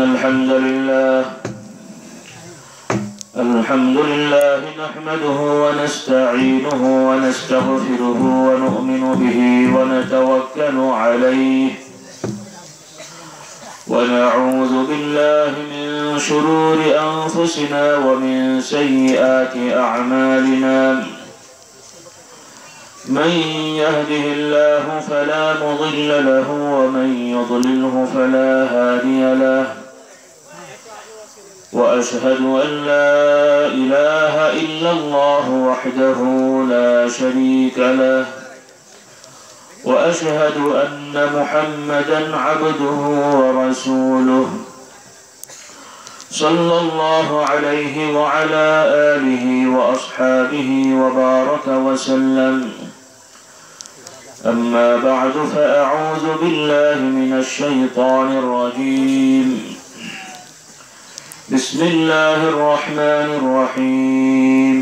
الحمد لله نحمده ونستعينه ونستغفره ونؤمن به ونتوكل عليه ونعوذ بالله من شرور أنفسنا ومن سيئات أعمالنا من يهده الله فلا مضل له ومن يضلله فلا هادي له وأشهد أن لا إله إلا الله وحده لا شريك له وأشهد أن محمدا عبده ورسوله صلى الله عليه وعلى آله وأصحابه وبارك وسلم. أما بعد فأعوذ بالله من الشيطان الرجيم. بسم الله الرحمن الرحيم.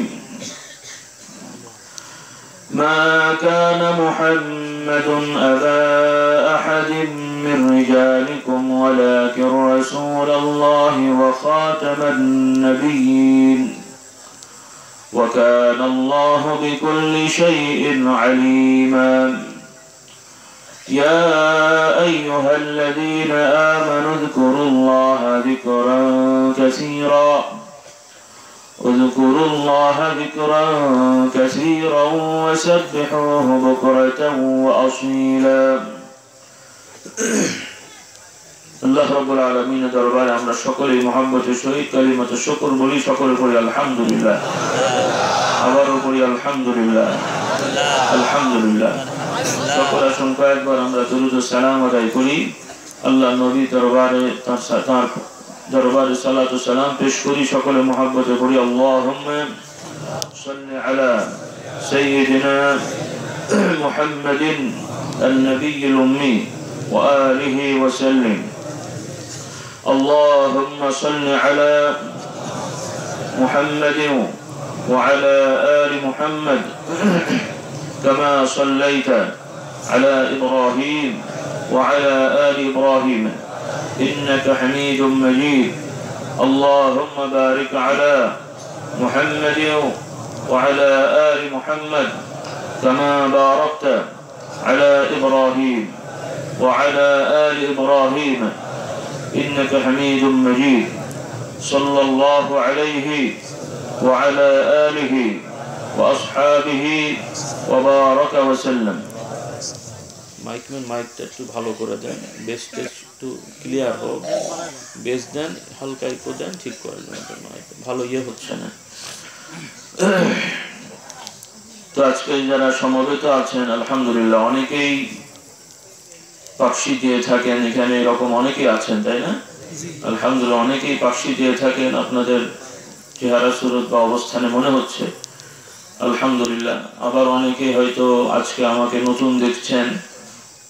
ما كان محمد أبا أحد من رجالكم ولكن رسول الله وخاتم النبيين وكان الله بكل شيء عليما. يا أيها الذين آمنوا اذكروا الله ذكرا كثيرا اذكروا الله ذكرا كثيرا وسبحوه بكرة وأصيلا. الله رب العالمين দরবারে আমরা সকলেই মুহাম্মদের সহিত কালিমাত শুকর বলি, সকলে বলি আলহামদুলিল্লাহ। আবারও বলি আলহামদুলিল্লাহ আলহামদুলিল্লাহ। সকল আসুন কয়েকবার আমরা দুরূদ ও সালাম আদায় করি। আল্লাহ নবী দরবারে তার দরবারে সালাত ও সালাম পেশ করি, সকলে মুহাব্বতে করি আল্লাহুম্মা সাল্লি আলা সাইয়্যিদিনা মুহাম্মাদিন আন-নাবিয়্যিল উম্মি ওয়া আলিহি ওয়া সাল্লিম। আল্লাহুম্মা সাল্লি আলা মুহাম্মাদিন ওয়া আলা আলি মুহাম্মাদ كما صليت على إبراهيم وعلى آل إبراهيم إنك حميد مجيد. اللهم بارك على محمد وعلى آل محمد كما باركت على إبراهيم وعلى آل إبراهيم إنك حميد مجيد. صلى الله عليه وعلى آله وأصحابه وبارك وسلم. মাইকটা একটু ভালো করে দেন, বেসটা একটু ক্লিয়ার হোক, বেস দেন, হালকা একটু দেন, ঠিক করে দেন, ভালো হচ্ছে না। তো আজকে যারা সমবেত আছেন আলহামদুলিল্লাহ, অনেকেই পাকশি দিয়ে থাকেন, এখানে এরকম অনেকেই আছেন তাই না? আলহামদুলিল্লাহ অনেকেই পাকশি দিয়ে থাকেন, আপনাদের চেহারা সুরত বা অবস্থানে মনে হচ্ছে আলহামদুলিল্লাহ। আবার অনেকে হয়তো আজকে আমাকে নতুন দেখছেন,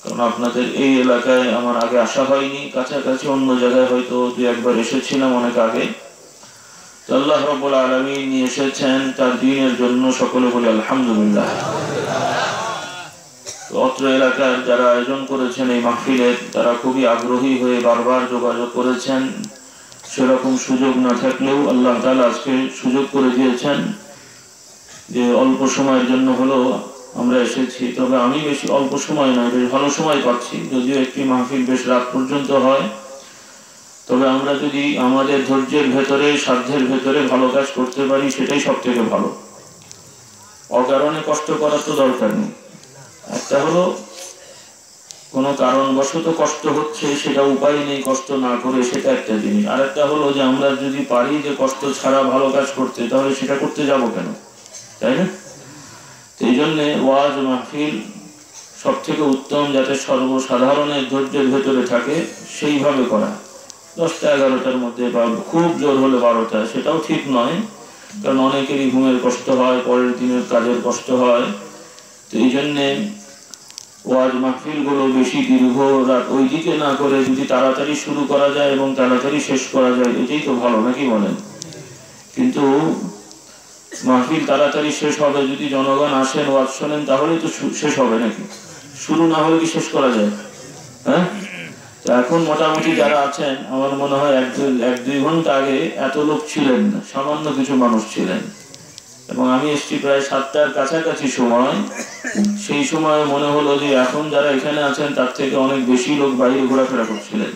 কারণ আপনাদের এই এলাকায় আমার আগে আসা হয়নি, কাছাকাছি অন্য জায়গায় হয়তো দু একবার এসেছিলাম অনেক আগে। তো আল্লাহ রাব্বুল আলামিন নিয়ে এসেছেন তার দ্বীনের জন্য, সকলে বলে আলহামদুলিল্লাহ। অত্র এলাকার যারা আয়োজন করেছেন এই মাহফিলের, তারা খুবই আগ্রহী হয়ে বারবার যোগাযোগ করেছেন। সেরকম সুযোগ না থাকলেও আল্লাহ তাআলা আজকে সুযোগ করে দিয়েছেন যে অল্প সময়ের জন্য হলো আমরা এসেছি। তবে আমি বেশি অল্প সময় নয়, বেশ ভালো সময় পাচ্ছি, যদিও একটি মাহফিল বেশ রাত পর্যন্ত হয়। তবে আমরা যদি আমাদের ধৈর্যের ভেতরে, সাধ্যের ভেতরে ভালো কাজ করতে পারি, সেটাই সব থেকে ভালো। অকারণে কষ্ট করার তো দরকার নেই। একটা হলো কোনো কারণবশত কষ্ট হচ্ছে, সেটা উপায় নেই কষ্ট না করে, সেটা একটা জিনিস। আর একটা হলো যে আমরা যদি পারি যে কষ্ট ছাড়া ভালো কাজ করতে, তাহলে সেটা করতে যাবো কেন, তাই না? এই জন্যে ওয়াজ মাহফিল সব থেকে উত্তম, যাতে সর্বসাধারণের ধৈর্যের ভেতরে থাকে সেইভাবে করা। 10টা 11টার মধ্যে বা খুব জোর হলে 12টা, সেটাও ঠিক নয়, কারণ অনেকেরই ঘুমের কষ্ট হয়, পরের দিনের কাজের কষ্ট হয়। তো এই জন্যে ওয়াজ মাহফিলগুলো বেশি দীর্ঘ রাত ওই দিকে না করে যদি তাড়াতাড়ি শুরু করা যায় এবং তাড়াতাড়ি শেষ করা যায়, এটাই তো ভালো, নাকি বলেন? কিন্তু মাহফিল তাড়াতাড়ি শেষ হবে যদি জনগণ আসেন, ওয়াজ শোনেন, তাহলেই তো শেষ হবে, নাকি? শুরু না হলে কি শেষ করা যায়? হ্যাঁ, তো এখন মোটামুটি যারা আছেন আমার মনে হয় এক দুই ঘন্টা আগে এত লোক ছিলেন না, সামান্য কিছু মানুষ ছিলেন। এবং আমি এসছি প্রায় 7টার কাছাকাছি সময়। সেই সময় মনে হলো যে এখন যারা এখানে আছেন তার থেকে অনেক বেশি লোক বাইরে ঘোরাফেরা করছিলেন।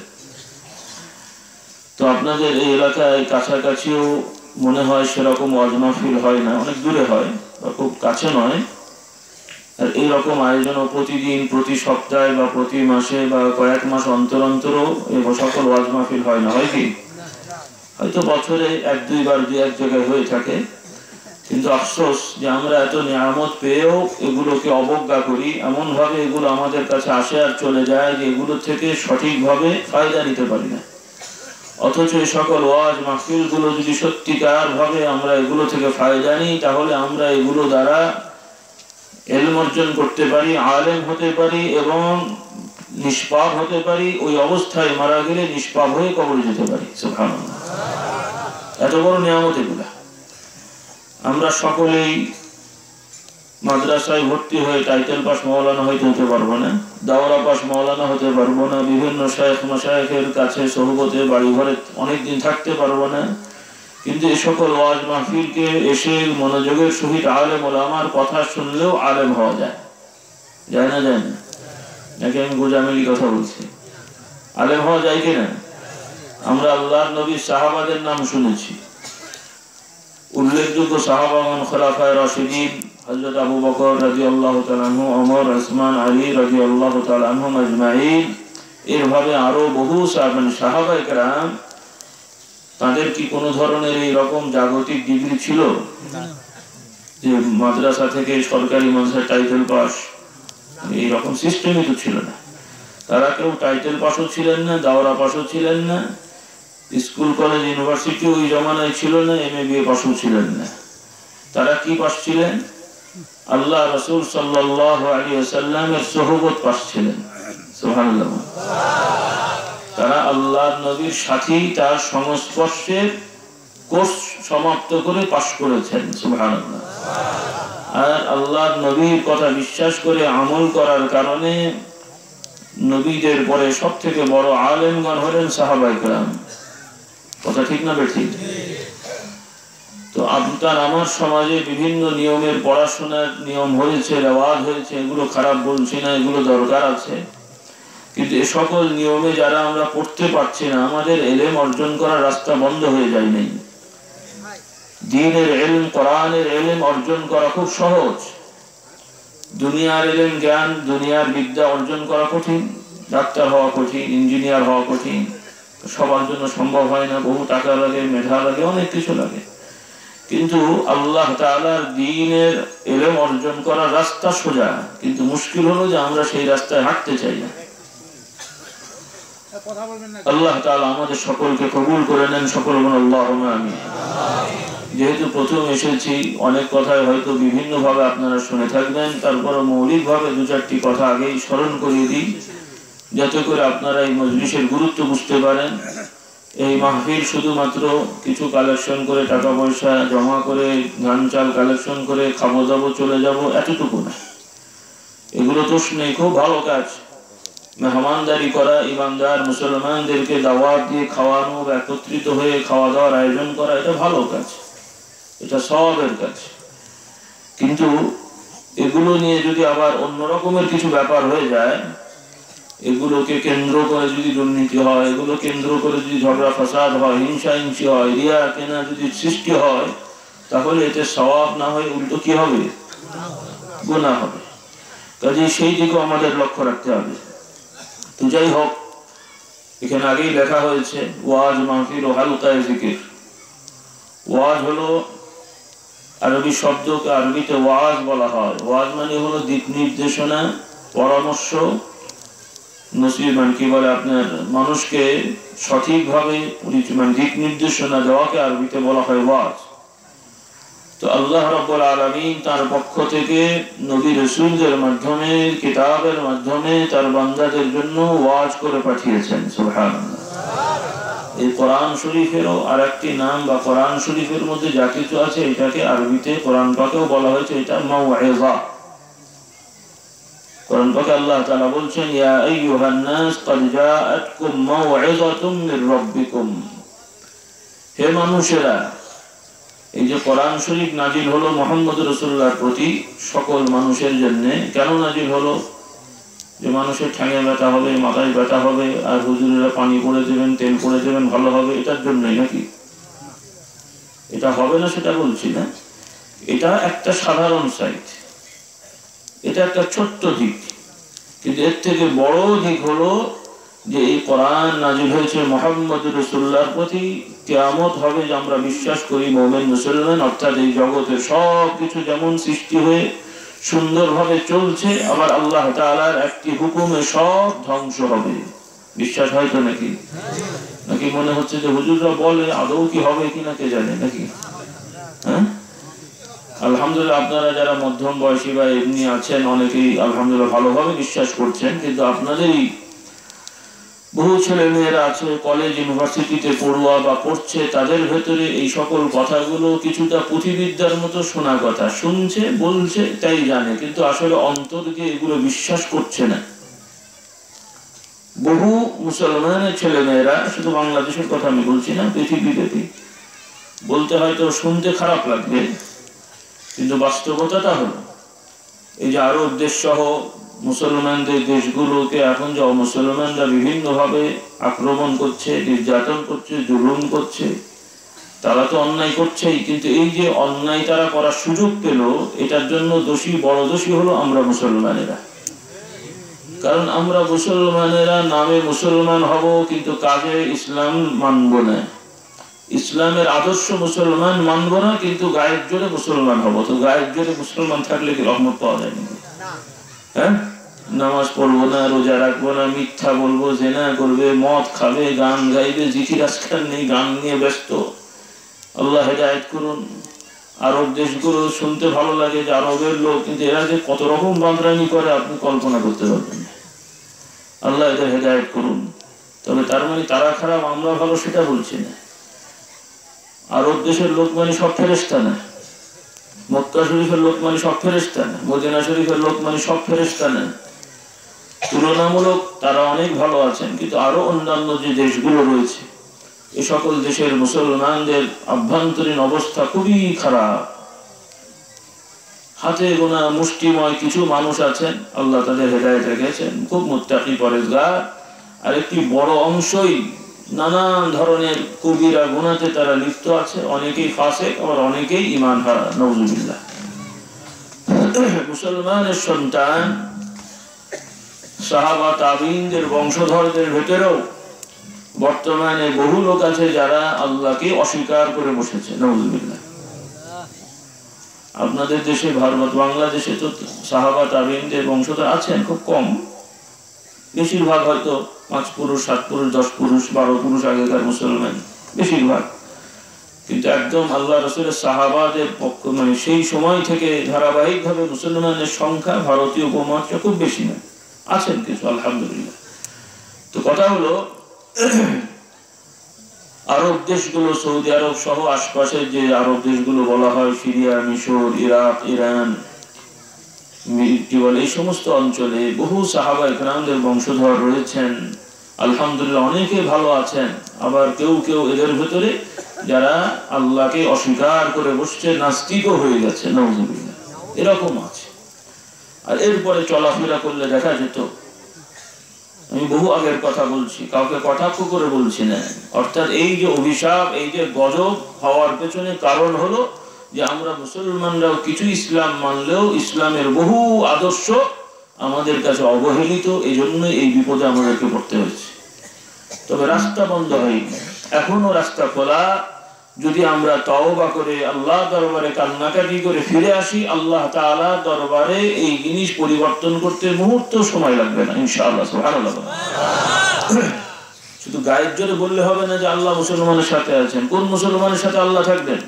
তো আপনাদের এই এলাকায় কাছাকাছিও মনে হয় সেরকম ওয়াজ মাহফিল হয় না, অনেক দূরে হয় বা খুব কাছে নয়। আর এইরকম আয়োজনও প্রতিদিন, প্রতি সপ্তাহে বা প্রতি মাসে বা কয়েক মাস অন্তর অন্তরও এই সকল ওয়াজ মাহফিল হয় না, হয় কি? হয়তো বছরে এক দুইবার দুই এক জায়গায় হয়ে থাকে। কিন্তু আফসোস যে আমরা এত নিয়ামত পেয়েও এগুলোকে অবজ্ঞা করি, এমন ভাবে এগুলো আমাদের কাছে আসে আর চলে যায় যে এগুলো থেকে সঠিকভাবে ফায়দা নিতে পারি না। অথচ এই সকল ওয়াজ মাহফিল গুলো যদি সত্যিকার ভাবে আমরা এগুলো থেকে ফায়দা নিই, তাহলে আমরা এগুলো দ্বারা ইলম অর্জন করতে পারি, আলেম হতে পারি এবং নিষ্পাপ হতে পারি। ওই অবস্থায় মারা গেলে নিষ্পাপ হয়ে কবরে যেতে পারি। সুবহানাল্লাহ, এত বড় নিয়ামত এগুলা। আমরা সকলেই মাদ্রাসায় ভর্তি হয়ে টাইটেল পাস মাওলানা হতে পারবো না, দাওরা পাস মাওলানা হতে পারবো না, বিভিন্ন শায়েখ মাশায়েখের কাছে সোহবতে বাড়ি ঘরে অনেকদিন থাকতে পারবো না। কিন্তু এই সকল ওয়াজ মাহফিলকে এসে মনোযোগের সহিত আলেম ওলামার কথা শুনলেও আলেম হওয়া যায়। যায় না? যায় না? নাকি আমি গোজামিলি কথা বলছি? আলেম হওয়া যায় কিনা? আমরা আল্লাহর নবীর সাহাবাদের নাম শুনেছি। উল্লেখযোগ্য সাহাবাগণ খোলাফায়ে রাশিদিন হযরত আবু বকর রাদিয়াল্লাহু তাআলা আনহু, ওমর, ওসমান, আলী রাদিয়াল্লাহু তাআলা আনহুম আজমাইন, এরভাবে আরো বহু সাহাবায়ে কেরাম। তাদের কি কোনো ধরনের এই রকম জাগতিক ডিগ্রি ছিল যে মাদ্রাসা থেকে সরকারি মাদ্রাসায় টাইটেল পাস? এই রকম সিস্টেমই তো ছিল না। তারা কেউ টাইটেল পাসও ছিলেন না, দাওরা পাসও ছিলেন না, স্কুল কলেজ ইউনিভার্সিটি ওই জমানায় ছিল না, MA BA পাসও ছিলেন না। তারা কি পাস ছিলেন? আল্লাহ রাসূল সাল্লাল্লাহু আলাইহি ওয়াসাল্লামের সোহবত পাস ছিলেন। সুবহানাল্লাহ। তারা আল্লাহর নবীর সাথী, তার সংস্পর্শের কোর্স সমাপ্ত করে পাস করেছেন। সুবহানাল্লাহ। আর আল্লাহর নবীর কথা বিশ্বাস করে আমল করার কারণে নবীদের পরে সব থেকে বড় আলেমগণ হলেন সাহাবায়ে কেরাম। কথা ঠিক না বেঠিক? তো আপনার আমার সমাজে বিভিন্ন নিয়মের পড়াশোনার নিয়ম হয়েছে, রেওয়াজ হয়েছে, এগুলো খারাপ বলছি না, এগুলো দরকার আছে। কিন্তু এ সকল নিয়মে যারা আমরা পড়তে পারছি না, আমাদের ইলম অর্জন করার রাস্তা বন্ধ হয়ে যায় নাই। দ্বীনের ইলম, কোরআনের ইলম অর্জন করা খুব সহজ। দুনিয়ার ইলম, জ্ঞান, দুনিয়ার বিদ্যা অর্জন করা কঠিন। ডাক্তার হওয়া কঠিন, ইঞ্জিনিয়ার হওয়া কঠিন, সবার জন্য সম্ভব হয় না। বহু টাকা লাগে, মেধা লাগে, অনেক কিছু লাগে। কিন্তু আল্লাহ তাআলার দ্বীনের ইলম অর্জন করার রাস্তা সোজা, কিন্তু মুশকিল হলো যে আমরা সেই রাস্তায় হাঁটতে চাই না। আল্লাহ তাআলা আমাদের সকলকে কবুল করে নেন। সকল বলুন আল্লাহুম্মা আমিন। যেহেতু প্রথম এসেছি, অনেক কথাই হয়তো বিভিন্ন ভাবে আপনারা শুনে থাকবেন, তারপর মৌলিক ভাবে দু চারটি কথা আগেই স্মরণ করিয়ে দিই, যাতে করে আপনারা এই মজলিসের গুরুত্ব বুঝতে পারেন। এই মাহফিল শুধুমাত্র কিছু কালেকশন করে, টাকা পয়সা জমা করে, ধান চাল কালেকশন করে খাবো দাবো চলে যাব, এতটুকু না। এগুলো দোষ নেই, খুব ভালো কাজ। মেহমানদারি করা, ইমানদার মুসলমানদেরকে দাওয়াত দিয়ে খাওয়ানো, একত্রিত হয়ে খাওয়া দাওয়ার আয়োজন করা, এটা ভালো কাজ, এটা সওয়াবের কাজ। কিন্তু এগুলো নিয়ে যদি আবার অন্য রকমের কিছু ব্যাপার হয়ে যায়, এগুলোকে কেন্দ্র করে যদি দুর্নীতি হয়, এগুলো কেন্দ্র করে যদি ঝগড়া ফাসাদ হয়, হিংসা হিংসি হয়, রিয়া কেনা যদি সৃষ্টি হয়, তাহলে এতে সওয়াব না হয় উল্টো কি হবে? গুনাহ হবে। কাজে সেই দিকেও আমাদের লক্ষ্য রাখতে হবে। তো যাই হোক, এখানে আগেই লেখা হয়েছে ওয়াজ মাহফিল ও হালকায়ে জিকির। ওয়াজ হলো আরবি শব্দকে আরবিতে ওয়াজ বলা হয়। ওয়াজ মানে হলো দিক নির্দেশনা, পরামর্শ, নসিহত, কি বলে আপনার মানুষকে সঠিকভাবে দিক নির্দেশনা দেওয়াকে আরবিতে বলা হয় ওয়াজ। তো আল্লাহ রাব্বুল আলামিন তার পক্ষ থেকে নবী রাসূলদের মাধ্যমে, কিতাবের মাধ্যমে তার বান্দাদের জন্য ওয়াজ করে পাঠিয়েছেন। সুবহানাল্লাহ। এই কোরআন শরীফেরও আরেকটি নাম, বা কোরআন শরীফের মধ্যে যা কিছু আছে এটাকে আরবিতে কোরআন পাকেও বলা হয়েছে এটা মাউইযা। কোরআন পাকে আল্লাহ তাআলা বলছেন, ইয়া আইয়ুহান নাস ক্বাদ জাআতকুম মাউইযাতুম মির রাব্বিকুম। হে মানুষেরা, এই যে কোরআন শরীফ নাজিল হলো মুহাম্মদ রাসূলুল্লাহর প্রতি সকল মানুষের জন্য। কেন নাজিল হলো? যে মানুষের ঠ্যাঙে ব্যথা হবে, মাথায় ব্যথা হবে, আর হুজুরেরা পানি পড়ে দেবেন, তেল পড়ে দেবেন, ভালো হবে, এটার জন্যই নাকি? এটা হবে না সেটা বলছি না, এটা একটা সাধারণ সাইড, এটা একটা ছোট্ট দিক। কিন্তু এর থেকে বড় দিক হলো যে এই কোরআন নাজিল হয়েছে মুহাম্মদ রাসূলুল্লাহর প্রতি। কিয়ামত হবে যে আমরা বিশ্বাস করি মুমিন মুসলমান, অর্থাৎ এই জগতের সব কিছু যেমন সৃষ্টি হয়ে সুন্দরভাবে চলছে, আবার আল্লাহ তাআলার একটি হুকুমে সব ধ্বংস হবে। বিশ্বাস হয় তো নাকি? নাকি মনে হচ্ছে যে হুজুররা বলে আদৌ কি হবে কিনা কে জানে নাকি? হ্যাঁ, আলহামদুলিল্লাহ আপনারা যারা মধ্যম বয়সী বা এমনি আছেন অনেকেই আলহামদুলিল্লাহ ভালোভাবে বিশ্বাস করছেন, কিন্তু আপনাদেরই বহু ছেলে মেয়েরা আছে কলেজ ইউনিভার্সিটিতে পড়ুয়া বা পড়ছে, তাদের ভেতরে এই সকল কথাগুলো কিছুটা পুঁথিবিদ্যার মতো শোনা কথা, শুনছে বলছে তাই জানে, কিন্তু আসলে অন্তর দিয়ে এগুলো বিশ্বাস করছে না। বহু মুসলমানের ছেলে মেয়েরা, শুধু বাংলাদেশের কথা আমি বলছি না, পৃথিবীব্যাপী, বলতে হয়তো শুনতে খারাপ লাগবে, কিন্তু বাস্তবতাটা হলো এই যে আরব দেশ সহ মুসলমানদের দেশগুলোকে এখন যে অমুসলমানরা বিভিন্নভাবে আক্রমণ করছে, নির্যাতন করছে, জুলুম করছে, তারা তো অন্যায় করছেই, কিন্তু এই যে অন্যায় তারা করার সুযোগ পেল, এটার জন্য দোষী, বড় দোষী হলো আমরা মুসলমানেরা। কারণ আমরা মুসলমানেরা নামে মুসলমান হব, কিন্তু কাজে ইসলাম মানব না, ইসলামের আদর্শ মুসলমান মানব না, কিন্তু গায়ের জোরে মুসলমান হব। তো গায়ের জোরে মুসলমান থাকলে কি রহমত পাওয়া যায় নাকি? হ্যাঁ, নামাজ পড়বো না, রোজা রাখবো না, মিথ্যা বলবো, জেনা করবে, মদ খাবে, গান গাইবে, জিকির আজকাল নেই, গান নিয়ে ব্যস্ত। আল্লাহ হেদায়েত করুন। আরব দেশগুলো শুনতে ভালো লাগে যে আরবের লোক, কিন্তু এরা যে কত রকম বাঁদরামি করে আপনি কল্পনা করতে পারবেন না। আল্লাহ এদের হেদায়েত করুন। তবে তার মানে তারা খারাপ আমরা ভালো সেটা বলছি না। আরব দেশের লোক মানে সব ফেরেশতা না, মক্কা শরীফের লোক মানে সব ফেরেশতা না, মদিনা শরীফের লোক মানে সব ফেরেশতা না। তুলনামূলক তারা অনেক ভালো আছেন, কিন্তু আরো অন্যান্য যে দেশগুলো রয়েছে এই সকল দেশের মুসলমানদের আভ্যন্তরীণ অবস্থা খুবই খারাপ। হাতে গোনা মুষ্টিময় কিছু মানুষ আছেন, আল্লাহ তাদের হেদায়েত রেখেছেন, খুব মুত্তাকি পরেজগার, আর একটি বড় অংশই নানান ধরনের কবিরা গুনাতে তারা লিপ্ত আছে। অনেকেই ফাসিক, আবার অনেকেই ঈমান হারা, নাউযুবিল্লাহ। মুসলমানের সন্তান সাহাবা তাবিঈনদের বংশধরদের ভেতরেও বর্তমানে বহু লোক আছে যারা আল্লাহকে অস্বীকার করে বসেছে, নাউযুবিল্লাহ। আপনাদের দেশে, ভারত বাংলাদেশে তো সাহাবা তাবিঈনদের বংশধর আছেন খুব কম, বেশিরভাগ হয়তো 5 পুরুষ, 7 পুরুষ, 10 পুরুষ, 12 পুরুষ আগেকার মুসলমান বেশিরভাগ। কিন্তু একদম আল্লাহ রাসূলের সাহাবাদের পক্ষ, মানে সেই সময় থেকে ধারাবাহিকভাবে মুসলমানের সংখ্যা ভারতীয় উপমহাদেশে খুব বেশি না, আছেন কিছু আলহামদুলিল্লাহ। তো কথা হলো আরব দেশগুলো, সৌদি আরব সহ আশপাশের যে আরব দেশগুলো বলা হয়, সিরিয়া, মিশর, ইরাক, ইরান, এই সমস্ত অঞ্চলে বহু সাহাবা ইকরামদের বংশধর রয়েছেন আলহামদুলিল্লাহ, অনেকে ভালো আছেন। আবার কেউ কেউ এদের ভেতরে যারা আল্লাহকে অস্বীকার করে বসছে, নাস্তিকও হয়ে গেছে, নাউযুবিল্লাহ, এরকম আছে। আর এরপরে চলাফেরা করলে দেখা যেত, আমি বহু আগের কথা বলছি, কাউকে কটাক্ষ করে বলছি না, অর্থাৎ এই যে অভিশাপ, এই যে গজব হওয়ার পেছনে কারণ হলো যে আমরা মুসলমানরাও কিছু ইসলাম মানলেও ইসলামের বহু আদর্শ আমাদের কাছে অবহেলিত, এই জন্য এই বিপদে আমাদেরকে পড়তে হয়েছে। তবে রাস্তা বন্ধ হয়নি, এখনো রাস্তা খোলা। যদি আমরা তওবা করে আল্লাহ দরবারে কান্নাকাটি করে ফিরে আসি, আল্লাহ তাআলা দরবারে এই জিনিস পরিবর্তন করতে মুহূর্ত সময় লাগবে না, ইনশাআল্লাহ। সুবহানাল্লাহ। শুধু গায়ের জোরে বললে হবে না যে আল্লাহ মুসলমানের সাথে আছেন। কোন মুসলমানের সাথে আল্লাহ থাকবেন?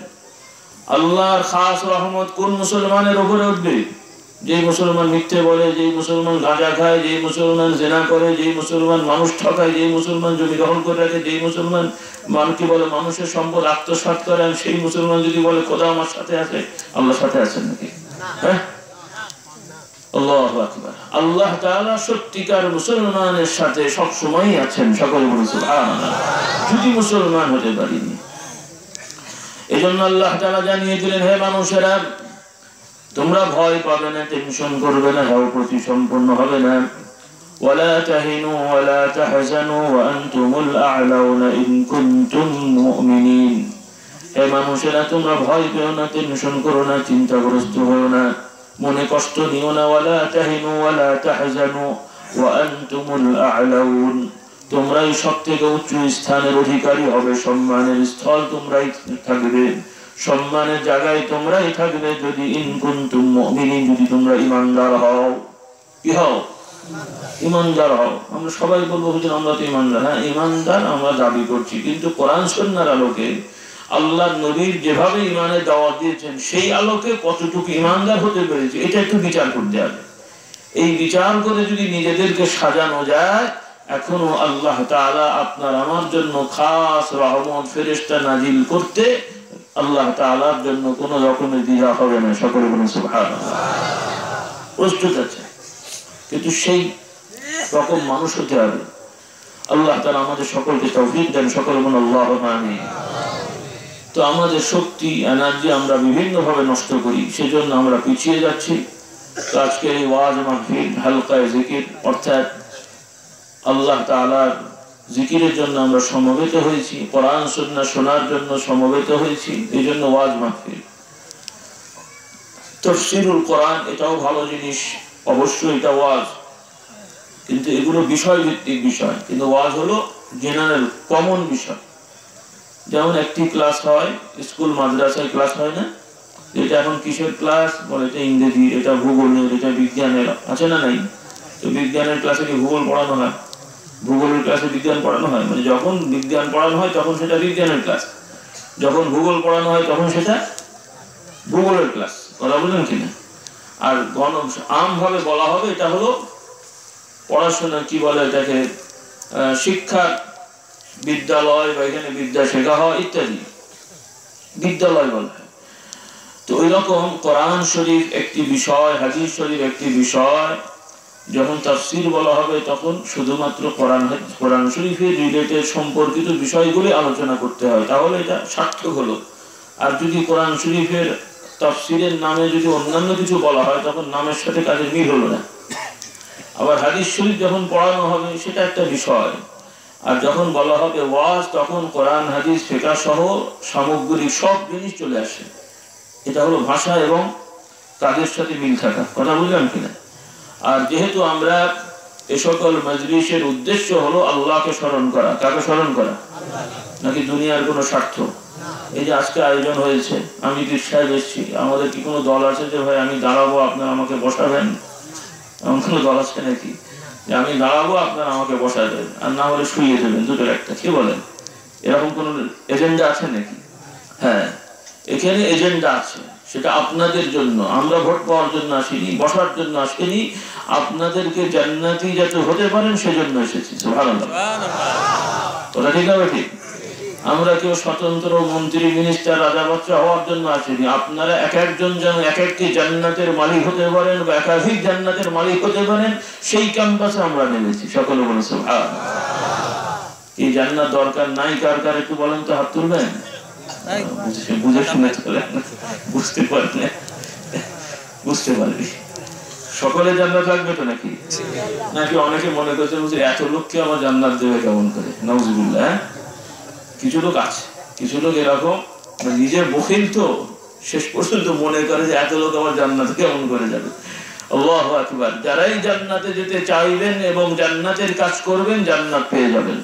আল্লাহর খাস রহমত কোন মুসলমানের উপরে উঠবে? যেই মুসলমান মিথ্যে বলে, যেই মুসলমান গাঁজা খায়, যেই মুসলমান জেনা করে, যেই মুসলমান মানুষ ঠকায়, যেই মুসলমান জমি দখল করে রাখে, যেই মুসলমান মানুষকে বলে মানুষের সম্পদ আত্মসাৎ করে, সেই মুসলমান যদি বলে খোদা আমার সাথে আছে, আল্লাহর সাথে আছেন নাকি? হ্যাঁ, আল্লাহু আকবার। আল্লাহ তাআলা সত্যিকার মুসলমানের সাথে সব সময় আছেন, সকলে বলুন সুবহানাল্লাহ। যদি মুসলমান হতে পারিনি, এজন্য আল্লাহ তাআলা জানিয়ে দিলেন, হে মানুষেরা, তোমরা ভয় পাবে না, টেনশন করবে না, হাও প্রতি সম্পন্ন হবে না। ওয়ালা তাহিনু ওয়ালা তাহজানু ওয়া আনতুমুল আ'লাউনা ইন কুনতুম মুমিনিন। হে মানুষেরা, তোমরা ভয় পেও না, টেনশন করো না, চিন্তাগ্রস্ত হও না, মনে কষ্ট নিও না। ওয়ালা তাহিনু ওয়ালা তাহজানু ওয়া আনতুমুল আ'লাউন। তোমরাই সবথেকে উচ্চ স্থানের অধিকারী হবে, সম্মানের স্থল তোমরাই থাকবে, সম্মানের জায়গায় তোমরাই থাকবে যদি ইন কুনতুম মুমিনিন, যদি তোমরা ঈমানদার হও। কি হও? ঈমানদার হও। আমরা সবাই বলবো হুজুর আমরা তো ঈমানদার। হ্যাঁ, ঈমানদার আমরা দাবি করছি, কিন্তু কোরআন সুন্নাহর আলোকে আল্লাহর নবীর যেভাবে ঈমানের দাওয়াত দিয়েছেন সেই আলোকে কতটুকু ঈমানদার হতে পেরেছে এটা একটু বিচার করতে হবে। এই বিচার করে যদি নিজেদেরকে সাজানো যায়, এখনো আল্লাহ তাআলা আপনার আমার জন্য খাস রহমত ফেরেশতা নাজিল করতে আল্লাহ তাআলার জন্য কোনো রকমের দ্বিধা হবে না, সকলে বলুন সুবহানাল্লাহ। প্রস্তুত আছে, কিন্তু সেই রকম মানুষ হতে হবে। আল্লাহ তাআলা আমাদের সকলকে তৌফিক দেন, সকলে বলুন আল্লাহুম্মা আমিন। তো আমাদের শক্তি এনার্জি আমরা বিভিন্ন ভাবে নষ্ট করি, সেজন্য আমরা পিছিয়ে যাচ্ছি। তো আজকে এই ওয়াজ মাহফিল হালকায়ে জিকির, অর্থাৎ আল্লাহ তাআলার জিকিরের জন্য আমরা সমবেত হয়েছি, কোরআন সুন্নাহ শোনার জন্য সমবেত হয়েছি, এই জন্য ওয়াজ মাহফিল। তাফসীরুল কোরআন এটাও ভালো জিনিস, অবশ্যই এটা ওয়াজ, কিন্তু এগুলো বিষয় ভিত্তিক বিষয়, কিন্তু ওয়াজ হলো জেনারেল কমন বিষয়। যেমন একটি ক্লাস হয় স্কুল মাদ্রাসায়, ক্লাস হয় না, এটা এখন কিসের ক্লাস বলে, এটা ইংরেজি, এটা ভূগোলের, এটা বিজ্ঞানের, আছে না নাই? তো বিজ্ঞানের ক্লাসে কি ভূগোল পড়ানো হয়? ভূগোলের ক্লাসে বিজ্ঞান পড়ানো হয়? মানে যখন বিজ্ঞান পড়ানো হয় তখন সেটা বিজ্ঞানের ক্লাস, যখন ভূগোল পড়ানো হয় তখন সেটা ভূগোলের ক্লাস। কথা বুঝলেন কিনা? আর আমভাবে বলা হবে এটা হলো পড়াশোনা, কি বলে এটাকে, শিক্ষা বিদ্যালয়, বা এখানে বিদ্যা শেখা হয় ইত্যাদি, বিদ্যালয় বলা হয়। তো ওই রকম কোরআন শরীফ একটি বিষয়, হাদিস শরীফ একটি বিষয়, যখন তাফসীর বলা হবে তখন শুধুমাত্র কোরআন শরীফের রিলেটেড সম্পর্কিত বিষয়গুলি আলোচনা করতে হয়, তাহলে এটা সার্থক হলো। আর যদি কোরআন শরীফের তাফসীরের নামে যদি অন্যান্য কিছু বলা হয় তখন নামের সাথে কাজের মিল হলো না। আবার হাদিস শরীফ যখন পড়ানো হবে সেটা একটা বিষয়, আর যখন বলা হবে ওয়াজ তখন কোরআন হাদিস ফিকহ সহ সামগ্রিক সব জিনিস চলে আসে। এটা হলো ভাষা এবং কাজের সাথে মিল থাকা। কথা বুঝলাম কিনা? আর যেহেতু আমরা এ সকল মজলিসের উদ্দেশ্য হলো আল্লাহকে স্মরণ করা, কাকে স্মরণ করা? নাকি দুনিয়ার কোনো স্বার্থ? এই যে আজকে আয়োজন হয়েছে, আমি রিকশায় এসেছি, আমাদের কি কোনো দল আছে যে ভাই আমি দাঁড়াবো আপনারা আমাকে বসাবেন? এমন কোনো দল আছে নাকি যে আমি দাঁড়াবো আপনারা আমাকে বসাবেন, আর না হলে শুইয়ে দেবেন, দুটোর একটা? কি বলেন? এরকম কোন এজেন্ডা আছে নাকি? হ্যাঁ, এখানে এজেন্ডা আছে, সেটা আপনাদের জন্য। আমরা ভোট পাওয়ার জন্য আসিনি, বসার জন্য আসিনি, আপনাদেরকে জান্নাতি যাতে হতে পারেন সেজন্য এসেছি। সুবহানাল্লাহ। ওটা ঠিক হবে? ঠিক। আমরা কেউ স্বতন্ত্র মন্ত্রী, মিনিস্টার, রাজা বাচ্চা হওয়ার জন্য আসিনি। আপনারা এক একজন যেন এক একটি জান্নাতের মালিক হতে পারেন বা একাধিক জান্নাতের মালিক হতে পারেন, সেই ক্যাম্পাসে আমরা নেমেছি। সকলে বলে সুবহানাল্লাহ। এই জান্নাত দরকার নাই কার কার একটু বলেন তো, হাত তুলবেন। বুঝে শুনে চলেন, বুঝতে পারলে বুঝতে পারবি। সকলে জান্নাত লাগবে তো নাকি? নাকি অনেকে মনে করছে এত লোককে আমার জান্নাত দেবে কেমন করে? নাউজুবিল্লাহ। কিছু লোক আছে, কিছু লোক এরকম নিজের বখিল, তো শেষ পর্যন্ত মনে করে যে এত লোক আমার জান্নাতে কেমন করে যাবে। আল্লাহু আকবার। যারাই জান্নাতে যেতে চাইবেন এবং জান্নাতের কাজ করবেন জান্নাত পেয়ে যাবেন।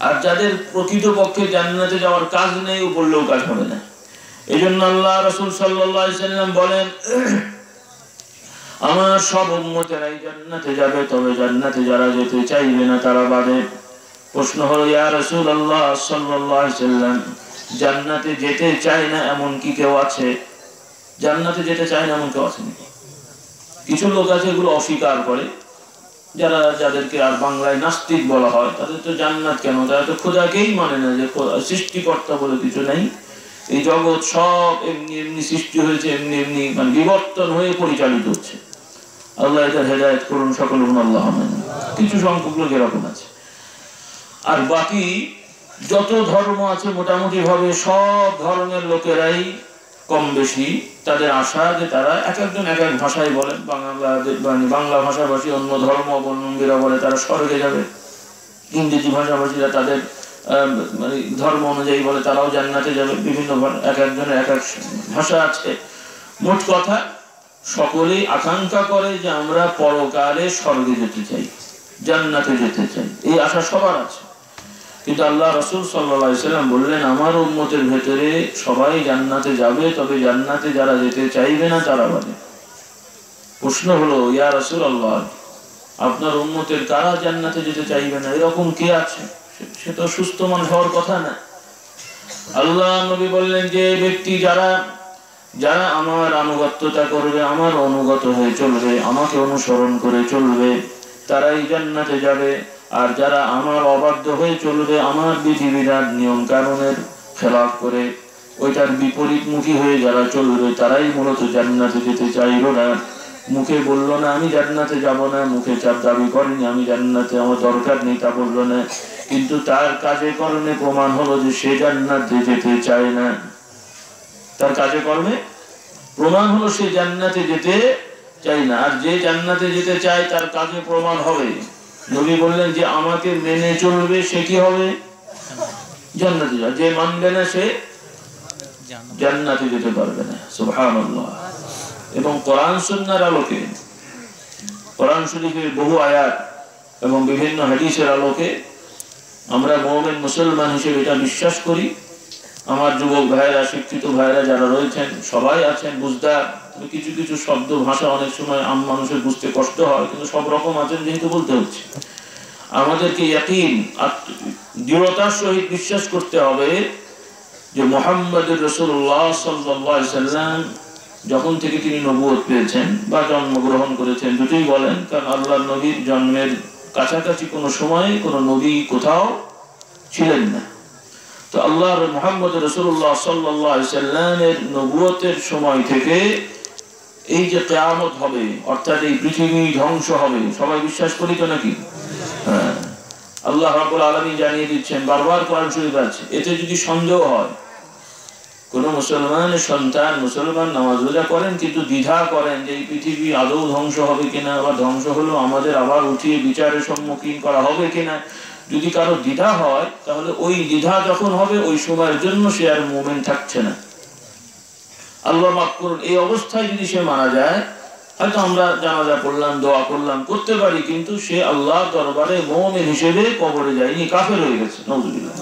আর যাদের প্রকৃতপক্ষে জান্নাতে যাওয়ার কাজ নেই, বললেও কাজ হবে না। এই জন্য আল্লাহ রাসূল সাল্লাল্লাহু আলাইহি ওয়াসাল্লাম বলেন, আমার সব উম্মতেরাই জান্নাতে যাবে, তবে জান্নাতে যারা যেতে চাইবে না তারা বাদে। প্রশ্ন হলো, ইয়া রাসূলুল্লাহ সাল্লাল্লাহু আলাইহি ওয়াসাল্লাম, জান্নাতে যেতে চায় না এমন কি কেউ আছে? জান্নাতে যেতে চায় না এমন কেউ আছে নাকি? কিছু লোক আছে এগুলো অস্বীকার করে, যাদেরকে আর বাংলায় নাস্তিক বলা হয়। তাদের তো জান্নাত কেন? তারা তো খোদাকেই মানে না, যে সৃষ্টিকর্তা বলে কিছু নেই, এই জগৎ সব এমনি এমনি সৃষ্টি হয়েছে, এমনি এমনি মানে বিবর্তন হয়ে পরিচালিত হচ্ছে। আল্লাহ এদের হেদায়েত করুন, সকল আল্লাহ। কিছু সংখ্যক লোক এরকম আছে, আর বাকি যত ধর্ম আছে মোটামুটি ভাবে সব ধর্মের লোকেরাই কম বেশি তাদের আশা যে তারা এক একজন এক এক ভাষায় বলেন। বাংলা ভাষাভাষী অন্য ধর্ম অবলম্বীরা বলে তারা স্বর্গে যাবে, ইংরেজি ভাষাভাষীরা তাদের মানে ধর্ম অনুযায়ী বলে তারাও জান্নাতে যাবে। বিভিন্ন এক একজনের এক এক ভাষা আছে। মোট কথা সকলেই আকাঙ্ক্ষা করে যে আমরা পরকালে স্বর্গে যেতে চাই, জান্নাতে যেতে চাই, এই আশা সবার আছে। কিন্তু আল্লাহ রাসূল সাল্লাল্লাহু আলাইহি ওয়াসাল্লাম বললেন আমার উম্মতের ভেতরে সবাই জান্নাতে যাবে, তবে জান্নাতে যারা যেতে চাইবে না তারা বাদে। প্রশ্ন হলো, ইয়া রাসূলুল্লাহ, আপনার উম্মতের কারা জান্নাতে যেতে চাইবে না? এরকম কে আছে? সে তো সুস্থ মানুষ হওয়ার কথা না। আল্লাহ নবী বললেন যে ব্যক্তি যারা যারা আমার আনুগত্যতা করবে, আমার অনুগত হয়ে চলবে, আমাকে অনুসরণ করে চলবে, তারাই জান্নাতে যাবে। আর যারা আমার অবাধ্য হয়ে চলবে, আমার বিধিবিধান নিয়ম কানুনের খেলাফ করে ওইটার বিপরীতমুখী হয়ে যারা চলবে, তারাই মূলত জান্নাতে যেতে চাইল না। মুখে বলল না আমি জান্নাতে যাব না, মুখে চাপ দাবি করেনি আমি জান্নাতে আমার দরকার নেই, তা বলল না, কিন্তু তার কাজে কর্মে প্রমাণ হলো যে সে জান্নাতে যেতে চায় না। তার কাজে কর্মে প্রমাণ হলো সে জান্নাতে যেতে চায় না। আর যে জান্নাতে যেতে চায় তার কাজে প্রমাণ হবে। নবী বললেন যে আমাকে মেনে চলবে সে কি হবে? জান্নাতে যাবে। যে মানবে না সে জান্নাতে যেতে পারবে না। সুবহানাল্লাহ। এবং কোরআন সুন্নাহর আলোকে, কোরআন শরীফের বহু আয়াত এবং বিভিন্ন হাদিসের আলোকে আমরা মুমিন মুসলমান হিসেবে এটা বিশ্বাস করি। আমার যুবক ভাইয়েরা, শিক্ষিত ভাইয়েরা যারা রয়েছেন সবাই আছেন বুঝদার। কিছু কিছু শব্দ ভাষা অনেক সময় আম মানুষের বুঝতে কষ্ট হয়, কিন্তু সব রকম আছেন যেহেতু বলতে হচ্ছে। আমাদেরকে ইয়াকিন দৃঢ়তার সহিত বিশ্বাস করতে হবে যে মুহাম্মদুর রাসূলুল্লাহ সাল্লাল্লাহু আলাইহি ওয়াসাল্লাম যখন থেকে তিনি নবুয়ত পেয়েছেন বা জন্মগ্রহণ করেছেন, দুটোই বলেন, কারণ আল্লাহর নবীর জন্মের কাছাকাছি কোনো সময় কোনো নবী কোথাও ছিলেন না। তো আল্লাহর মুহাম্মদ রাসূলুল্লাহ সাল্লাল্লাহু আলাইহি ওয়াসাল্লামের নবুয়তের সময় থেকে এই যে কিয়ামত হবে, অর্থাৎ এই পৃথিবী ধ্বংস হবে, সবাই বিশ্বাস করি তো নাকি? হ্যাঁ, আল্লাহ রাব্বুল আলামিন জানিয়ে দিচ্ছেন, বারবার কোরআন শরীফে আছে। এতে যদি সন্দেহ হয়, কোন মুসলমানের সন্তান মুসলমান নামাজ রোজা করেন কিন্তু দ্বিধা করেন যে এই পৃথিবী আদৌ ধ্বংস হবে কিনা, বা ধ্বংস হলো আমাদের আবার উঠিয়ে বিচারের সম্মুখীন করা হবে কিনা, যদি কারো দ্বিধা হয় তাহলে ওই দ্বিধা যখন হবে ওই সময়ের জন্য সে আর মুমিন থাকছে না। আল্লাহ মাফ করুন, এই অবস্থায় যদি সে মারা যায়, হয়তো আমরা জানাজা পড়লাম, দোয়া করলাম, করতে পারি, কিন্তু সে আল্লাহ দরবারে মুমিন হিসেবে কবরে যায়নি, কাফের হয়ে গেছে। নাউযুবিল্লাহ।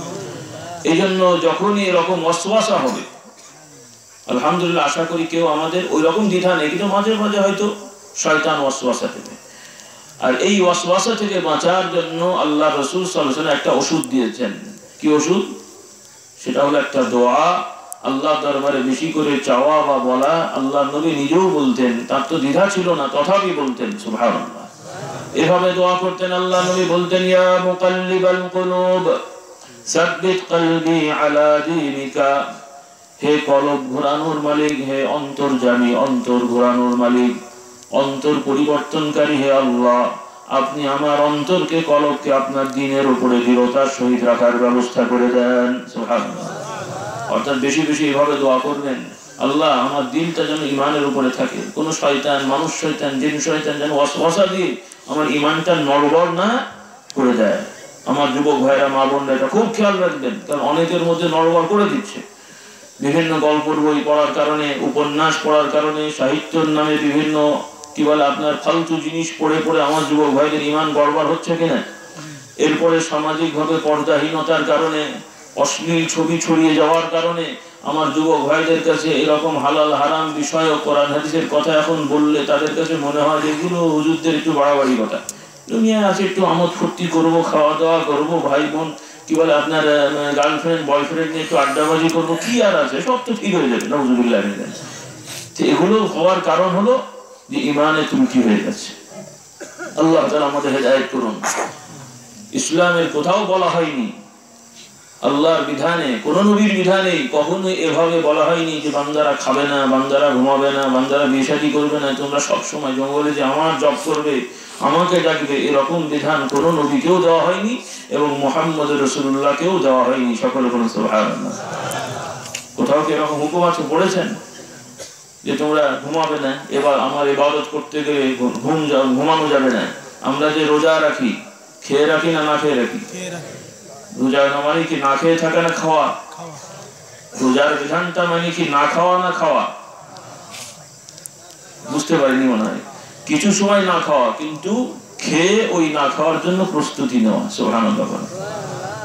এই জন্য যখনই এরকম ওয়াসওয়াসা হবে, আলহামদুলিল্লাহ আশা করি কেউ আমাদের ওই রকম দ্বিধা নেই, কিন্তু মাঝে মাঝে হয়তো শয়তান ওয়াসওয়াসা দেবে। আর এই ওয়াসওয়াসা থেকে বাঁচার জন্য আল্লাহ রাসূল সাল্লাল্লাহু আলাইহি ওয়াসাল্লাম একটা ওষুধ দিয়েছেন। কি ওষুধ? সেটা হলো একটা দোয়া, আল্লাহ দরবারে বেশি করে চাওয়া বা বলা। আল্লাহ নবী নিজেও বলতেন, তার তো দ্বিধা ছিল না, তথাপি বলতেন সুবহানাল্লাহ। এভাবে দোয়া করতেন। আল্লাহ নবী বলতেন, ইয়া মুকাল্লিবাল কুলুব সাব্বিত কলবি আলা দীনিকা, হে কলব ঘোরানোর মালিক, হে অন্তর্যামী, অন্তর ঘোরানোর মালিক, অন্তর পরিবর্তনকারী হে আল্লাহ, আপনি আমার অন্তরকে, কলবকে আপনার দ্বীনের উপরে দৃঢ়তার সহিত রাখার ব্যবস্থা করে দেন। সুবহানাল্লাহ। অর্থাৎ বেশি বেশি এভাবে দোয়া করবেন, আল্লাহ আমার দিলটা যেন ঈমানের উপরে থাকে, কোন শয়তান, মানুষ শয়তান, জিন শয়তান যেন ওয়াসওয়াসা দিয়ে আমার ঈমানটা নড়বড় না করে দেয়। আমার যুবক ভাইরা, মা বোনরা এটা খুব খেয়াল রাখবেন, কারণ অনেকের মধ্যে নড়বড় করে দিচ্ছে। বিভিন্ন গল্পের বই পড়ার কারণে, উপন্যাস পড়ার কারণে, সাহিত্যের নামে বিভিন্ন কি বলে আপনার ফালতু জিনিস পড়ে পড়ে আমার যুবক ভাইদের ঈমান গড়বড় হচ্ছে কিনা। এরপরে সামাজিক ভাবে পর্দাহীনতার কারণে, অশ্লীল ছবি ছড়িয়ে যাওয়ার কারণে আমার যুবক ভাইদের কাছে এরকম হালাল হারাম বিষয় ও কোরআন হাদিসের কথা এখন বললে তাদের কাছে মনে হয় যে এগুলো হুজুরদের একটু বাড়াবাড়ি কথা। দুনিয়ায় আছে একটু আমোদ ফুর্তি করবো, খাওয়া দাওয়া করবো, ভাই বোন কি বলে আপনার গার্লফ্রেন্ড বয়ফ্রেন্ড নিয়ে একটু আড্ডাবাজি করবো, কি আর আছে, সব তো ঠিক হয়ে যাবে। নাউযুবিল্লাহ। এগুলো হওয়ার কারণ হলো যে ঈমানে ত্রুটি হয়ে গেছে। আল্লাহ তাআলা আমাদের হেদায়েত করুন। ইসলামের কোথাও বলা হয়নি আল্লাহর বিধানে, কোন নবীর বিধানে কখনো এভাবে বলা হয়নি যে বান্দারা খাবে না, বান্দারা ঘুমাবে না, বান্দারা বিয়ে শাদী করবে না, তোমরা সবসময় জঙ্গলে যে আমার জব করবে, আমাকে ডাকবে, এরকম বিধান কোন নবীকেও দেওয়া হয়নি এবং মুহাম্মদ রাসূলুল্লাহকেও দেওয়া হয়নি। সকলে বলুন সুবহানাল্লাহ। কোথাও কি এরকম হুকুম আছে পড়েছেন যে তোমরা ঘুমাবে না, এবার আমার ইবাদত করতে গেলে ঘুমানো যাবে না? আমরা যে রোজা রাখি, খেয়ে রাখি না না খেয়ে রাখি? রোজা মানে কি না খেয়ে থাকা না খাওয়া? রোজার বিধানটা মানে কি না খাওয়া না খাওয়া? বুঝতে পারিনি মনে হয়। কিছু সময় না খাওয়া, কিন্তু খেয়ে ওই না খাওয়ার জন্য প্রস্তুতি নেওয়া। সুবহানাল্লাহ।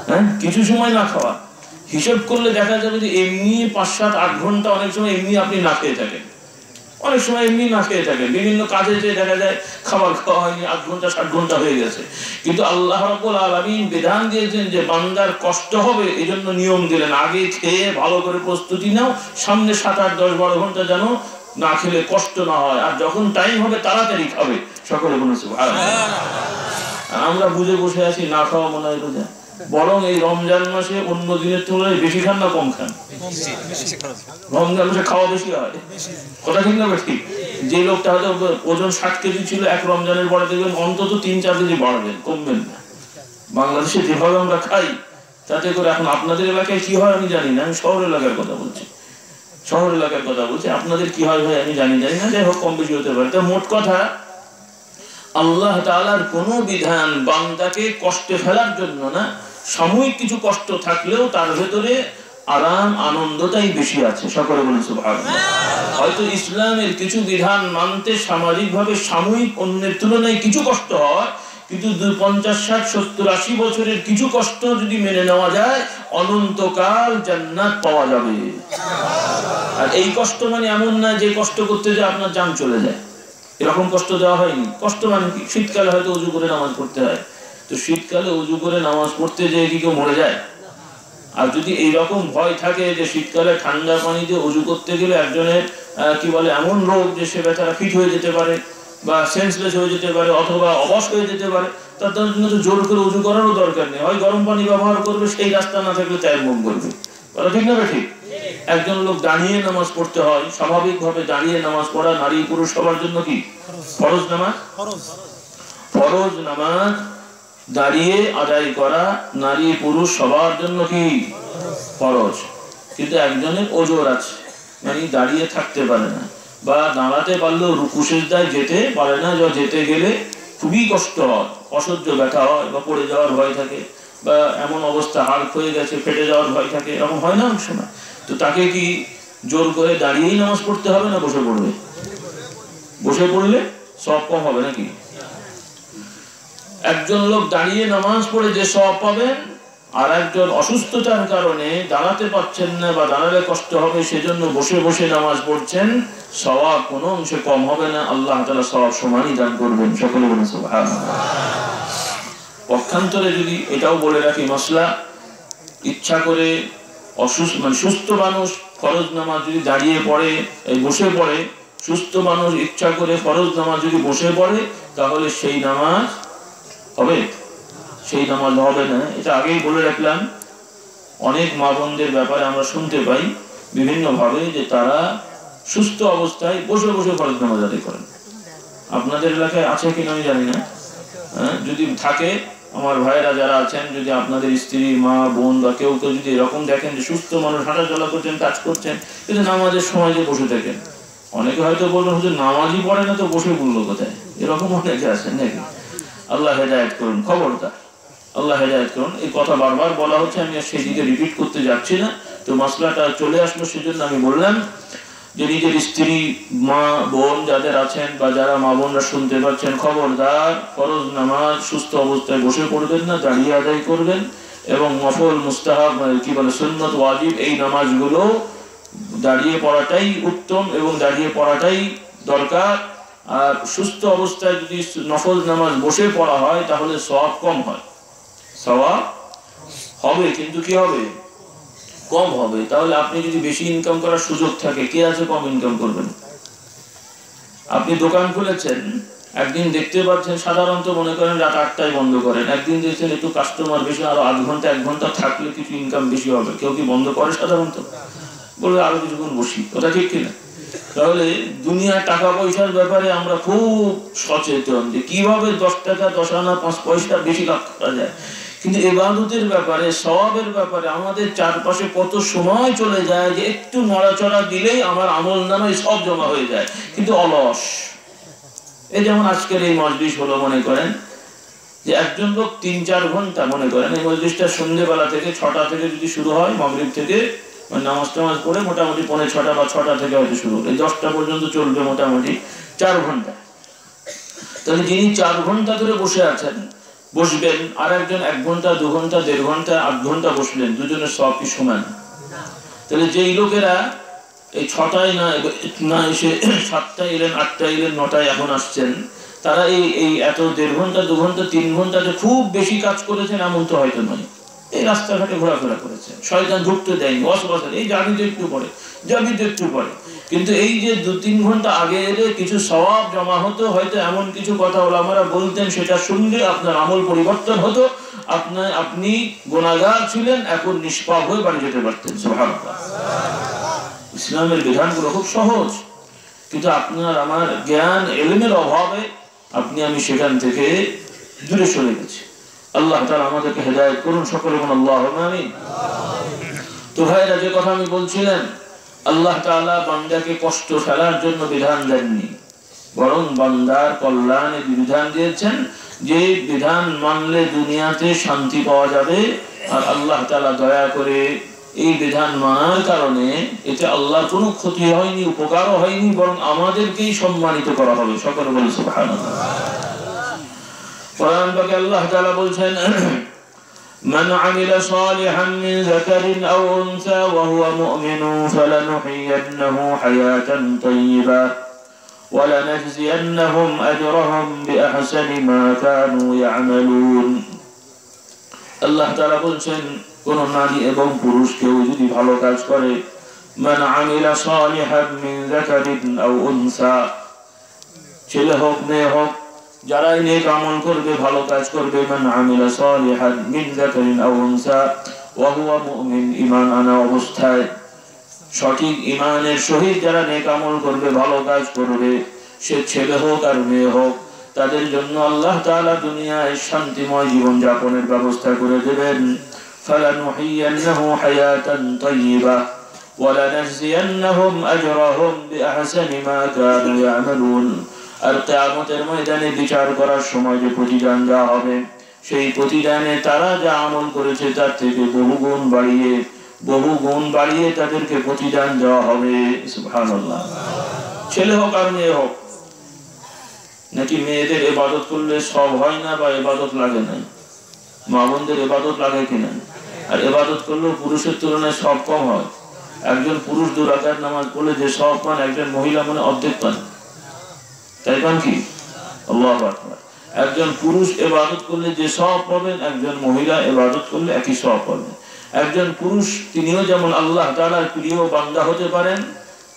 হ্যাঁ, কিছু সময় না খাওয়া, হিসাব করলে দেখা যাবে যে এমনি 5-7-8 ঘন্টা অনেক সময় এমনি আপনি না খেয়ে থাকেন, অনেক সময় এমনি না খেয়ে থাকেন, বিভিন্ন কাজে যে দেখা যায় খাবার খাওয়া হয়নি, 8 ঘন্টা 7 ঘন্টা হয়ে গেছে। কিন্তু আল্লাহ রাব্বুল আলামিন বিধান দিয়েছেন যে বান্দার কষ্ট হবে, এজন্য নিয়ম দিলেন আগে খেয়ে ভালো করে প্রস্তুতি নাও, সামনে 7-8-10-12 ঘন্টা যেন না খেলে কষ্ট না হয়, আর যখন টাইম হবে তাড়াতাড়ি খাবে। সকলে বলুন সুবহানাল্লাহ। আমরা বুঝে বসে আছি, না খাওয়া মনে হয় রোজা। বরং এই রমজান মাসে অন্য দিনের তুলনায় বেশি খান না কম খান? রমজান মাসে খাওয়া বেশি হয়, কথা ঠিক না বেশি? যে লোকটা হয়তো ওজন 60 কেজি ছিল, এক রমজানের পরে দেখবেন অন্তত 3-4 কেজি বাড়বেন, কমবেন না। বাংলাদেশে যেভাবে আমরা খাই তাতে করে, এখন আপনাদের এলাকায় কি হয় আমি জানি না, আমি শহর এলাকার কথা বলছি, শহর এলাকার কথা বলছি, আপনাদের কি হয় ভাই আমি জানি না, যাই হোক কম বেশি হতে পারে। তো মোট কথা, আল্লাহ তাআলার কোন বিধান বান্দাকে কষ্টে ফেলার জন্য না, সাময়িক কিছু কষ্ট থাকলেও তার ভেতরে আরাম আনন্দটাই বেশি আছে। সকলে বলুন সুবহানাল্লাহ। হয়তো ইসলামের কিছু বিধান মানতে সামাজিকভাবে সাময়িক অন্যের তুলনায় কিছু কষ্ট হয়, কিন্তু 50, 60, 70, 80 বছরের কিছু কষ্ট যদি মেনে নেওয়া যায়, অনন্তকাল জান্নাত পাওয়া যাবে। আর এই কষ্ট মানে এমন না যে কষ্ট করতে যে আপনার জান চলে যায়, এরকম কষ্ট দেওয়া হয়নি। কষ্ট মানে কি? শীতকালে হয়তো ওযু করে নামাজ পড়তে হয়, তো শীতকালে ওযু করে নামাজ পড়তে যেয়ে কি কেউ মরে যায়? আর যদি এইরকম ভয় থাকে যে শীতকালে ঠান্ডা পানি দিয়ে ওযু করতে গেলে একজনের কি বলে এমন রোগ যে সে বেচারা ফিট হয়ে যেতে পারে বা সেন্সলেস হয়ে যেতে পারে অথবা অবশ হয়ে যেতে পারে, তার জন্য তো জোর করে ওযু করারও দরকার নেই, হয় গরম পানি ব্যবহার করবে, সেই রাস্তা না থাকলে তায়াম্মুম করবে। কথা ঠিক না ঠিক? একজন লোক দাঁড়িয়ে নামাজ পড়তে হয়, স্বাভাবিকভাবে দাঁড়িয়ে নামাজ পড়া নারী পুরুষ সবার জন্য কি ফরজ নামাজ? ফরজ নামাজ দাঁড়িয়ে আদায় করা নারী পুরুষ সবার জন্য কি ফরজ। কিন্তু একজনের ওজর আছে, মানে দাঁড়িয়ে থাকতে পারে না বা দাঁড়াতে পারলেও রুকু সিজদায় যেতে পারে না, যা যেতে গেলে খুবই কষ্ট হয়, অসহ্য ব্যথা হয় বা পড়ে যাওয়ার ভয় থাকে বা এমন অবস্থা হাড় হয়ে গেছে ফেটে যাওয়ার ভয় থাকে, এরকম হয় না অনেক সময়। তো তাকে কি জোর করে দাঁড়িয়েই নামাজ পড়তে হবে না বসে পড়বে? বসে পড়লে সওয়াব কম হবে নাকি? একজন লোক দাঁড়িয়ে নামাজ পড়ে যে সওয়াব পাবেন, আর একজন অসুস্থতার কারণে দাঁড়াতে পারছেন না বা দাঁড়ালে কষ্ট হবে সেজন্য বসে বসে নামাজ পড়ছেন, সওয়াব কোনো অংশে কম হবে না, আল্লাহ তাআলা সওয়াব সমানই দান করবেন। সকলে বলুন সুবহানাল্লাহ। পক্ষান্তরে যদি এটাও বলে রাখি মাসলা, ইচ্ছা করে সুস্থ মানুষ ফরজ নামাজ যদি দাঁড়িয়ে পড়ে বসে পড়ে, সুস্থ মানুষ ইচ্ছা করে ফরজ নামাজ যদি বসে পড়ে, তাহলে সেই নামাজ হবে? সেই নামাজ হবে না। এটা আগেই বলে রাখলাম। অনেক মা বোনদের ব্যাপারে আমরা শুনতে পাই বিভিন্ন ভাবে যে তারা সুস্থ অবস্থায় বসে বসে ফরজ নামাজ আদায় করেন। আপনাদের এলাকায় আছে কিনা আমি জানি না, যদি থাকে আমার ভাইয়েরা যারা আছেন, যদি আপনাদের স্ত্রী মা বোন বা কেউ কেউ যদি এরকম দেখেন যে সুস্থ মানুষ হাঁটাচলা করছেন কাজ করছেন কিন্তু নামাজের সময় যে বসে থাকেন, অনেকে হয়তো বলবেন হুজুর নামাজই পড়ে না তো বসে বললো কোথায়, এরকম অনেকে আছেন নাকি? আল্লাহ হেদায়েত করুন, খবরদার আল্লাহ হেদায়েত করুন। এই কথা বারবার বলা হচ্ছে, আমি আর সেদিকে রিপিট করতে যাচ্ছি না। তো মাসলাটা চলে আসলো সেজন্য আমি বললাম যে নিজের স্ত্রী মা বোন যাদের আছেন বা যারা মা বোনরা শুনতে পাচ্ছেন, খবরদার ফরজ নামাজ সুস্থ অবস্থায় বসে পড়বেন না, দাঁড়িয়ে আদায় করবেন। এবং নফল মুস্তাহাব কি বলে সুন্নত ওয়াজিব এই নামাজগুলো দাঁড়িয়ে পড়াটাই উত্তম এবং দাঁড়িয়ে পড়াটাই দরকার। আর সুস্থ অবস্থায় যদি নফল নামাজ বসে পড়া হয় তাহলে সওয়াব কম হয়, সওয়াব হবে কিন্তু কি হবে? কম হবে। তাহলে আপনি যদি বেশি ইনকাম করার সুযোগ থাকে, কে আছে কম ইনকাম করবেন? আপনি দোকান খুলেছেন, একদিন দেখতে পাচ্ছেন সাধারণত মনে করেন রাত 8টায় বন্ধ করেন, একদিন দেখছেন একটু কাস্টমার বেশি, আরো আধ ঘন্টা 1 ঘন্টা থাকলে কিছু ইনকাম বেশি হবে, কেউ কি বন্ধ করে সাধারণত? বলবে আরো কিছুক্ষণ বসি, কথা ঠিক কিনা? তাহলে দুনিয়ার টাকা পয়সার ব্যাপারে আমরা খুব সচেতন যে কিভাবে 10 টাকা 10 আনা 5 পয়সা বেশি লাভ করা যায়, কিন্তু ইবাদতের ব্যাপারে সওয়াবের ব্যাপারে আমাদের চারপাশে কত সময় চলে যায় যে একটু নড়াচড়া দিলেই আমার আমলনামায় সব জমা হয়ে যায়, কিন্তু অলস। এই যেমন আজকের এই মজলিস হলো, মনে করেন যে একজন লোক 3-4 ঘন্টা, মনে করেন এই মজলিসটা সন্ধ্যেবেলা থেকে 6টা থেকে যদি শুরু হয়, মাগরিব থেকে নামাজ টামাজ পড়ে মোটামুটি 5:45 বা 6টা থেকে হয়তো শুরু, এই 10টা পর্যন্ত চলবে মোটামুটি 4 ঘন্টা। তাহলে যিনি 4 ঘন্টা ধরে বসে আছেন, বসবেন, আর একজন 1 ঘন্টা 2 ঘন্টা 1.5 ঘন্টা 8 ঘন্টা বসলেন, দুজনের সব কি সমান? তাহলে যেই লোকেরা এই 6টায় না এসে 7টায় এলেন, 8টায় এলেন, 9টায় এখন আসছেন, তারা এই এত 1.5 ঘন্টা 2 ঘন্টা 3 ঘন্টাতে খুব বেশি কাজ করেছেন এমন তো হয়তো নয়। এই রাস্তাঘাটে ঘোরাফেরা করেছেন, শয়তান ঢুকতে দেয়নি, অসুবিধা এই যাবি তো একটু পরে, কিন্তু এই যে 2-3 ঘন্টা আগে এলে কিছু সওয়াব জমা হতো, হয়তো এমন কিছু কথা ওলামারা বলতেন, সেটা শুনলে আপনার আমল পরিবর্তন হতো, আপনি গুনাহগার ছিলেন, এখন নিষ্পাপ হয়ে বাড়ি যেতে পারতেন। সুবহানাল্লাহ। ইসলামের বিধানগুলো খুব সহজ, কিন্তু আপনার আমার জ্ঞান এলেমের অভাবে আপনি আমি সেখান থেকে দূরে সরে গেছি। আল্লাহ তাআলা আমাদেরকে হেদায়েত করুন, সকলে বলুন আল্লাহুম্মা আমিন। তো ভাইরা, যে কথা আমি বলছিলাম, আল্লাহ তাআলা বান্দাকে কষ্ট ফেলার জন্য বিধান দেননি, বরং বান্দার কল্যাণে বিধান দিয়েছেন, যে বিধান মানলে দুনিয়াতে শান্তি পাওয়া যাবে, আর আল্লাহ তাআলা দয়া করে এই বিধান মানার কারণে এতে আল্লাহর কোনো ক্ষতি হয়নি, উপকারও হয়নি, বরং আমাদেরকেই সম্মানিত করা হবে। সকলে বলি সুবহানাল্লাহ। কোরআন পাকে আল্লাহ তাআলা বলছেন, من عمل صالحا من ذكر أو أنثى وهو مؤمن فلنحيينه حياة طيبة ولنجزينهم أجرهم بأحسن ما كانوا يعملون। আল্লাহ তাআলা বলছেন, কোন নারী এবং পুরুষ কেউ যদি ভালো কাজ করে, মান আমিলা সালিহান মিন যাকারিন আও উনসা, ছেলে হোক মেয়ে হোক, যারাই নেক আমল করবে, ভালো কাজ করবে, মান আমিলা সালিহান মিন যাকারিন আও উনসা ওয়া হুয়া মুমিন, ঈমান আনা অবস্থায়, সঠিক ঈমানের সহিত যারা নেক আমল করবে, ভালো কাজ করবে, সে ছেলে হোক আর মেয়ে হোক, তাদের জন্য আল্লাহ তাআলা দুনিয়ায় শান্তিময় জীবন যাপনের ব্যবস্থা করে দেবেন। فلنحيينه حياة طيبة ولنجزينهم أجرهم بأحسن ما كانوا يعملون। আর কিয়ামতের ময়দানে বিচার করার সময় যে প্রতিদান দেওয়া হবে, সেই প্রতিদানে তারা যা আমল করেছে তার থেকে বহু গুণ বাড়িয়ে তাদেরকে প্রতিদান দেওয়া হবে। সুবহানাল্লাহ। ছেলে হোক আর মেয়ে হোক, নাকি মেয়েদের ইবাদত করলে সব হয় না বা ইবাদত লাগে না? মা বোনদের ইবাদত লাগে কিনা? আর ইবাদত করলেও পুরুষের তুলনায় সব কম হয়। একজন পুরুষ 2 রাকাত নামাজ পড়লে যে সব পান, একজন মহিলা মানে অর্ধেক পান। তাই পান কি? আল্লাহু আকবার। একজন পুরুষ ইবাদত করলে যে সব পাবেন, একজন মহিলা ইবাদত করলে একই সব পাবেন। একজন পুরুষ তিনিও যেমন আল্লাহ তাআলার প্রিয় বান্দা হতে পারেন,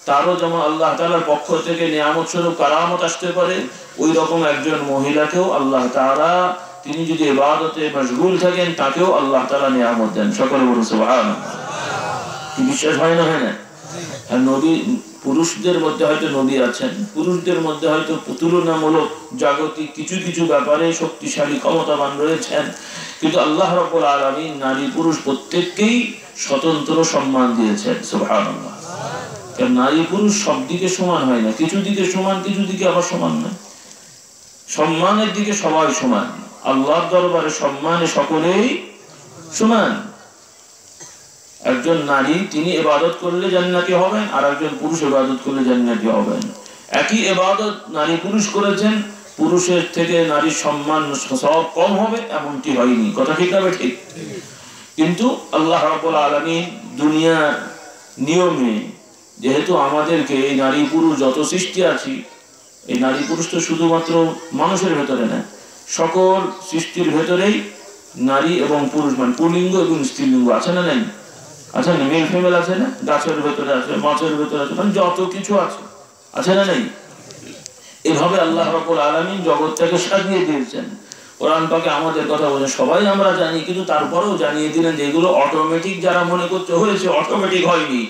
তারও যেমন আল্লাহ তাআলার পক্ষ থেকে নিয়ামত স্বরূপ কারামত আসতে পারে, ওই রকম একজন মহিলাকেও আল্লাহ তাআলা, তিনি যদি ইবাদতে মশগুল থাকেন, তাকেও আল্লাহ তাআলা নিয়ামত দেন। সকলে বলুন সুবহানাল্লাহ। কি বিশ্বাস হয় না? হয় না? আর নবী, পুরুষদের মধ্যে হয়তো নবী আছেন, পুরুষদের মধ্যে হয়তো তুলনামূলক জাগতিক কিছু ব্যাপারে শক্তিশালী ক্ষমতাবান রয়েছেন, কিন্তু আল্লাহ রাব্বুল আলামিন নারী পুরুষ প্রত্যেককেই স্বতন্ত্র সম্মান দিয়েছেন। সুবহানাল্লাহ। কারণ নারী পুরুষ সব দিকে সমান হয় না, কিছু দিকে সমান, কিছু দিকে আবার সমান নয়। সম্মানের দিকে সবাই সমান, আল্লাহর দরবারে সম্মানে সকলেই সমান। একজন নারী তিনি ইবাদত করলে জান্নাতি হবেন, আর একজন পুরুষ ইবাদত করলে জান্নাতি হবেন। একই ইবাদত নারী পুরুষ করেছেন, পুরুষের থেকে নারীর সম্মান সব কম হবে এমনটি হয়নি। কথা ঠিক হবে? ঠিক। কিন্তু আল্লাহ রাব্বুল আলামিন দুনিয়ার নিয়মে, যেহেতু আমাদেরকে এই নারী পুরুষ যত সৃষ্টি আছে, এই নারী পুরুষ তো শুধুমাত্র মানুষের ভেতরে না, সকল সৃষ্টির ভেতরেই নারী এবং পুরুষ, মানে পুল্লিঙ্গ এবং স্ত্রীলিঙ্গ আছে না? নেই? আছে না? মেল ফিমেল আছে না? গাছের ভেতরে আছে, মাছের ভেতরে আছে, মানে যত কিছু আছে, আছে না? নেই? এভাবে আল্লাহ রাব্বুল আলামিন জগৎটাকে সাজিয়ে দিয়েছেন। কোরআন পাকে আমাদের কথা বলে সবাই আমরা জানি, কিন্তু তারপরেও জানিয়ে দিলেন যে এগুলো অটোমেটিক, যারা মনে করতে হয়েছে অটোমেটিক হয়নি,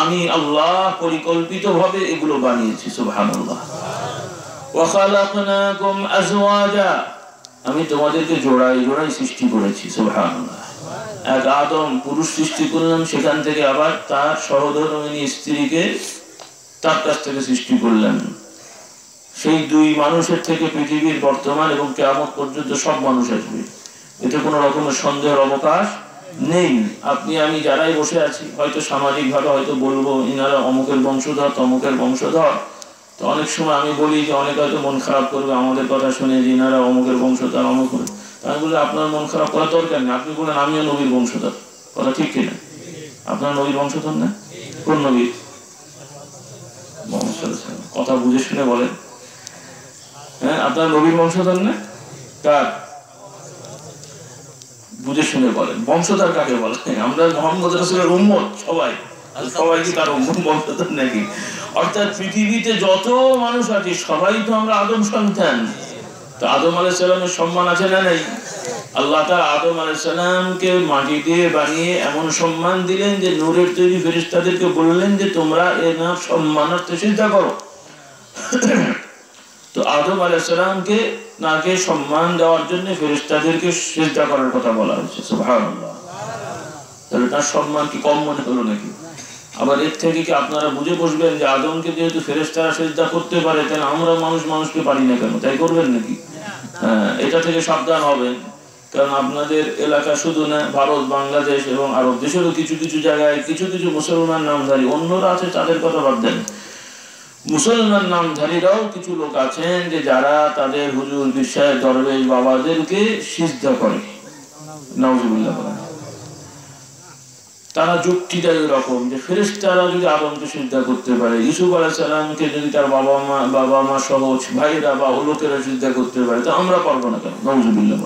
আমি আল্লাহ পরিকল্পিতভাবে এগুলো বানিয়েছি। সুবহানাল্লাহ। ওয়া খালাকনাকুম আজওয়াজা, আমি তোমাদেরকে জোড়ায় জোড়ায় সৃষ্টি করেছি। সুবহানাল্লাহ। এক আদম পুরুষ সৃষ্টি করলাম, সেখান থেকে আবার তার সহধর্মিণী স্ত্রীকে তার কাছ থেকে সৃষ্টি করলেন। সেই দুই মানুষের থেকে পৃথিবীর বর্তমান এবং কিয়ামত পর্যন্ত সব মানুষ আসবে, এতে কোনো রকমের সন্দেহের অবকাশ নেই। আপনি আমি যারাই বসে আছি, হয়তো সামাজিকভাবে হয়তো বলবো ইনারা অমুকের বংশধর, তমুকের বংশধর, তো অনেক সময় আমি বলি যে অনেকে হয়তো মন খারাপ করবে আমাদের কথা শুনে যে ইনারা অমুকের বংশধর, অমুক। আমি বলি আপনার মন খারাপ করার দরকার নেই, আপনি বলেন আমিও নবীর বংশধর। কথা ঠিক কিনা? আপনার নবীর বংশধর না? কোন নবীর? কথা বুঝে শুনে বলেন। হ্যাঁ, আপনার নবীর বংশধর না? কার? বুঝে শুনে বলেন। বংশধর কাকে বলে? আমরা মুহাম্মদ রাসূলের উম্মত সবাই, সবাই কি তার বংশধর নাকি? অর্থাৎ পৃথিবীতে যত মানুষ আছে সবাই তো আমরা আদম সন্তান। তো আদম আলাইহিস সালামের সম্মান আছে না নাই? আল্লাহ তাআলা আদম আলাইহিস সালামকে মাটি দিয়ে বানিয়ে এমন সম্মান দিলেন যে নূরের তৈরি ফেরেশতাদেরকে বললেন যে তোমরা এনার সম্মানার্থে সিজদা করো। তো আদম আলাইহিস সালামকে নাকে সম্মান দেওয়ার জন্য ফেরেশতাদেরকে সিজদা করার কথা বলা হয়েছে। সুবহানাল্লাহ। তাহলে তার সম্মান কি কম মনে হলো নাকি? আবার এর থেকে কি আপনারা বুঝে বসবেন যে আদমকে যেহেতু ফেরেশতারা সিজদা করতে পারে, তাহলে আমরা মানুষকে পারি না কেন? তাই করবেন নাকি? হ্যাঁ, এটা থেকে সাবধান হবেন। কারণ আপনাদের এলাকা শুধু না, ভারত, বাংলাদেশ এবং আরব দেশেরও কিছু কিছু জায়গায় কিছু কিছু মুসলমান নামধারী অন্যরা আছে, তাদের কথা বাদ দেন। মুসলমান নামধারীরাও কিছু লোক আছেন যে যারা তাদের হুজুর, পীর সাহেব, দরবেশ বাবাদেরকে সিজদা করে। নাউজুবিল্লাহ। তারা যুক্তি দেয় এরকম যে ফেরেশতারা যদি আদমকে সিজদা করতে পারে, ইউসুফ আলাইহিস সালামকে যদি তার বাবা মা সহ ভাইরা বা লোকেরা সিজদা করতে পারে, তো আমরা পারবো না কেন? নাউজুবিল্লাহ।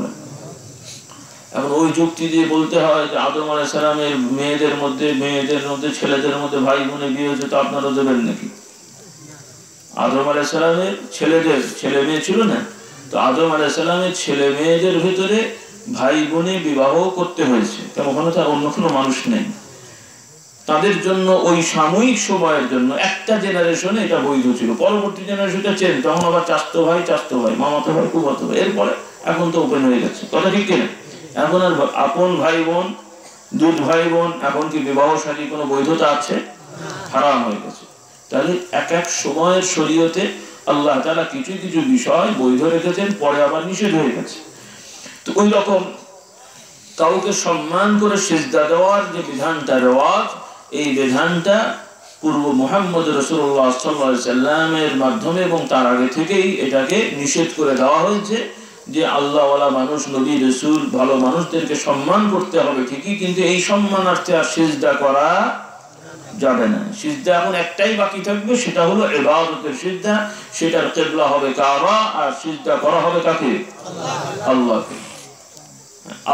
এখন ওই যুক্তি দিয়ে বলতে হয় যে আদম আলাইহিস সালামের মেয়েদের মধ্যে ছেলেদের মধ্যে ভাই বোনে বিয়ে হয়েছে, তো আপনারা দেবেন নাকি? আদম আলাইহিস সালামের ছেলেদের ছেলে মেয়ে ছিল না, তো আদম আলাইহিস সালামের ছেলে মেয়েদের ভিতরে ভাই বোনে বিবাহ করতে হয়েছে, কারণ ওখানে তার অন্য কোনো মানুষ নেই। তাদের জন্য ওই সাময়িক সময়ের জন্য একটা জেনারেশনে এটা বৈধ ছিল, পরবর্তী জেনারেশনটা চেঞ্জ, তখন আবার চাচতো ভাই, মামাতো ভাই, ফুফাতো ভাই, এরপরে এখন তো ওপেন হয়ে গেছে। কথা ঠিক কিনা? এখন আর আপন ভাই বোন, দুধ ভাই বোন, এখন কি বিবাহ শাদী কোনো বৈধতা আছে? হারাম হয়ে গেছে। তাহলে এক এক সময়ের শরীয়তে আল্লাহ তাআলা কিছু কিছু বিষয় বৈধ রেখেছেন, পরে আবার নিষেধ হয়ে গেছে। তো ওই রকম কাউকে সম্মান করে সিজদা দেওয়ার যে বিধানটা, রেওয়াজ, এই বিধানটা পূর্ব মুহাম্মদ রাসূলুল্লাহ সাল্লাল্লাহু আলাইহি সাল্লামের মাধ্যমে এবং তার আগে থেকেই এটাকে নিষেধ করে দেওয়া হয়েছে যে আল্লাহওয়ালা মানুষ, নবী, রাসূল, ভালো মানুষদেরকে সম্মান করতে হবে ঠিকই, কিন্তু এই সম্মানার্থে আর সিজদা করা যাবে না। সিজদা এখন একটাই বাকি থাকবে, সেটা হলো ইবাদতের সিজদা। সেটার কিবলা হবে কাবা, আর সিজদা করা হবে কাকে? আল্লাহকে।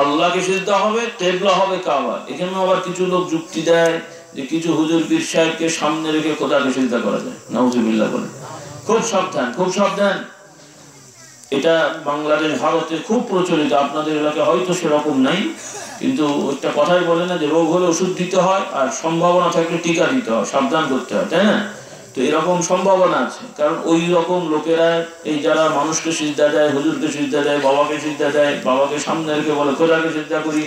আল্লাহকে সিজদা হবে, কিবলা হবে কাবা। এখানে আবার কিছু লোক যুক্তি দেয় যে কিছু হুজুর, পীর সাহেবকে সামনে রেখে খোদাকে সিজদা করা যায়। নাউজুবিল্লাহ বলে। খুব সাবধান, খুব সাবধান। এটা বাংলাদেশ, ভারতে খুব প্রচলিত, আপনাদের এলাকায় হয়তো সেরকম নাই, কিন্তু একটা কথাই বলে না যে রোগ হলে ওষুধ দিতে হয়, আর সম্ভাবনা থাকলে টিকা দিতে হয়, সাবধান করতে হয়, তাই না? তো এরকম সম্ভাবনা আছে, কারণ ওই রকম লোকেরা এই যারা মানুষকে সিজদা দেয়, হুজুরকে সিজদা দেয়, বাবাকে সিজদা দেয়, বাবাকে সামনে রেখে বলে খোদাকে সিজদা করি,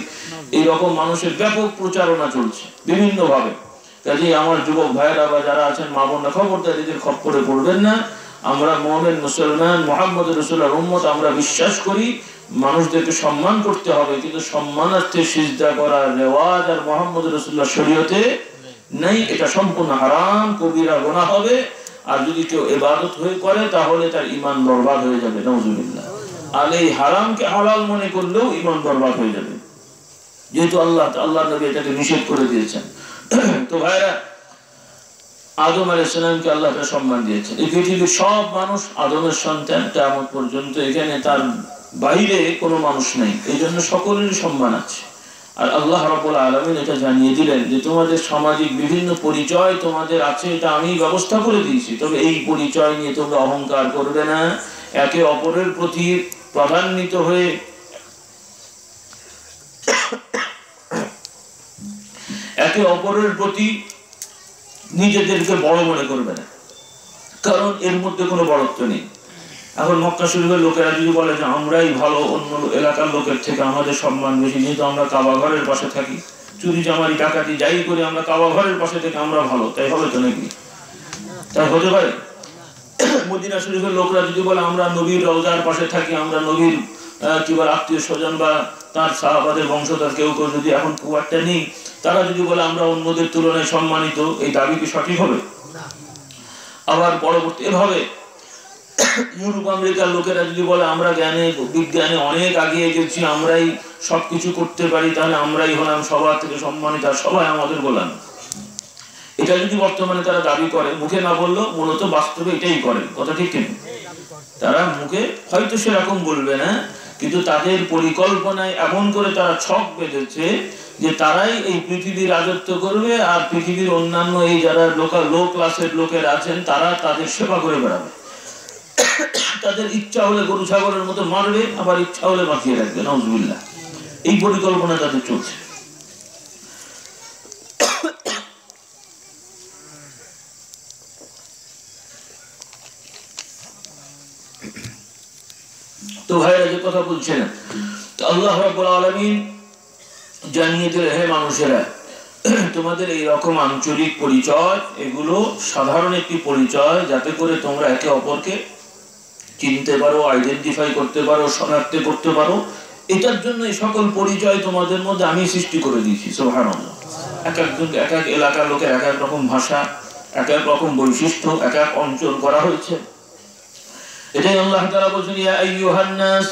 এইরকম মানুষের ব্যাপক প্রচারণা চলছে বিভিন্ন ভাবে। কাজেই আমার যুবক ভাইয়েরা বা যারা আছেন, মা বোনরা, খবরদার এদের খপ্পরে পড়বেন না। আমরা মুমিন মুসলমান, মুহাম্মদ রাসূলের উম্মত, আমরা বিশ্বাস করি মানুষদেরকে সম্মান করতে হবে, কিন্তু সম্মানার্থে সিজদা করার রেওয়াজ আর মুহাম্মদ রাসূলুল্লাহর শরীয়তে নেই। এটা সম্পূর্ণ হারাম, কবিরা গুনাহ হবে। আর যদি কেউ ইবাদত হয়ে করে তাহলে তার ঈমান বরবাদ হয়ে যাবে। নাউজুবিল্লাহ। আর এই হারামকে হালাল মনে করলেও ঈমান বরবাদ হয়ে যাবে, যেহেতু আল্লাহ নবী এটাকে নিষেধ করে দিয়েছেন। তো ভাইরা, আদম আলাইহিস সালামকে আল্লাহ তাআলা সম্মান দিয়েছেন। এই পৃথিবীর সব মানুষ আদমের সন্তান, কিয়ামত পর্যন্ত এখানে তার বাইরে কোনো মানুষ নেই, এই জন্য সকলেরই সম্মান আছে। আর আল্লাহ রাব্বুল আলামিন এটা জানিয়ে দিলেন যে তোমাদের সামাজিক বিভিন্ন পরিচয় তোমাদের আছে, এটা আমি ব্যবস্থা করে দিয়েছি, তবে এই পরিচয় নিয়ে তোমরা অহংকার করবে না, একে অপরের প্রতি প্রাধান্বিত হয়ে একে অপরের প্রতি নিজেদেরকে বড় মনে করবে না, কারণ এর মধ্যে কোনো বড়ত্ব নেই। এখন মক্কা শরীফের লোকেরা যদি বলে যে আমরাই ভালো, অন্য এলাকার লোকের থেকে আমাদের সম্মান বেশি, যেহেতু আমরা কাবা ঘরের পাশে থাকি, চুরি চামারি ডাকাতি যাই করি আমরা কাবা ঘরের পাশে থেকে আমরা ভালো, তাই হবে তো নাকি? তাই হতে পারে? মদিনা শরীফের লোকরা যদি বলে আমরা নবীর রওজার পাশে থাকি, আমরা নবীর কি বলে আত্মীয় স্বজন বা তার সাহাবাদের বংশধর কেউ কেউ যদি এখন খুব একটা নেই, তারা যদি বলে আমরা অন্যদের তুলনায় সম্মানিত, এই দাবি কি সঠিক হবে? আবার পরবর্তী এভাবে ইউরোপ আমেরিকার লোকেরা যদি বলে আমরা জ্ঞানে বিজ্ঞানে অনেক আগিয়ে গেছি, আমরাই সবকিছু করতে পারি, তাহলে আমরাই হলাম সবার থেকে সম্মানিত, আর সবাই আমাদের গোলাম। এটা যদি বর্তমানে তারা দাবি করে, মুখে না বললেও মূলত বাস্তবে এটাই করে, কথা ঠিক কিনা? তারা মুখে হয়তো সেরকম বলবে না, কিন্তু তাদের পরিকল্পনায় এমন করে তারা ছক বেঁধেছে যে তারাই এই পৃথিবীর রাজত্ব করবে, আর পৃথিবীর অন্যান্য এই যারা লো ক্লাসের লোকের আছেন তারা তাদের সেবা করে বেড়াবে। তাদের ইচ্ছা হলে গরু ছাগলের মতো মারবে, আবার ইচ্ছা হলে বাঁচিয়ে রাখবে, নাউজুবিল্লাহ। এই পরিকল্পনা তাদের চলছে। তো ভাইরা যে কথা বলছেন, তো আল্লাহ রাব্বুল আলামিন জানিয়ে দিলেন, হে মানুষেরা, তোমাদের এই রকম আঞ্চলিক পরিচয় এগুলো সাধারণ একটি পরিচয়, যাতে করে তোমরা একে অপরকে চিনতে পারো, আইডেন্টিফাই করতে পারো, শনাক্ত করতে পারো। এটার জন্য এই সকল পরিচয় তোমাদের মধ্যে আমি সৃষ্টি করে দিয়েছি। সুবহানাল্লাহ। এক এক এলাকার লোকের এক এক রকম ভাষা, এক এক রকম বৈশিষ্ট্য, এক এক অঞ্চল করা হয়েছে। এটাই আল্লাহ তাআলা বলেন, ইয়া আইয়ুহান নাস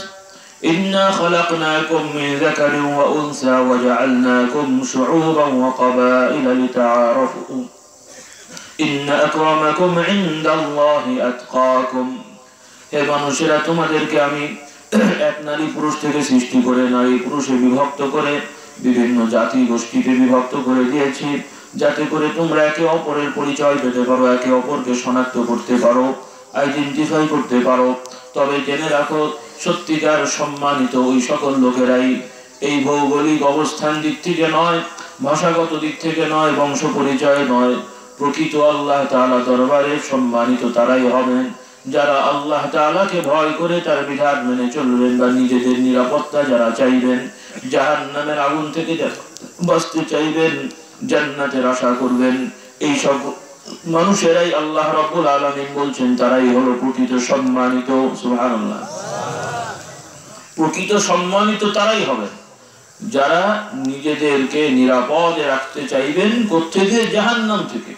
ইন্না খালাকনাকুম মিন যাকারিন ওয়া উনসা ওয়া জাআলনাকুম শুউবান ওয়া ক্বাবাইলা লিতাআরাফু ইন্না আকরামাকুম ইনদাল্লাহি আতকাকুম। হে মানুষেরা, তোমাদেরকে আমি এক নারী পুরুষ থেকে সৃষ্টি করে নারী পুরুষে বিভক্ত করে বিভিন্ন জাতি গোষ্ঠীতে বিভক্ত করে দিয়েছি, যাতে করে তোমরা একে অপরের পরিচয় পেতে পারো, একে অপরকে শনাক্ত করতে পারো, আইডেন্টিফাই করতে পারো। তবে জেনে রাখো, সত্যিকার সম্মানিত ওই সকল লোকেরাই, এই ভৌগোলিক অবস্থান দিক থেকে নয়, ভাষাগত দিক থেকে নয়, বংশ পরিচয় নয়, প্রকৃত আল্লাহ তাআলা দরবারে সম্মানিত তারাই হবেন যারা আল্লাহ তাআলাকে ভয় করে তার বিধান মেনে চলবেন, বা নিজেদের নিরাপত্তা যারা চাইবেন, জাহান্নামের আগুন থেকে বাঁচতে চাইবেন, জান্নাতের আশা করবেন, এই সব মানুষেরাই আল্লাহ রাব্বুল আলামিন বলছেন তারাই হলো প্রকৃত সম্মানিত। সুবহানাল্লাহ। প্রকৃত সম্মানিত তারাই হবে যারা নিজেদেরকে নিরাপদে রাখতে চাইবেন কোত্থেকে? জাহান্নাম থেকে।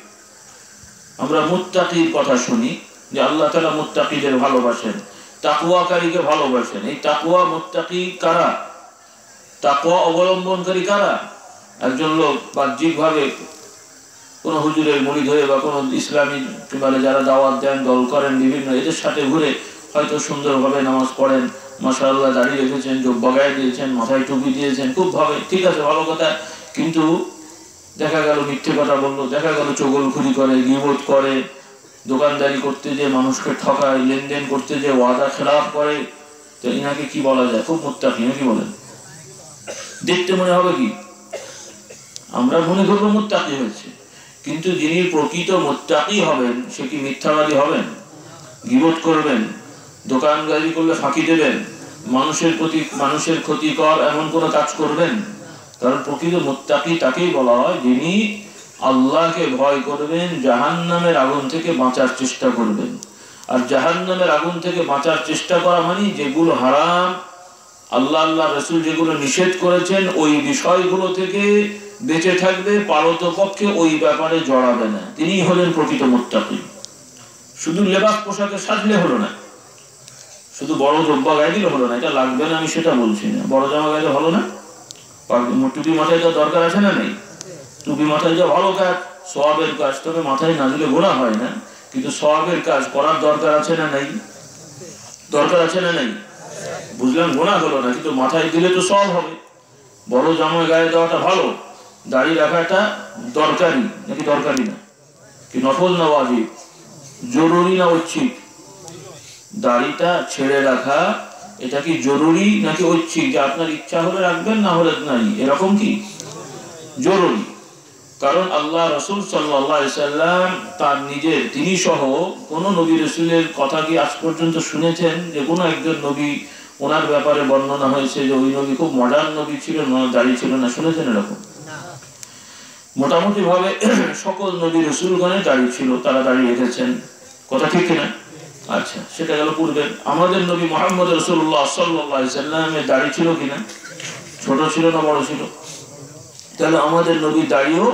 আমরা মুত্তাকির কথা শুনি যে আল্লাহ তাআলা মুত্তাকিদের ভালোবাসেন, তাকওয়াকারীকে ভালোবাসেন। এই তাকওয়া মুত্তাকি কারা? তাকওয়া অবলম্বনকারী কারা? একজন লোক বাহ্যিকভাবে কোন হুজুরের মুরিদ হয়ে বা কোন ইসলামী মানে যারা দাওয়াত দেন, দল করেন, বিভিন্ন এদের সাথে ঘুরে হয়তো সুন্দরভাবে নামাজ পড়েন, মাশাআল্লাহ দাড়ি রেখেছেন, জুব্বা গায়ে দিয়েছেন, মাথায় টুপি দিয়েছেন, খুব ভাবে, ঠিক আছে, ভালো কথা। কিন্তু দেখা গেল মিথ্যে কথা বললো, দেখা গেল চগলখুরি করে, গীবত করে, দোকানদারি করতে যে মানুষকে ঠকায়, লেনদেন করতে যে ওয়াদা খেলাফ করে, তো ইনাকে কি বলা যায়? খুব মুত্তাকি নাকি বলেন? দেখতে মনে হবে কি আমরা মনে করবো মুত্তাকি হয়েছে, কিন্তু যিনি প্রকৃত মুত্তাকি হবেন সে কি মিথ্যাবাদী হবেন? গীবত করবেন, দোকানদারি করলে ফাঁকি দেবেন, মানুষের প্রতি মানুষের ক্ষতিকর এমন কোনো কাজ করবেন? কারণ প্রকৃত মুত্তাকি তাকেই বলা হয় যিনি আল্লাহকে ভয় করবেন, জাহান্নামের আগুন থেকে বাঁচার চেষ্টা করবেন। আর জাহান্নামের আগুন থেকে বাঁচার চেষ্টা করা মানে যেগুলো হারাম, আল্লাহ রাসূল যেগুলো নিষেধ করেছেন ওই বিষয়গুলো থেকে বেঁচে থাকবে, পারতপক্ষে ওই ব্যাপারে জড়াবে না, তিনি হলেন প্রকৃত মুত্তাকি। শুধু লেবাস পোশাকে সাজলে হলো না, শুধু বড় জব্বা গায়ে দিলে হলো না, এটা লাগবে না আমি সেটা বলছি না, বড় জামা গায়ে হলো না, টুপি মাথায় তো দরকার আছে না? নেই। টুপি মাথায় যা ভালো কাজ, সওয়াবের কাজ, তবে মাথায় না দিলে গুনাহ হয় না, কিন্তু সওয়াবের কাজ করার দরকার আছে না? নেই। দরকার আছে না? নেই। বুঝলাম, গুনাহ হলো না, কিন্তু মাথায় দিলে তো সওয়াব হবে। বড় জামা গায়ে দেওয়াটা ভালো, দাড়ি রাখাটা দরকারি নাকি দরকারি না, কি নফল না ওয়াজিব, জরুরি না ঐচ্ছিক? দাড়িটা ছেড়ে রাখা এটা কি জরুরি নাকি ঐচ্ছিক, যে আপনার ইচ্ছা হলে রাখবেন না হলে নাই, এরকম কি? জরুরি। কারণ আল্লাহ রাসূল সাল্লাল্লাহু আলাইহি সাল্লাম তার নিজের, তিনি সহ কোন নবী রাসূলের কথা কি আজ পর্যন্ত শুনেছেন যে কোনো একজন নবী ওনার ব্যাপারে বর্ণনা হয়েছে যে ওই নবী খুব মডার্ন নবী ছিলেন, দাড়ি ছিল না? শুনেছেন এরকম? মোটামুটি ভাবে সকল নবী রাসূলগণের দাড়ি ছিল, তারা দাড়ি রেখেছেন, কথা ঠিক কিনা? আচ্ছা, সেটা গেল পূর্বের। আমাদের নবী মুহাম্মদ রাসূলুল্লাহ সাল্লাল্লাহু আলাইহি সাল্লামের দাড়ি ছিল কিনা? ছোট ছিল না বড় ছিল? তাহলে আমাদের নবী দাড়িও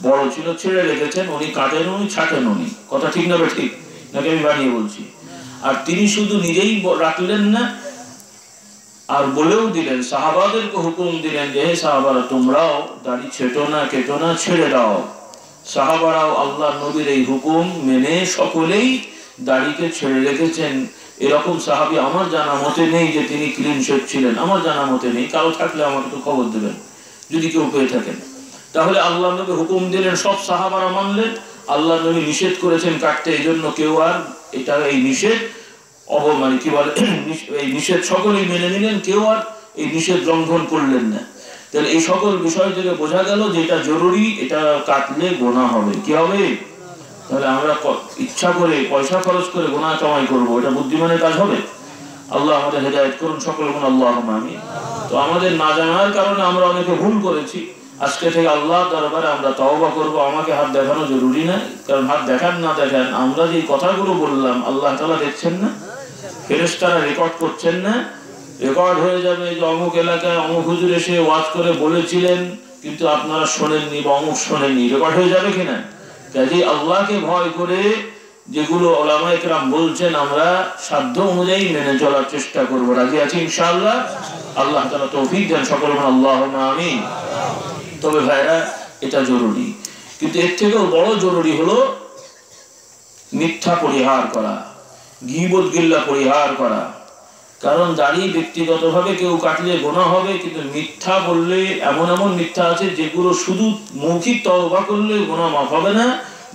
বড় ছিল, ছেড়ে রেখেছেন, উনি কাটেন উনি ছাটেন উনি, কথা ঠিক না? ঠিক নাকি আমি বানিয়ে বলছি? আর তিনি শুধু নিজেই রাখলেন না, আর বলেও দিলেন, সাহাবাদেরকে হুকুম দিলেন যে হে সাহাবারা, তোমরাও দাড়ি ছেটো না, কেটো না, ছেড়ে দাও। সাহাবারাও আল্লাহ নবীর এই হুকুম মেনে সকলেই দাড়িকে ছেড়ে রেখেছেন। এরকম সাহাবী আমার জানা মতে নেই যে তিনি ক্লিন শেভ ছিলেন, আমার জানা মতে নেই। কারো থাকলে আমাকে তো খবর দেবেন যদি কেউ পেয়ে থাকেন। তাহলে আল্লাহ নবী হুকুম দিলেন, সব সাহাবারা মানলেন। আল্লাহ নবী নিষেধ করেছেন কাটতে, এই জন্য কেউ আর এটা এই নিষেধ মানে কি বলে, এই নিষেধ সকলেই মেনে নিলেন, কেউ আর এই নিষেধ লঙ্ঘন করলেন না। তাহলে এই সকল বিষয় থেকে বোঝা গেল যে এটা জরুরি, এটা কাটলে গুনাহ হবে। কি হবে? তাহলে আমরা ইচ্ছা করে পয়সা খরচ করে গুনাহ কামাই করবো, এটা বুদ্ধিমানের কাজ হবে? আল্লাহ আমাদের হেদায়েত করুন, সকল গুণ আল্লাহুম্মা আমিন। তো আমাদের না জানার কারণে আমরা অনেকে ভুল করেছি। আজকে থেকে আল্লাহর দরবারে আমরা তওবা করব। আমাকে হাত দেখানো জরুরি না, কারণ হাত দেখান না দেখান আমরা যে কথাগুলো বললাম আল্লাহ তাআলা দেখছেন না? ফেরেশতারা রেকর্ড করছেন না? রেকর্ড হয়ে যাবে যে অমুক এলাকায় অমুক হুজুর এসে ওয়াজ করে বলেছিলেন কিন্তু আপনারা শোনেননি বা অমুক শোনেননি, রেকর্ড হয়ে যাবে কিনা? কাজে আল্লাহকে ভয় করে যেগুলো উলামায়ে কেরাম বলছেন আমরা সাধ্য অনুযায়ী মেনে চলার চেষ্টা করব। রাজি আছি ইনশাআল্লাহ? আল্লাহ তাআলা তৌফিক দেন, সকল বলুন আল্লাহুম্মা আমিন। তবে ভাইরা, এটা জরুরি, কিন্তু এর থেকেও বড় জরুরি হলো মিথ্যা পরিহার করা, গীবত গিল্লা পরিহার করা। কারণ দাড়ি ব্যক্তিগতভাবে কেউ কাটলে গুনাহ হবে, কিন্তু মিথ্যা বললে এমন এমন মিথ্যা আছে যেগুলো শুধু মৌখিক তওবা করলে গুনাহ মাফ হবে না,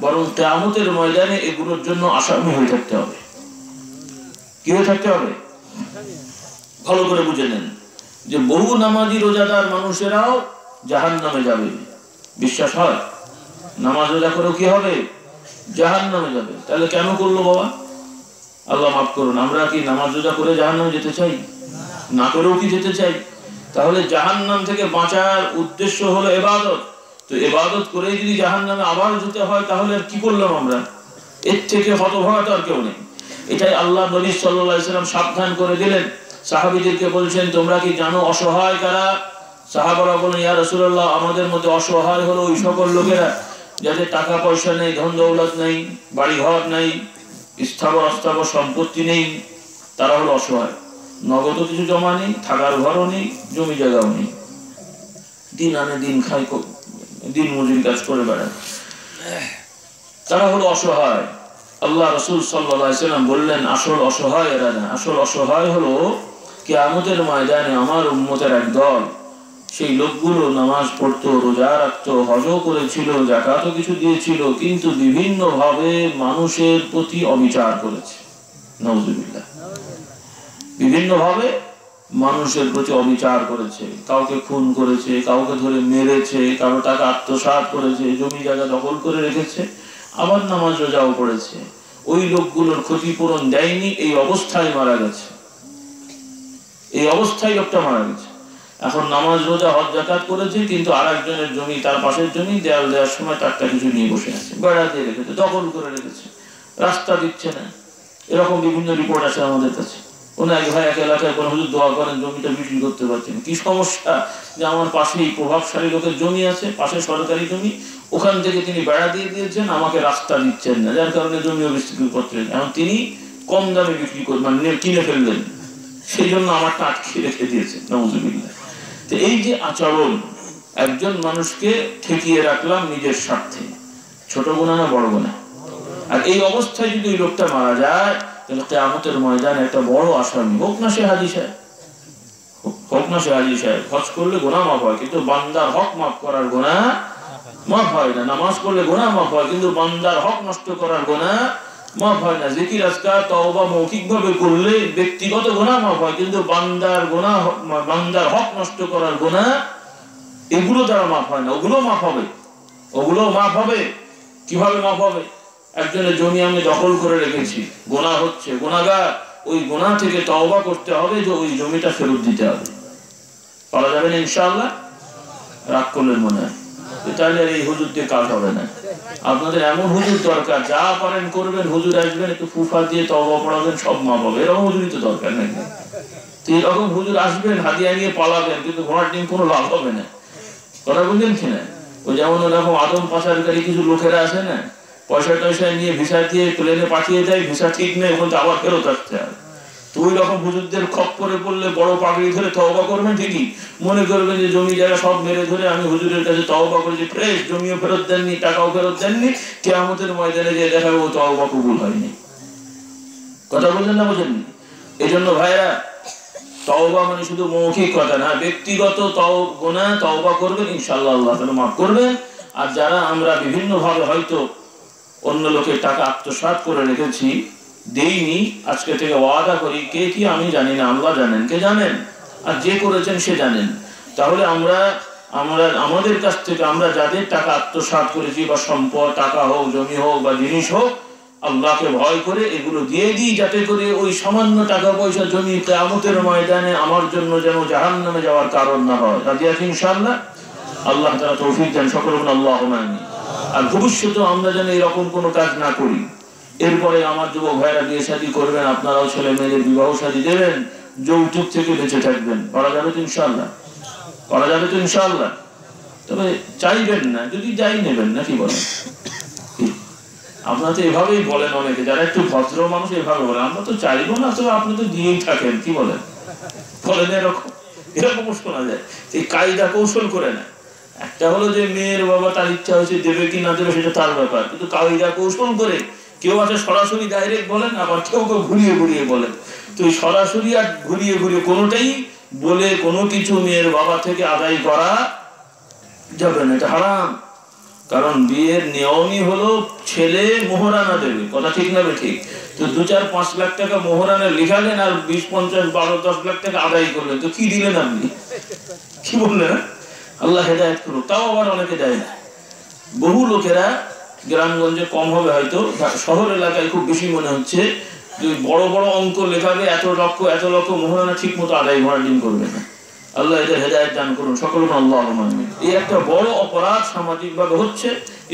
বরং কিয়ামতের ময়দানে এগুলোর জন্য আসামি হয়ে থাকতে হবে। কি হয়ে থাকতে হবে? ভালো করে বুঝে নেন যে বহু নামাজি রোজাদার মানুষেরাও জাহান্নামে যাবে। বিশ্বাস হয়? নামাজ রোজা করেও কি হবে? জাহান্নামে যাবে। তাহলে কেন করলো বাবা? আল্লাহ মাফ করুন, আমরা কি নামাজ রোজা করে জাহান্নামে যেতে চাই? না করেও কি যেতে চাই? তাহলে জাহান্নাম থেকে বাঁচার উদ্দেশ্য হলো ইবাদত। তো ইবাদত করে যদি জাহান্নামে আবার যেতে হয় তাহলে আর কি করলাম আমরা? এর থেকে হতভাগা তো আর কেউ নেই। এটাই আল্লাহ নবী সাল্লাল্লাহু আলাইহি সাল্লাম সাবধান করে দিলেন। সাহাবীদেরকে বলছেন, তোমরা কি জানো অসহায় কারা? সাহাবারা বলেন, ইয়া রাসূলুল্লাহ, আমাদের মধ্যে অসহায় হলো ওই সকল লোকেরা যাদের টাকা পয়সা নেই, ধন দৌলত নেই, বাড়ি ঘর নেই, স্থাবর অস্থাবর সম্পত্তি নেই, তারা হলো অসহায়। নগদ কিছু জমা নেই, থাকার ঘরও নেই, জমি জায়গাও নেই, দিন আনে দিন খায়, দিন মজুরি কাজ করে বেড়ায়, তারা হলো অসহায়। আল্লাহ রাসূল সাল্লাল্লাহু আলাইহি সাল্লাম বললেন, আসল অসহায় এরা না, আসল অসহায় হলো কিয়ামতের ময়দানে আমার উম্মতের এক দল, সেই লোকগুলো নামাজ পড়তো, রোজা রাখতো, হজও করেছিল, যাকাতও কিছু দিয়েছিল, কিন্তু বিভিন্ন ভাবে মানুষের প্রতি অবিচার করেছে। নাউযুবিল্লাহ। বিভিন্ন ভাবে মানুষের প্রতি অবিচার করেছে, কাউকে খুন করেছে, কাউকে ধরে মেরেছে, কারো টাকা আত্মসাৎ করেছে, জমি জায়গা দখল করে রেখেছে, আবার নামাজ রোজাও পড়েছে। ওই লোকগুলোর ক্ষতিপূরণ দেয়নি, এই অবস্থায় মারা গেছে। এই অবস্থায় লোকটা মারা গেছে। এখন নামাজ রোজা হজ যাকাত করেছে, কিন্তু আরেকজনের জমি, তার পাশের জমি দেয়াল দেওয়ার সময় টাটকা কিছু নিয়ে বসে আছে, বেড়া দিয়ে রেখেছে, দখল করে রেখেছে, রাস্তা দিচ্ছে না। এরকম বিভিন্ন রিপোর্ট আছে আমাদের কাছে। কোন এক ভাই এক এলাকায় কোনো হুজুর দোয়া করেন, জমিটা বিক্রি করতে পারছেন। কি সমস্যা? যে আমার পাশেই প্রভাবশালী লোকের জমি আছে, পাশে সরকারি জমি, ওখান থেকে তিনি বেড়া দিয়ে দিয়েছেন, আমাকে রাস্তা দিচ্ছেন না, যার কারণে জমিও বিক্রি করছেন। এখন তিনি কম দামে বিক্রি করবেন, মানে কিনে ফেললেন, সেই জন্য আমারটা আটকে রেখে দিয়েছেন। নাউযুবিল্লাহ। তো এই যে আচরণ, একজন মানুষকে ঠেকিয়ে রাখলাম নিজের স্বার্থে, ছোট গুনাহ না বড় গুনাহ? আর এই অবস্থায় যদি ওই লোকটা মারা যায়, তাহলে কিয়ামতের ময়দানে একটা বড় আসামি, হোক না সে হাজী সাহেব, হোক না সে হাজি সাহেব, হজ করলে গুনাহ মাফ হয় কিন্তু বান্দার হক মাফ করার গুনাহ মাফ হয় না। নামাজ পড়লে গুনাহ মাফ হয় কিন্তু বান্দার হক নষ্ট করার গুনাহ মাফ হয় না। জিকির আজকার তওবা মৌখিকভাবে করলে ব্যক্তিগত গুনাহ মাফ হয় কিন্তু বান্দার গুনাহ, বান্দার হক নষ্ট করার গুনাহ এগুলো দ্বারা মাফ হয় না। ওগুলো মাফ হবে, ওগুলো মাফ হবে। কিভাবে মাফ হবে? একজনের জমি আমি দখল করে রেখেছি, গুনাহ হচ্ছে, গুনাহগার, ওই গুনাহ থেকে তওবা করতে হবে, যে ওই জমিটা ফেরত দিতে হবে। পারা যাবে না ইনশাআল্লাহ? রাগ করলেন মনে হয়, তাহলে এই হুজুর দিয়ে কাজ হবে না। আপনাদের এমন হুজুর দরকার, যা পারেন করবেন, হুজুর আসবেন, একটু ফুফা দিয়ে তওবা পড়াবেন, সব মাফ হবে। এরকম হুজুরই তো দরকার নাকি? তো এরকম হুজুর আসবেন, হাদিয়া নিয়ে পালাবেন, কিন্তু ঘোড়ার ডিম কোনো লাভ হবে না। কথা বুঝলেন কিনা? ওই যেমন ওরকম আদম পাচারকারী কিছু লোকেরা আছে না, পয়সা টয়সা নিয়ে ভিসা দিয়ে প্লেনে পাঠিয়ে দেয়, ভিসা ঠিক নেই, ওখান থেকে আবার ফেরত আসতে হয়। তো ওই রকম হুজুরদের খপ্পরে পড়লে বড় পাগড়ি ধরে তওবা করবেন ঠিকই, মনে করবেন যে জমি জায়গা সব মেরে ধরে আমি হুজুরের কাছে তওবা করেছি, ফ্রেশ, জমিও ফেরত দেননি, টাকাও ফেরত দেননি, কিয়ামতের ময়দানে যে দেখাবে ও তওবা কবুল হয়নি। কথা বললেন না বোঝেননি? এই জন্য ভাইরা, তওবা মানে শুধু মৌখিক কথা না, ব্যক্তিগত গুনাহ তওবা করবেন, ইনশাআল্লাহ আল্লাহ তাআলা মাফ করবেন। আর যারা আমরা বিভিন্ন ভাবে হয়তো অন্য লোকের টাকা আত্মসাৎ করে রেখেছি, দেইনি, আজকে থেকে ওয়াদা করি, কে কি আমি জানি না, আল্লাহ জানেন, কে জানেন, আর যে করেছেন সে জানেন। তাহলে আমরা আমাদের কাছ থেকে আমরা যাদের টাকা আত্মসাৎ করেছি, বা সম্পদ, টাকা হোক, জমি হোক বা জিনিস হোক, আল্লাহকে ভয় করে এগুলো দিয়ে দিই, যাতে করে ওই সামান্য টাকা পয়সা জমি কিয়ামতের ময়দানে আমার জন্য যেন জাহান্নামে যাওয়ার কারণ না হয়। রাজি আছি ইনশাআল্লাহ? আল্লাহ তাআলা তৌফিক দেন, সকলে বলুন আল্লাহুম্মা আমিন। আর ভবিষ্যতে আমরা যেন এরকম কোনো কাজ না করি। এরপরে আমার যুবক ভাইরা বিয়ে শাদী করবেন, আপনারাও ছেলে মেয়েদের বিবাহ শাদী দেবেন, যৌতুক থেকে বেঁচে থাকবেন। করা যাবে তো ইনশাআল্লাহ? করা যাবে তো ইনশাআল্লাহ? তবে চাইবেন না, যদি যাই নেবেন না, কি বলেন? আপনারা তো এভাবেই বলেন, অনেকে যারা একটু ভদ্র মানুষ এভাবে বলেন, আমরা তো চাইবো না, তবে আপনি তো দিয়েই থাকেন, কি বলেন? বলেন এরকম, এরকম শোনা যায়। এই কায়দা কৌশল করে না। একটা হলো যে মেয়ের বাবা তার ইচ্ছা হয়েছে, দেবে কি না দেবে সেটা তার ব্যাপার, কিন্তু কায়দা কৌশল করে কেউ আছে সরাসরি ডাইরেক্ট বলেন, আবার কেউ কেউ ঘুরিয়ে ঘুরিয়ে বলেন। তো এই সরাসরি আর ঘুরিয়ে ঘুরিয়ে কোনোটাই বলে কোনো কিছু মেয়ের বাবা থেকে আদায় করা যাবে না, এটা হারাম। কারণ বিয়ের নিয়মই হলো ছেলে মোহরানা দেবে, কথা ঠিক না ঠিক? তো 2-4-5 লাখ টাকা মোহরানা লিখালেন, আর 20-50-12-10 লাখ টাকা আদায় করলেন, তো কি দিলেন আপনি? কি বললেন? আল্লাহ হেদায়েত করুক। তাও আবার অনেকে দেয় না। বহু লোকেরা, গ্রামগঞ্জে কম হবে হয়তো, শহর এলাকায় খুব বেশি মনে হচ্ছে, যে বড় বড় অঙ্ক লেখাবে, এত লক্ষ মোহরানা ঠিক মতো আদায় ঘোরাডিন করবে না। আল্লাহ এদের হেদায়েত দান করুন, সকল আল্লাহুম্মা আমিন। এই একটা বড় অপরাধ সামাজিক ভাবে হচ্ছে,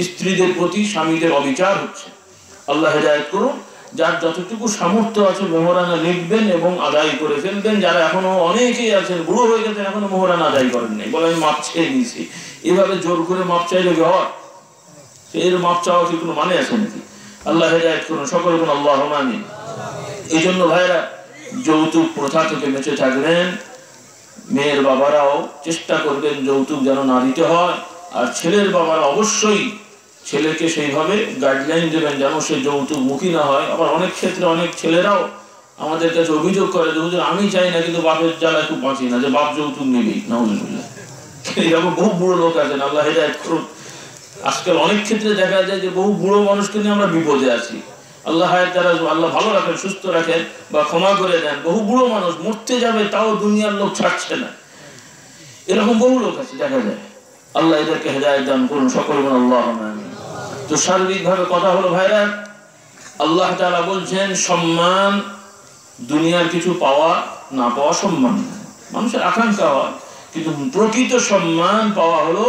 স্ত্রীদের প্রতি স্বামীদের অবিচার হচ্ছে। আল্লাহ হেদায়েত করুন। যার যতটুকু সামর্থ্য আছে মোহরানা লিখবেন এবং আদায় করে ফেলবেন। যারা এখনো অনেকেই আছেন, বুড়ো হয়ে গেছেন, এখনো মোহরানা আদায় করেন নাই, বলে আমি মাপ চেয়ে নিয়েছি, এভাবে জোর করে মাপ চাইলে হয়? এর মাপ চাওয়া কি কোনো মানে আছে নাকি? আল্লাহ হেদায়েত করুন, সকল আল্লাহুম্মা আমিন। এই জন্য ভাইরা, যৌতুক প্রথা থেকে বেঁচে থাকবেন। মেয়ের বাবারাও চেষ্টা করবেন যৌতুক যেন না দিতে হয়, আর ছেলের বাবারা অবশ্যই ছেলেকে সেইভাবে গাইডলাইন দেবেন যেন সে যৌতুক মুখী না হয়। আবার অনেক ক্ষেত্রে অনেক ছেলেরাও আমাদের কাছে অভিযোগ করে যে হুজুর আমি চাই না, কিন্তু বাপের জ্বালায় খুব বাঁচি না, যে বাপ যৌতুক নেবেই, নাউজুবিল্লাহ। এরকম বহু বুড়ো লোক আছেন, আল্লাহ হেদায়েত করুন। আজকাল অনেক ক্ষেত্রে দেখা যায় যে বহু বুড়ো মানুষকে নিয়ে আমরা বিপদে আছি। আল্লাহ আল্লাহ ভালো রাখেন, সুস্থ রাখেন, বা ক্ষমা করে দেন। বহু বুড়ো মানুষ মরতে যাবে, তাও দুনিয়ার লোক ছাড়ছে না, এরকম বহু লোক আছে দেখা যায়। আল্লাহ এদেরকে হেদায়েত দান করুন, সকল আল্লাহুম্মা আমিন। তো সার্বিক ভাবে কথা হলো ভাইরা, আল্লাহ তাআলা বলছেন সম্মান, দুনিয়ার কিছু পাওয়া না পাওয়া সম্মান মানুষের আকাঙ্ক্ষা হয়, কিন্তু প্রকৃত সম্মান পাওয়া হলো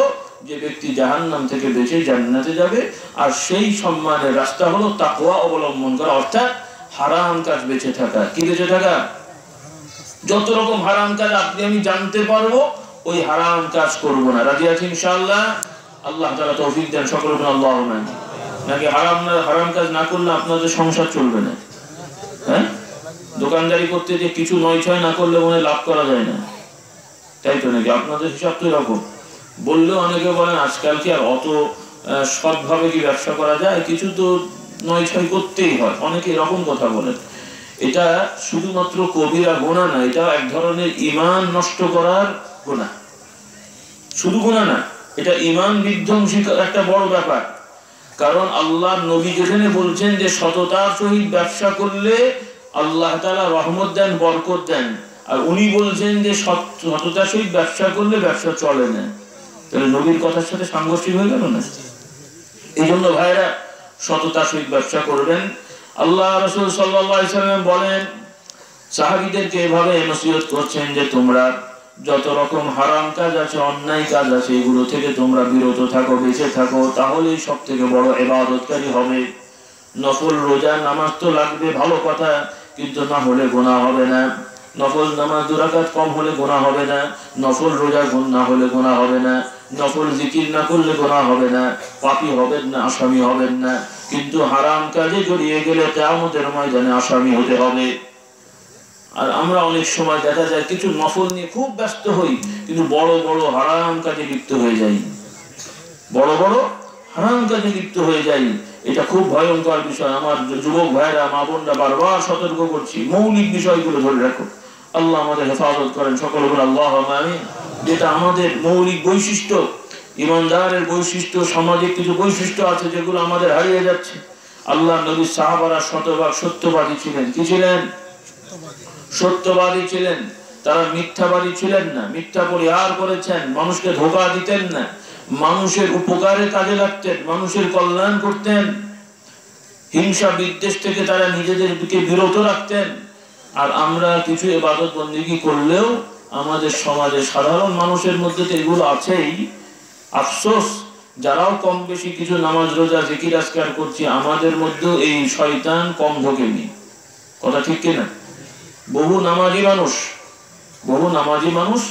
যে ব্যক্তি জাহান্নাম থেকে বেঁচে জান্নাতে যাবে। আর সেই সম্মানের রাস্তা হলো তাকওয়া অবলম্বন করা, অর্থাৎ হারাম কাজ বেঁচে থাকা। কি বেঁচে থাকা? যত রকম হারাম কাজ আপনি আমি জানতে পারবো, ওই হারাম কাজ করব না। রাজি আছি ইনশাআল্লাহ? আল্লাহ তাআলা তৌফিক দেন, সকল আল্লাহুম্মা আমিন। নাকি হারাম কাজ না করলে আপনাদের সংসার চলবে না? হ্যাঁ, দোকানদারি করতে যে কিছু নয় ছয় না করলে মনে লাভ করা যায় না, তাই তো নাকি? আপনাদের হিসাব তো এরকম। বললেও অনেকে বলেন আজকাল কি আর অত সৎভাবে কি ব্যবসা করা যায়, কিছু তো নয় ছয় করতেই হয়, অনেকে এরকম কথা বলেন। এটা শুধুমাত্র কবিরা গুনাহ না, এটা এক ধরনের ঈমান নষ্ট করার গুনাহ। শুধু গুনাহ না, এটা ঈমান বিধ্বংসী একটা বড় ব্যাপার। কারণ আল্লাহর নবী যেখানে বলছেন যে সততার সহিত ব্যবসা করলে আল্লাহ তাআলা রহমত দেন, বরকত দেন, আর উনি বলছেন যে সততার সহিত ব্যবসা করলে ব্যবসা চলে না, তাহলে নবীর কথার সাথে সাংঘর্ষিক হয়ে গেল না? এই জন্য ভাইরা সততার সহিত ব্যবসা করবেন। আল্লাহ রাসূল সাল্লাল্লাহু আলাইহি ওয়াসাল্লাম বলেন, সাহাবীদেরকে এভাবে নসিহত করছেন যে তোমরা যত রকম হারাম কাজ আছে, অন্যায় কাজ আছে, এগুলো থেকে তোমরা বিরত থাকো, বেঁচে থাকো, তাহলেই সব থেকে বড় ইবাদতকারী হবে। নফল রোজা নামাজ তো লাগবে, ভালো কথা, কিন্তু না হলে গুনাহ হবে না। নফল নামাজ 2 রাকাত কম হলে গুনাহ হবে না, নফল রোজা না হলে গুনাহ হবে না, নফল জিকির না করলে গুনাহ হবে না, পাপী হবেন না, আসামি হবেন না। কিন্তু হারাম কাজে জড়িয়ে গেলে কিয়ামতের ময়দানে আসামি হতে হবে। আর আমরা অনেক সময় দেখা যায় কিছু নফল নিয়ে খুব ব্যস্ত হই, কিন্তু বড় বড় হারাম কাজে লিপ্ত হয়ে যাই, বড় বড় হারাম কাজে লিপ্ত হয়ে যাই। এটা খুব ভয়ঙ্কর বিষয়। আমার যুবক ভাইরা, মা বোনরা, বারবার সতর্ক করছি, মৌলিক বিষয়গুলো ধরে রাখো। আল্লাহ আমাদের হেফাজত করেন, সকলে বলে আল্লাহুম্মা আমিন। যেটা আমাদের মৌলিক বৈশিষ্ট্য, ইমানদারের বৈশিষ্ট্য, সামাজিক কিছু বৈশিষ্ট্য আছে যেগুলো আমাদের হারিয়ে যাচ্ছে। আল্লাহ নবী সাহাবারা শতভাগ সত্যবাদী ছিলেন। কি ছিলেন? সত্যবাদী ছিলেন। তারা মিথ্যাবাদী ছিলেন না, মিথ্যা পরিহার করেছেন, মানুষকে ধোঁকা দিতেন না, মানুষের উপকারে কাজে লাগতেন, মানুষের কল্যাণ করতেন, হিংসা বিদ্বেষ থেকে তারা নিজেদেরকে বিরত রাখতেন। আর আমরা কিছু ইবাদত বন্দেগী করলেও আমাদের সমাজে সাধারণ মানুষের মধ্যে তো এগুলো আছেই। আফসোস, যারাও কম বেশি কিছু নামাজ রোজা জিকির আজকার করছি, আমাদের মধ্যে এই শয়তান কম ঢোকেনি। কথা ঠিক কিনা? বহু নামাজি মানুষ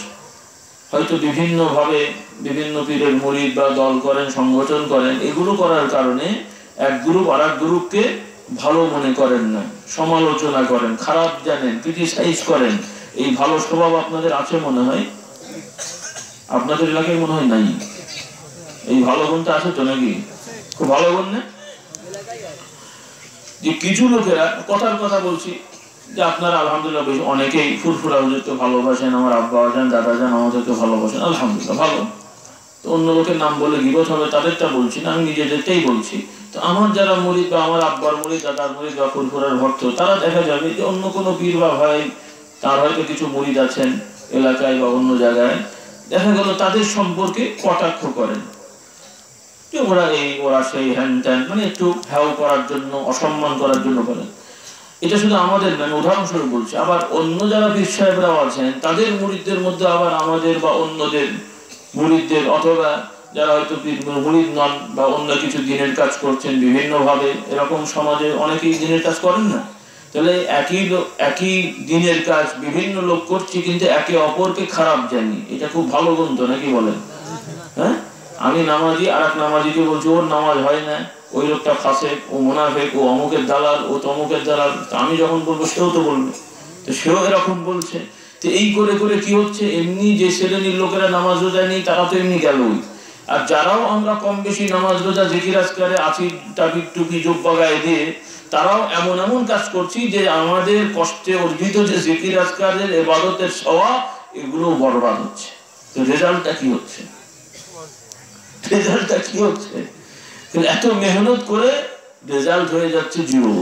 হয়তো বিভিন্ন ভাবে বিভিন্ন পীরের মুরিদ বা দল করেন, সংগঠন করেন, এগুলো করার কারণে এক গ্রুপ আর এক গ্রুপকে ভালো মনে করেন না, সমালোচনা করেন, খারাপ জানেন, ক্রিটিসাইজ করেন। এই ভালো স্বভাব আপনাদের আছে মনে হয়? আপনাদের এলাকায় মনে হয় নাই। এই ভালো গুণটা আছে তো নাকি? খুব ভালো গুণ না? যে কিছু লোকেরা, কথার কথা বলছি, যে আপনারা আলহামদুলিল্লাহ বেশ অনেকেই ফুরফুরা হুজুরকে ভালোবাসেন, আমার আব্বা যান, দাদা যান আমাদেরকে ভালোবাসেন, আলহামদুলিল্লাহ ভালো। তো অন্য লোকের নাম বলে গিবত হবে, তাদেরটা বলছি না, আমি নিজেদেরটাই বলছি। তো আমার যারা মুরিদ বা আমার আব্বার মুরিদ, দাদার মুরিদ বা ফুরফুরার ভক্ত, তারা দেখা যাবে যে অন্য কোনো পীর বা ভাই, তার হয়তো কিছু মুরিদ আছেন এলাকায় বা অন্য জায়গায়, দেখা গেল তাদের সম্পর্কে কটাক্ষ করেন, যে ওরা এই, ওরা সেই, হ্যান ত্যান, মানে একটু হ্যাও করার জন্য, অসম্মান করার জন্য করেন। এটা শুধু আমাদের নয়, উদাহরণস্বরূপ বলছি। আবার অন্য যারা পীর সাহেবরাও আছেন, তাদের মুরিদদের মধ্যে আবার আমাদের বা অন্যদের মুরিদদের, অথবা যারা হয়তো মুরিদ নন বা অন্য কিছু দিনের কাজ করছেন বিভিন্নভাবে, এরকম সমাজে অনেকেই দিনের কাজ করেন না। তাহলে একই দিনের কাজ বিভিন্ন লোক করছি, কিন্তু একে অপরকে খারাপ জানি। এটা খুব ভালো গুণ তো নাকি বলেন? হ্যাঁ, আমি নামাজি, আর এক নামাজিকে বলছি ওর নামাজ হয় না, ওই লোকটা ফাসেক, ও মুনাফিক, ও অমুকের দালাল, ও তমুকের দালাল। আমি যখন বলবো সেও তো বলবে, তো সেও এরকম বলছে। তো এই করে করে কি হচ্ছে, এমনি যে শ্রেণীর লোকেরা নামাজ রোজা নেই তারা তো এমনি গেলই, আর যারাও আমরা কম বেশি নামাজ রোজা জিকির আজকারে আছি, টাবির টুপি জুব্বা গায়ে দিয়ে, তারাও এমন এমন কাজ করছি যে আমাদের কষ্টে অর্জিত যে জিকির আজকারের ইবাদতের সওয়াব, এগুলো বরবাদ হচ্ছে। তো রেজাল্টটা কি হচ্ছে? এত মেহনত করে রেজাল্ট হয়ে যাচ্ছে জিরো।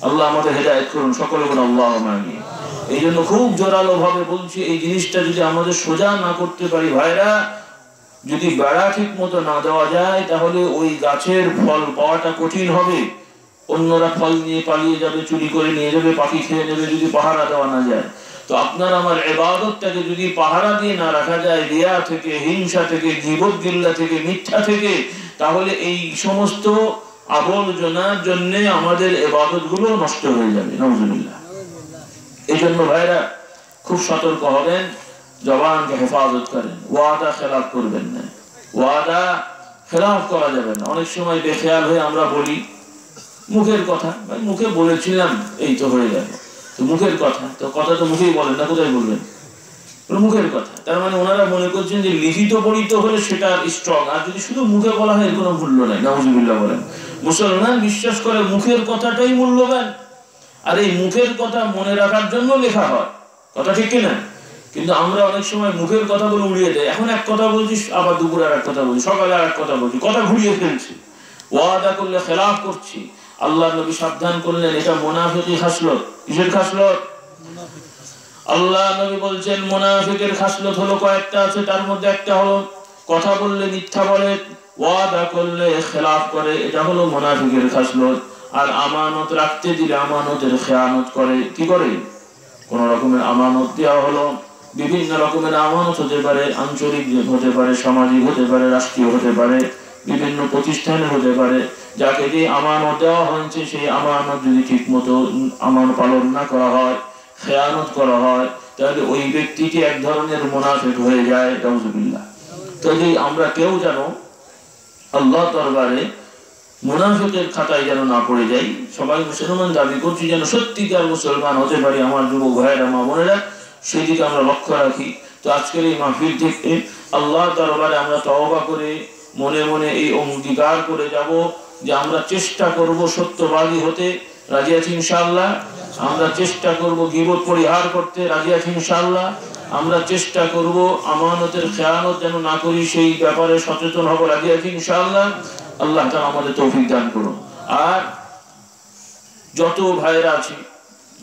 আল্লাহ আমাদের হেদায়েত করুন, সকলে বলুন আল্লাহুম্মা আমিন। এই জন্য খুব জোরালো ভাবে বলছি, এই জিনিসটা যদি আমাদের সোজা না করতে পারি ভাইরা, যদি বেড়া ঠিক মতো না দেওয়া যায়, তাহলে ওই গাছের ফল পাওয়াটা কঠিন হবে। অন্যরা ফল নিয়ে পালিয়ে যাবে, চুরি করে নিয়ে যাবে, পাখি খেয়ে নেবে, যদি পাহারা দেওয়া না যায়। তো আপনার আমার ইবাদতটাকে যদি পাহারা দিয়ে না রাখা যায়, রিয়া থেকে, হিংসা থেকে, গীবত গিল্লা থেকে, মিথ্যা থেকে, তাহলে এই সমস্ত আবর্জনার জন্য আমাদের ইবাদতগুলো নষ্ট হয়ে যাবে। নাউজুবিল্লাহ। এই জন্য ভাইরা খুব সতর্ক হবেন, জবানকে হেফাজত করেন, ওয়াদা খেলাফ করবেন না, ওয়াদা খেলাফ করা যাবে না। অনেক সময় বেখেয়াল হয়ে আমরা বলি মুখের কথা, ভাই মুখে বলেছিলাম এই তো হয়ে গেল, তো মুখের কথা, তো কথা তো মুখেই বলেন না, কোথায় বলবেন? মুখের কথা। তার মানে ওনারা মনে করছেন যে লিখিত পড়িত হলে সেটা স্ট্রং, আর যদি শুধু মুখে বলা হয় এর কোনো মূল্য নাই। নাউজুবিল্লাহ বলেন। মুসলমান বিশ্বাস করে মুখের কথাটাই মূল্যবান, আর এই মুখের কথা মনে রাখার জন্য লেখা হয়, কথা ঠিক কিনা? কিন্তু আমরা অনেক সময় মুখের কথা বলে উড়িয়ে দেয়। এখন এক কথা বলছি, আবার দুপুরে আর এক কথা বলছি, সকালে আর এক কথা বলছি, কথা ঘুরিয়ে ফেলছি, ওয়াদা করলে খেলাফ করছি। আল্লাহ নবী সাবধান করলেন, এটা মুনাফিকি খাসলত। কিসের খাসলত? আল্লাহ নবী বলছেন মুনাফিকের খাসলত হলো কয়েকটা আছে, তার মধ্যে একটা হলো কথা বললে মিথ্যা বলে, ওয়াদা করলে খেলাফ করে, এটা হলো মুনাফিকের খাসলত। আর আমানত রাখতে দিলে আমানতের খেয়ানত করে। কি করে? কোন রকমের আমানত দেওয়া হলো, বিভিন্ন রকমের আমানত হতে পারে, আঞ্চলিক হতে পারে, সামাজিক হতে পারে, রাষ্ট্রীয় হতে পারে, বিভিন্ন প্রতিষ্ঠানে হতে পারে। যাকে যে আমানত দেওয়া হয়েছে সেই আমানত যদি ঠিক মতো আমানত পালন না করা হয়, খেয়ানত করা হয়, তাহলে ওই ব্যক্তিটি এক ধরনের মুনাফিক হয়ে যায়। নাউজুবিল্লাহ। তো যে আমরা কেউ যেন আল্লাহ দরবারে মুনাফিকের খাতায় যেন না পড়ে যাই। সবাই মুসলমান দাবি করছি, যেন সত্যিকার মুসলমান হতে পারি। আমার যুবক ভাইয়েরা, মা বোনেরা, সেদিকে আমরা লক্ষ্য রাখি। তো আজকের এই মাহফিল থেকে আল্লাহ দরবারে আমরা তওবা করে মনে মনে এই অঙ্গীকার করে যাব যে আমরা চেষ্টা করব সত্যবাদী হতে। রাজি আছি ইনশাআল্লাহ? আমরা চেষ্টা করব গীবত পরিহার করতে। রাজি আছি ইনশাআল্লাহ? আমরা চেষ্টা করব আমানতের খেয়ানত যেন না করি, সেই ব্যাপারে সচেতন হব। রাজি আছি ইনশাআল্লাহ? আল্লাহ তাআলা আমাদের তৌফিক দান করুন। আর যত ভাইরা আছে,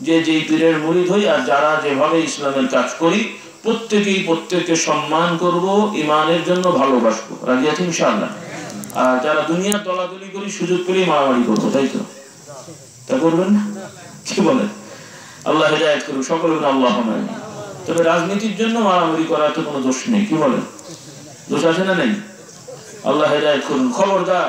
যে যেই পীরের মুরিদ হই আর যারা যেভাবে ইসলামের কাজ করি, প্রত্যেককে সম্মান করব, ইমানের জন্য ভালোবাসবো। রাজি আছি ইনশাআল্লাহ? আর যারা দুনিয়ার দলাদলি করি, সুযোগ পেলেই মারামারি করবো, তাই তো? তা করবেন না? কি বলেন? আল্লাহ হেদায়েত করুন, সকলে বলুন আল্লাহুম্মা আমিন। তবে রাজনীতির জন্য মারামারি করার তো কোনো দোষ নেই। কি বলেন? দোষ আছে না নেই? আল্লাহ হেদায়েত করুন। খবরদার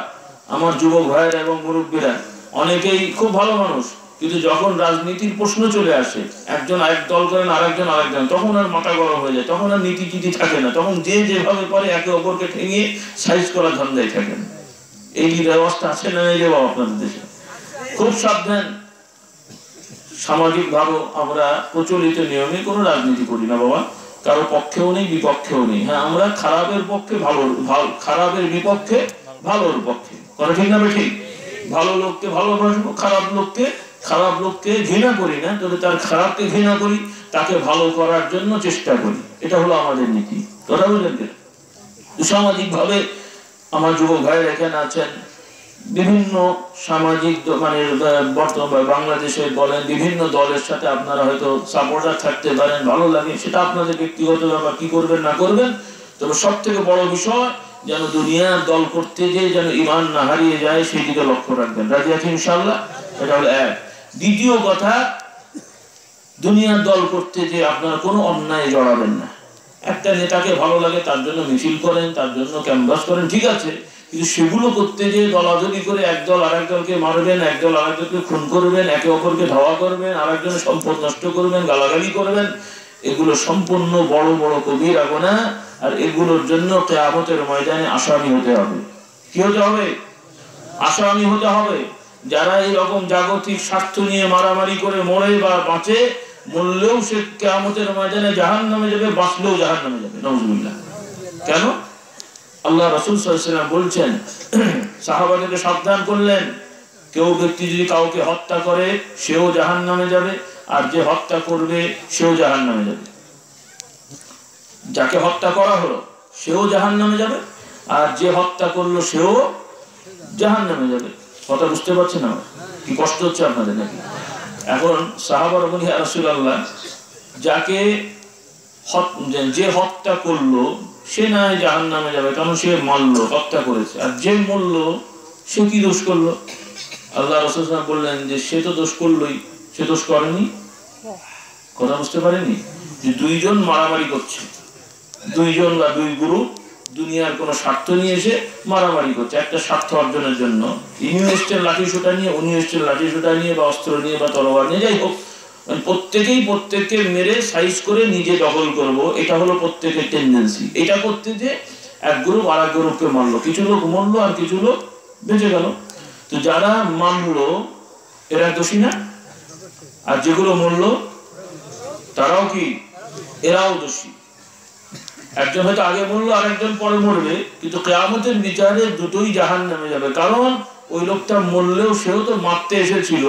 আমার যুবক ভাইয়েরা এবং মুরব্বীরা, অনেকেই খুব ভালো মানুষ, কিন্তু যখন রাজনীতির প্রশ্ন চলে আসে, একজন এক দল করেন, আরেকজন আরেকজন, তখন আর মাথা গরম হয়ে যায়, তখন আর নীতি টিতি থাকে না, তখন যে যেভাবে পারে একে অপরকে ঠেঙিয়ে সাইজ করার ধান্দায় থাকেন। এই ব্যবস্থা আছে না এই বাবা আপনাদের দেশে? খুব সাবধান। সামাজিক ভাবে আমরা প্রচলিত নিয়মে কোনো রাজনীতি করি না বাবা, কারো পক্ষেও নেই, বিপক্ষেও নেই। হ্যাঁ, আমরা খারাপের পক্ষে, খারাপের বিপক্ষে, ভালোর পক্ষে। কথা ঠিক না? ঠিক। ভালো লোককে ভালোবাসবো, খারাপ লোককে ঘৃণা করি না, তবে তার খারাপকে ঘৃণা করি, তাকে ভালো করার জন্য চেষ্টা করি। এটা হলো আমাদের নীতি। কথা বলেন? সামাজিক ভাবে আমার যুবক ভাইয়ের এখানে আছেন, বিভিন্ন সামাজিক মানে বর্তমান বাংলাদেশে বলেন, বিভিন্ন দলের সাথে আপনারা হয়তো সাপোর্টার থাকতে পারেন, ভালো লাগে, সেটা আপনাদের ব্যক্তিগত ব্যাপার, কি করবেন না করবেন। তবে সব থেকে বড় বিষয়, যেন দুনিয়ার দল করতে যেয়ে যেন ঈমান না হারিয়ে যায়, সেই দিকে লক্ষ্য রাখবেন। রাজি আছি ইনশাআল্লাহ? এটা হলো এক। দ্বিতীয় কথা, দুনিয়ার দল করতে যে আপনারা কোনো অন্যায় জড়াবেন না। একটা নেতাকে ভালো লাগে, তার জন্য মিছিল করেন, তার জন্য ক্যাম্পাস করেন, ঠিক আছে, কিন্তু সেগুলো করতে যে দলাদলি করে একদল আরেক দলকে মারবেন, একদল আরেকজনকে খুন করবেন, একে অপরকে ধাওয়া করবেন, আরেকজনের সম্পদ নষ্ট করবেন, গালাগালি করবেন, এগুলো সম্পূর্ণ বড় বড় কবিরা গুনাহ। আর এগুলোর জন্য কিয়ামতের ময়দানে আসামি হতে হবে। কি হতে হবে? আসামি হতে হবে। যারা এইরকম জাগতিক স্বার্থ নিয়ে মারামারি করে মরে বা বাঁচে, মরলেও সে কিয়ামতের ময়দানে জাহান্নামে যাবে, বাঁচলেও জাহান্নামে যাবে। নাউজুবিল্লাহ। কেন? আল্লাহ রাসূল সাল্লাল্লাহু আলাইহি ওয়াসাল্লাম বলছেন, সাহাবাদেরকে সাবধান করলেন, কেউ ব্যক্তি যদি কাউকে হত্যা করে, সেও জাহান্নামে যাবে, আর যে হত্যা করবে সেও জাহান্নামে যাবে। যাকে হত্যা করা হলো সেও জাহান্নামে যাবে, আর যে হত্যা করলো সেও জাহান্নামে যাবে। কথা বুঝতে পারছেন না? কি কষ্ট হচ্ছে আপনাদের নাকি? এখন সাহাবারা বলেন, ইয়া রাসূলুল্লাহ, যাকে যে হত্যা করলো সে না জাহান্নামে যাবে, কারণ সে মারলো, হত্যা করেছে, আর যে মরলো সে কি দোষ করলো? আল্লাহ রাসূল সাল্লাল্লাহু আলাইহি ওয়াসাল্লাম বললেন যে সে তো দোষ করলোই, সে দোষ করেনি। কথা বুঝতে পারেনি? যে দুইজন মারামারি করছে, দুইজন বা দুই গ্রুপ দুনিয়ার কোন স্বার্থ নিয়ে এসে মারামারি করছে, একটা স্বার্থ অর্জনের জন্য। ইনিও এসছেন লাঠি সোটা নিয়ে, উনিও এসছেন লাঠি সোটা নিয়ে বা অস্ত্র নিয়ে বা তলোয়ার নিয়ে, যাই হোক, প্রত্যেককে মেরে সাইজ করে নিজে দখল করব, এটা হলো প্রত্যেকের টেন্ডেন্সি। এটা করতে যে এক গ্রুপ আর এক গ্রুপকে মারলো, কিছু লোক মরলো আর কিছু লোক বেঁচে গেল। তো যারা মারলো এরা দোষী না, আর যেগুলো মরলো তারাও কি? এরাও দোষী। একজন হয়তো আগে মরলো আর একজন পরে মরবে, কিন্তু কিয়ামতের বিচারে দুটোই জাহান্নামে যাবে। কারণ ওই লোকটা মরলেও সেও তো মারতে এসেছিল,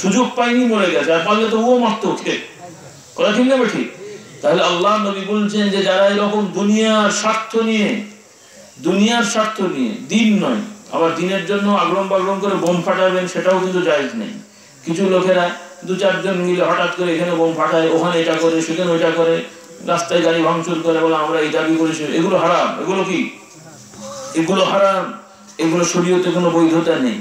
সুযোগ পাইনি, মরে গেছে, আর পারলে তো ও মারতো ওকে। কথা ঠিক না ঠিক? তাহলে আল্লাহ নবী বলছেন যে যারা এরকম দুনিয়ার স্বার্থ নিয়ে দিন নয়, আবার দিনের জন্য আগ্রম বাগ্রম করে বোম ফাটাবেন, সেটাও কিন্তু জায়েজ নেই। কিছু লোকেরা 2-4 জন মিলে হঠাৎ করে এখানে বোম ফাটায়, ওখানে এটা করে, সেখানে ওইটা করে, রাস্তায় গাড়ি ভাঙচুর করে, বলে আমরা এই দাবি করেছি। এগুলো হারাম। এগুলো কি? এগুলো হারাম। এগুলো শরীয়তে কোনো বৈধতা নেই।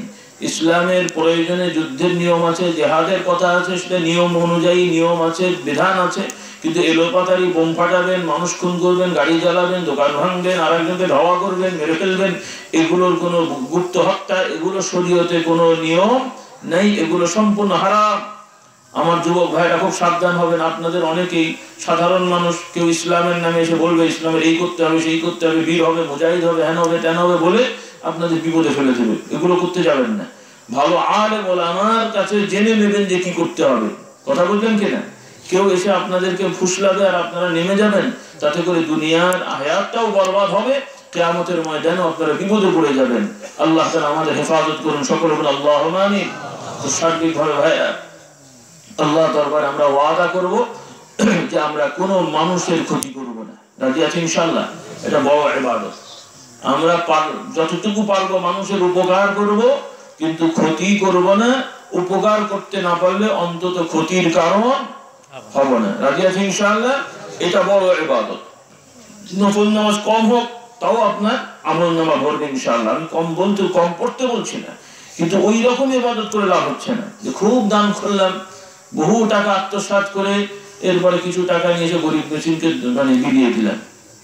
ইসলামের প্রয়োজনে যুদ্ধের নিয়ম আছে, জিহাদের কথা আছে, সেটা নিয়ম অনুযায়ী নিয়ম আছে, বিধান আছে। কিন্তু এলোপাতারি বোম ফাটাবেন, মানুষ খুন করবেন, গাড়ি জ্বালাবেন, দোকান ভাঙবেন, আর একজনকে ধাওয়া করবেন, মেরে ফেলবেন, এগুলোর কোনো গুপ্ত হত্যা, এগুলো শরীয়তে কোনো নিয়ম নেই। এগুলো সম্পূর্ণ হারাম। আমার যুবক ভাইরা খুব সাবধান হবেন। আপনাদের অনেকেই সাধারণ মানুষ, কেউ ইসলামের নামে এসে বলবে ইসলামের এই করতে হবে, সেই করতে হবে, বীর হবে, মুজাহিদ হবে, হ্যান হবে, তেন হবে বলে আপনাদের বিপদে ফেলে দেবে। এগুলো করতে যাবেন না। ভালো আলেম ওলামার কাছে জেনে নেবেন যে কি করতে হবে। কথা বলবেন কিনা? কেউ এসে আপনাদেরকে ফুসলাবে আর আপনারা নেমে যাবেন, তাতে করে দুনিয়ার হায়াতটাও বরবাদ হবে, কিয়ামতের ময়দানে আপনারা বিপদে পড়ে যাবেন। আল্লাহ তাআলা আমাদের হেফাজত করুন, সকলে বলুন আল্লাহুম্মা আমিন। তো সার্বিকভাবে ভাইয়া, আল্লাহ দরবারে আমরা ওয়াদা করব যে আমরা কোনো মানুষের ক্ষতি করব না। রাজি আছি ইনশাআল্লাহ? এটা বড় ইবাদত। আমরা যতটুকু পারবো মানুষের উপকার করব, কিন্তু ক্ষতি করব না। উপকার করতে না পারলে অন্তত ক্ষতির কারণ হব না। রাজি আছি ইনশাআল্লাহ? এটা বড় ইবাদত। নফল নামাজ কম হোক, তাও আপনার আমলনামা ভরবে ইনশাআল্লাহ। আমি কম পড়তে বলছি না, কিন্তু ওই রকম ইবাদত করে লাভ হচ্ছে না যে খুব দান করলাম, বহু টাকা আত্মসাৎ করে, এরপরে কিছু টাকা নিয়ে এসে গরিব মিসকিনকে বিলিয়ে দিলাম।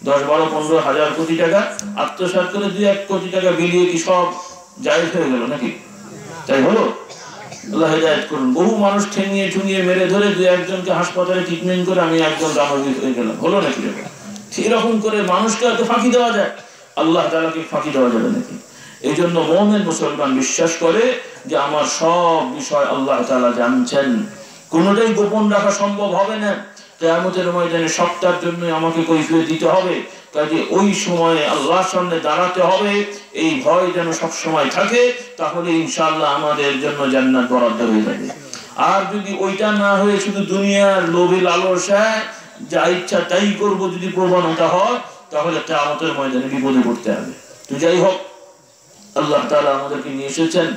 10, 12, 15 হাজার কোটি টাকা আত্মসাৎ করে 2-1 কোটি টাকা বিলিয়ে কি সব জায়েজ হয়ে গেল নাকি? তাই হলো? আল্লাহ হেদায়েত করুন। বহু মানুষ ঠেঙিয়ে ঠুঙিয়ে মেরে ধরে 2-1 জনকে হাসপাতালে ট্রিটমেন্ট করে আমি একজন দানবীর হয়ে গেলাম, হলো নাকি? এরকম করে মানুষকে হয়তো ফাঁকি দেওয়া যায়, আল্লাহ তাআলাকে ফাঁকি দেওয়া যাবে নাকি? এই জন্য মুমিন মুসলমান বিশ্বাস করে যে আমার সব বিষয় আল্লাহ তাআলা জানছেন, কোনটাই গোপন রাখা সম্ভব হবে না। কিয়ামতের ময়দানে সবটার জন্য আমাকে কৈফিয়ত দিতে হবে। কাজে ওই সময়ে আল্লাহর সামনে দাঁড়াতে হবে, এই ভয় যেন সব সময় থাকে, তাহলে ইনশাআল্লাহ আমাদের জন্য জান্নাত বরাদ্দ হয়ে যাবে। আর যদি ওইটা না হয়ে শুধু দুনিয়ার লোভে লালসায় যা ইচ্ছা তাই করব যদি প্রবণতা হয়, তাহলে কিয়ামতের ময়দানে বিপদে পড়তে হবে। তো যাই হোক, আল্লাহ তাআলা আমাদেরকে নিয়ে এসেছেন,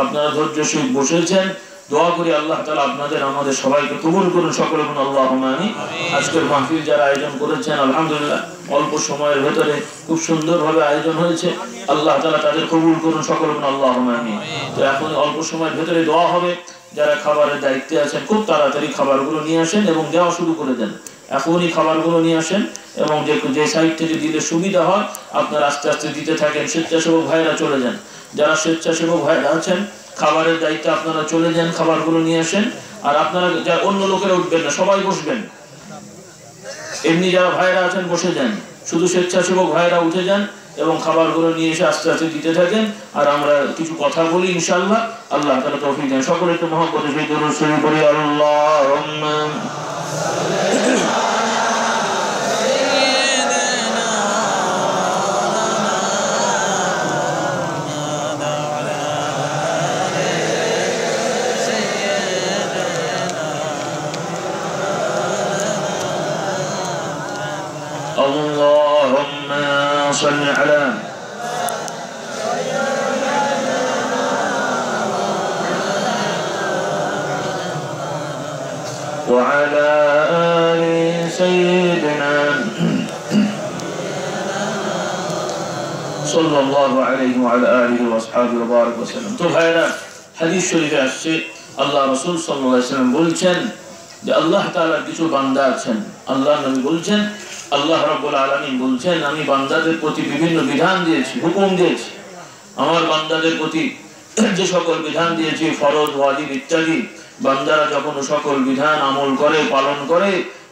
আপনারা ধৈর্য সহিত বসেছেন। দোয়া করি আল্লাহ তাআলা আপনাদের আমাদের সবাইকে কবুল করুন, সকলে বলুন আল্লাহুম্মা আমিন। আজকের মাহফিল যারা আয়োজন করেছেন, আলহামদুলিল্লাহ অল্প সময়ের ভেতরে খুব সুন্দরভাবে আয়োজন হয়েছে। আল্লাহ তাআলা তাদের কবুল করুন, সকলে বলুন আল্লাহুম্মা আমিন। তো এখন অল্প সময়ের ভেতরে দোয়া হবে। যারা খাবারের দায়িত্বে আছেন খুব তাড়াতাড়ি খাবারগুলো নিয়ে আসেন এবং দেওয়া শুরু করে দেন। এখনই খাবারগুলো নিয়ে আসেন এবং যে সাইড থেকে দিলে সুবিধা হয় আপনারা আস্তে আস্তে দিতে থাকেন। স্বেচ্ছাসেবক ভাইরা চলে যান, যারা স্বেচ্ছাসেবক ভাইরা আছেন খাবারের দায়িত্বে আপনারা চলে যান, খাবারগুলো নিয়ে আসেন। আর আপনারা অন্য লোকেরা উঠবেন না, সবাই বসবেন। এমনি যারা ভাইরা আছেন বসে যান, শুধু স্বেচ্ছাসেবক ভাইরা উঠে যান এবং খাবারগুলো নিয়ে এসে আস্তে আস্তে দিতে থাকেন। আর আমরা কিছু কথা বলি ইনশাআল্লাহ। আল্লাহ তাআলা তৌফিক দেন। সকলে একটু মহব্বতে সেই দরুদ শরীফ পড়ি। আল্লাহুম্মা صل على وعلى آل سيدنا صلى الله عليه وعلى آله وأصحابه وبارك وسلم। তো ভাইরা, হাদিস শরীফে আসছে আল্লাহ রাসূল সাল্লাল্লাহু আলাইহি ওয়াসাল্লাম বলছেন যে আল্লাহ তাআলার কিছু বান্দা আছেন। আল্লাহ নবী বলছেন, আল্লাহ রাব্বুল আলামিন বলছেন, আমি বান্দাদের প্রতি বিভিন্ন বিধান দিয়েছি, হুকুম দিয়েছি। আমার বান্দাদের প্রতি যে সকল বিধান দিয়েছি, ফরজ, ওয়াজিব ইত্যাদি, বান্দারা যখন সকল বিধান আমল করে, পালন করে,